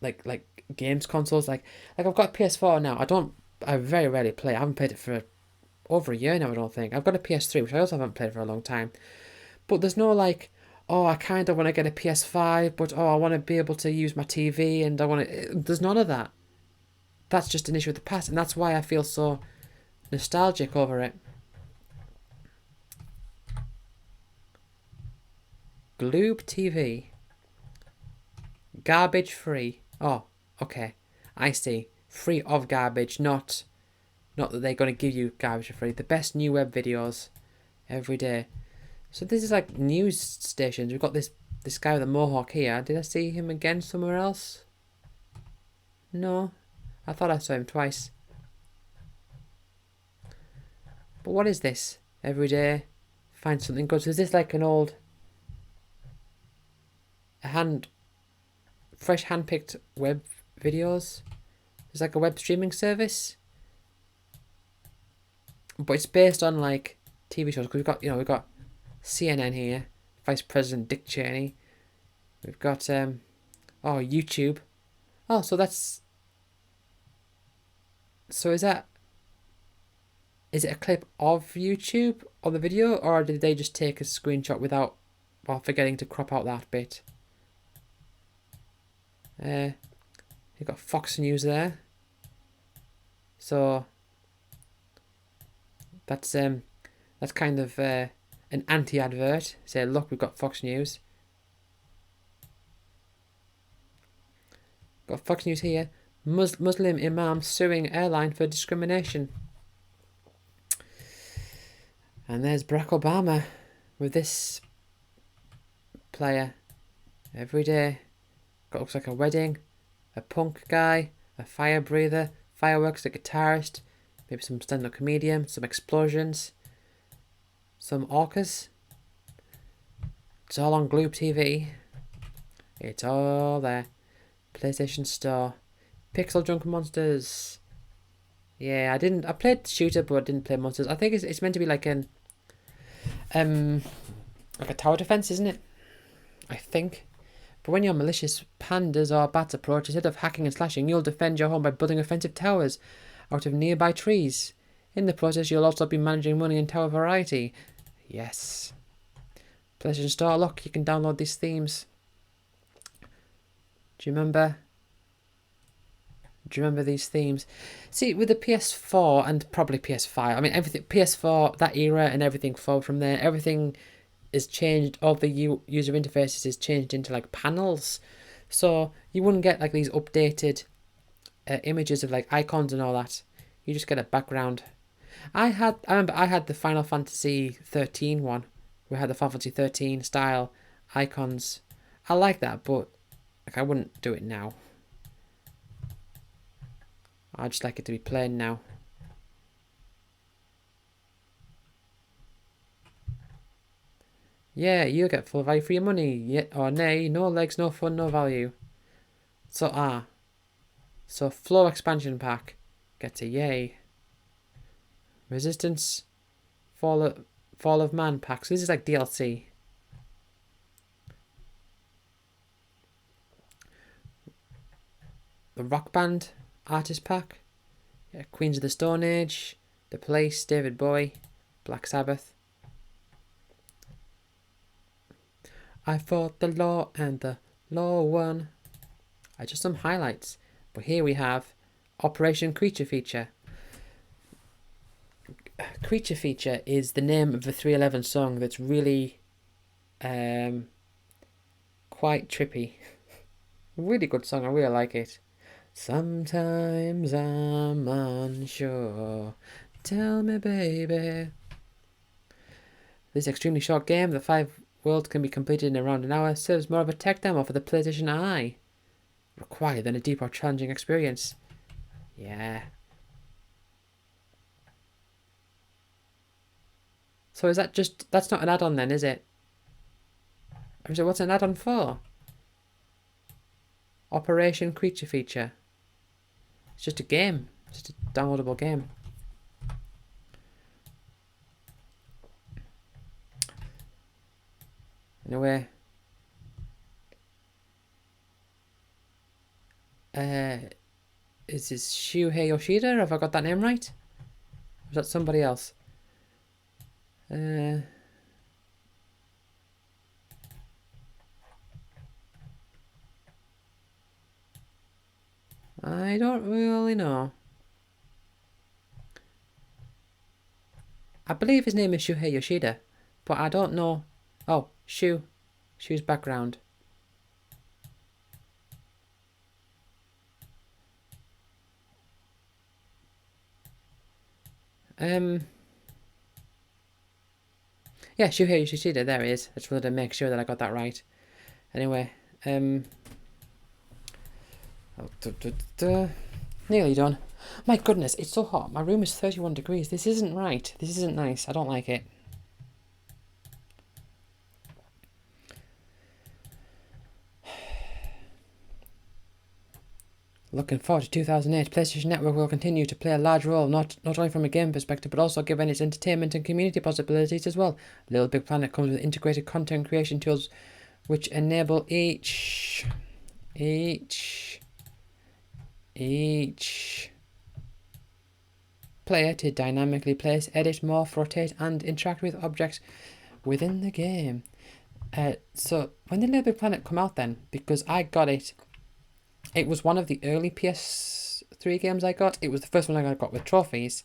like games consoles. Like I've got a PS4 now. I very rarely play. I haven't played it for over a year now, I don't think. I've got a PS3, which I also haven't played for a long time. But there's no, like, oh, I kind of want to get a PS5, but oh, I want to be able to use my TV, and I want to... There's none of that. That's just an issue of the past, and that's why I feel so nostalgic over it. Gloob TV. Garbage free. Oh, okay. I see. Free of garbage, not that they're going to give you garbage for free. The best new web videos every day. So this is like news stations. We've got this this guy with the mohawk here. Did I see him again somewhere else? No. I thought I saw him twice. But what is this? Every day, find something good. So is this like an old... fresh hand-picked web videos? It's like a web streaming service? But it's based on like TV shows. Because we've got CNN here. Vice President Dick Cheney. We've got YouTube. Oh, so that's... So is it a clip of YouTube or the video, or did they just take a screenshot while forgetting to crop out that bit? You've got Fox News there. So that's kind of an anti-advert. Say, look, we've got Fox News. Got Fox News here. Muslim imam suing airline for discrimination. And there's Barack Obama with this player. Every day. Looks like a wedding. A punk guy. A fire breather. Fireworks, a guitarist. Maybe some stand-up comedian. Some explosions. Some orcas. It's all on Gloob TV. It's all there. PlayStation Store. Pixel Junk Monsters. Yeah, I played Shooter, but I didn't play Monsters. I think it's meant to be like a tower defense, isn't it? I think. But when your malicious pandas or bats approach, instead of hacking and slashing, you'll defend your home by building offensive towers out of nearby trees. In the process, you'll also be managing money and tower variety. Yes. PlayStation Store, look, you can download these themes. Do you remember these themes? See, with the PS4 and probably PS5, I mean, everything, PS4, that era and everything forward from there, everything is changed. All the user interfaces is changed into like panels. So you wouldn't get like these updated images of like icons and all that. You just get a background. I remember I had the Final Fantasy 13 one. We had the Final Fantasy 13 style icons. I like that, but like I wouldn't do it now. I just like it to be plain now. Yeah, you get full value for your money. Yeah, or nay, no legs, no fun, no value. So So Flow expansion pack gets a yay. Resistance, Fall of Man pack. So this is like DLC. The Rock Band artist pack. Yeah, Queens of the Stone Age. The Place, David Bowie. Black Sabbath. I fought the law and the law won. Just some highlights. But here we have Operation Creature Feature. Creature Feature is the name of the 311 song that's really quite trippy. Really good song, I really like it. Sometimes I'm unsure. Tell me, baby. This extremely short game, the 5 worlds can be completed in around an hour, serves more of a tech demo for the PlayStation Eye. Required than a deep or challenging experience. Yeah. So is that just... That's not an add-on then, is it? Or is it what's an add-on for? Operation Creature Feature. It's just a game. It's just a downloadable game. Anyway. Is this Shuhei Yoshida? Have I got that name right? Or is that somebody else? I don't really know. I believe his name is Shuhei Yoshida, but I don't know. Oh, Shu's background. Yeah, Shuhei Yoshida, there he is. I just wanted to make sure that I got that right. Anyway, nearly done. My goodness, it's so hot. My room is 31 degrees. This isn't right. This isn't nice. I don't like it. Looking forward to 2008, PlayStation Network will continue to play a large role, not only from a game perspective, but also given its entertainment and community possibilities as well. Little Big Planet comes with integrated content creation tools which enable each player to dynamically place, edit, morph, rotate, and interact with objects within the game. So when did Little Big Planet come out then? Because I got it. It was one of the early PS3 games I got. It was the first one I got with trophies.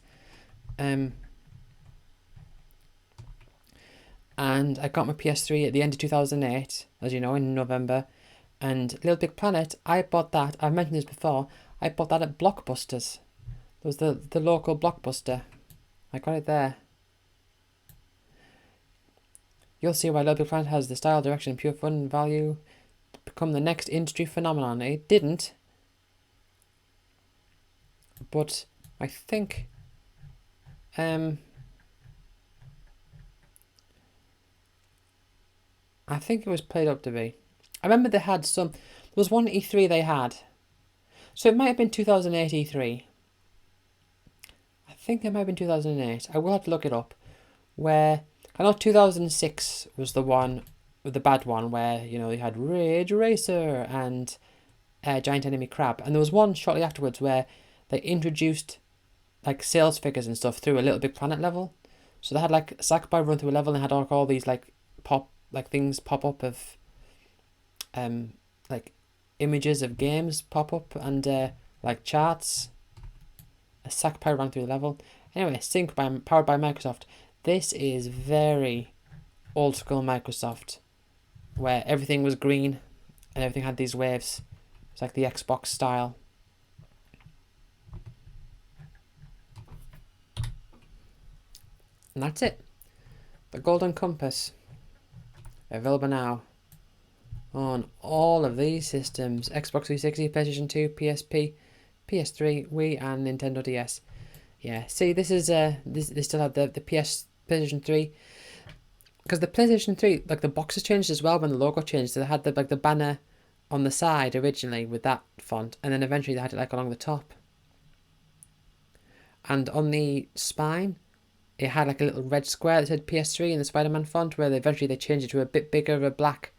And I got my PS3 at the end of 2008, as you know, in November. And Little Big Planet, I bought that. I've mentioned this before. I bought that at Blockbusters. It was the local Blockbuster. I got it there. You'll see why Little Big Planet has the style, direction, pure fun, and value become the next industry phenomenon. It didn't. But I think it was played up to be. I remember they had there was one E3 they had. So it might have been 2008 E3. I think it might have been 2008. I will have to look it up. Where, I know 2006 was the one, the bad one, where, you had Rage Racer and Giant Enemy Crab. And there was one shortly afterwards where they introduced sales figures and stuff through a Little Big Planet level. So they had Sackboy run through a level and had all these things pop up of images of games pop up and charts. A Sackboy ran through the level. Anyway, powered by Microsoft. This is very old school Microsoft, where everything was green and everything had these waves. It's like the Xbox style. And that's it. The Golden Compass. Available now on all of these systems: Xbox 360, PlayStation 2, PSP, PS3, Wii, and Nintendo DS. Yeah, see, this is they still have the PlayStation 3, because the PlayStation 3, the box has changed as well when the logo changed. So they had the banner on the side originally with that font, and then eventually they had it along the top. And on the spine, it had a little red square that said PS3 in the Spider-Man font, where eventually they changed it to a bit bigger of a black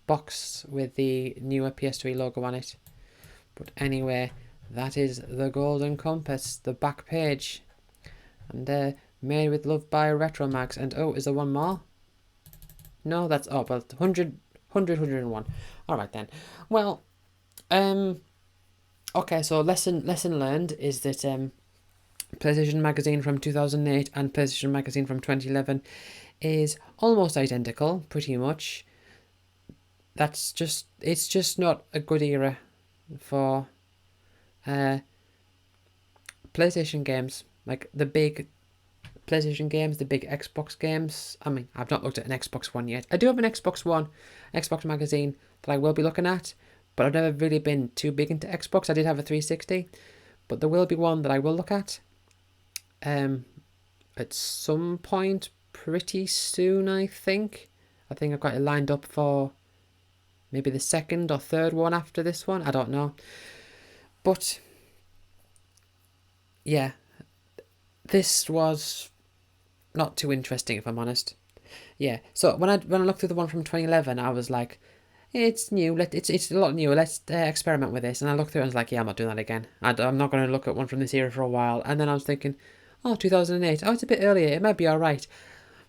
box with the newer PS3 logo on it. But anyway, that is the Golden Compass, the back page. And made with love by Retro Mags. And is there one more? No, that's 100, 101. Alright then. Well, okay, so lesson learned is that PlayStation Magazine from 2008 and PlayStation Magazine from 2011 is almost identical, pretty much. It's just not a good era for PlayStation games, the big PlayStation games, the big Xbox games. I mean, I've not looked at an Xbox One yet. I do have an Xbox One, Xbox Magazine that I will be looking at, but I've never really been too big into Xbox. I did have a 360, but there will be one that I will look at at some point pretty soon, I think. I think I've got it lined up for maybe the second or third one after this one. I don't know. But yeah, this was not too interesting, if I'm honest. Yeah, so when I looked through the one from 2011, I was like, it's new. It's a lot newer. Let's experiment with this. And I looked through it and I was like, yeah, I'm not doing that again. I'm not going to look at one from this era for a while. And then I was thinking, 2008. It's a bit earlier. It might be all right.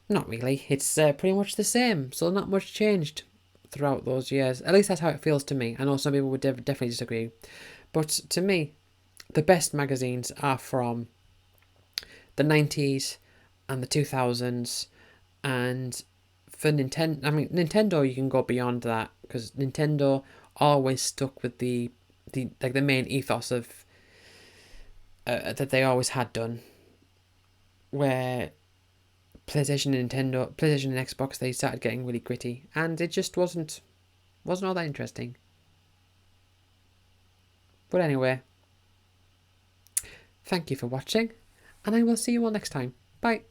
Not really. It's pretty much the same. So not much changed throughout those years. At least that's how it feels to me. I know some people would definitely disagree. But to me, the best magazines are from the 90s and the 2000s. And for Nintendo, you can go beyond that, because Nintendo always stuck with the main ethos of that they always had done, where PlayStation and Xbox, they started getting really gritty, and it just wasn't Wasn't all that interesting. But anyway, thank you for watching, and I will see you all next time. Bye.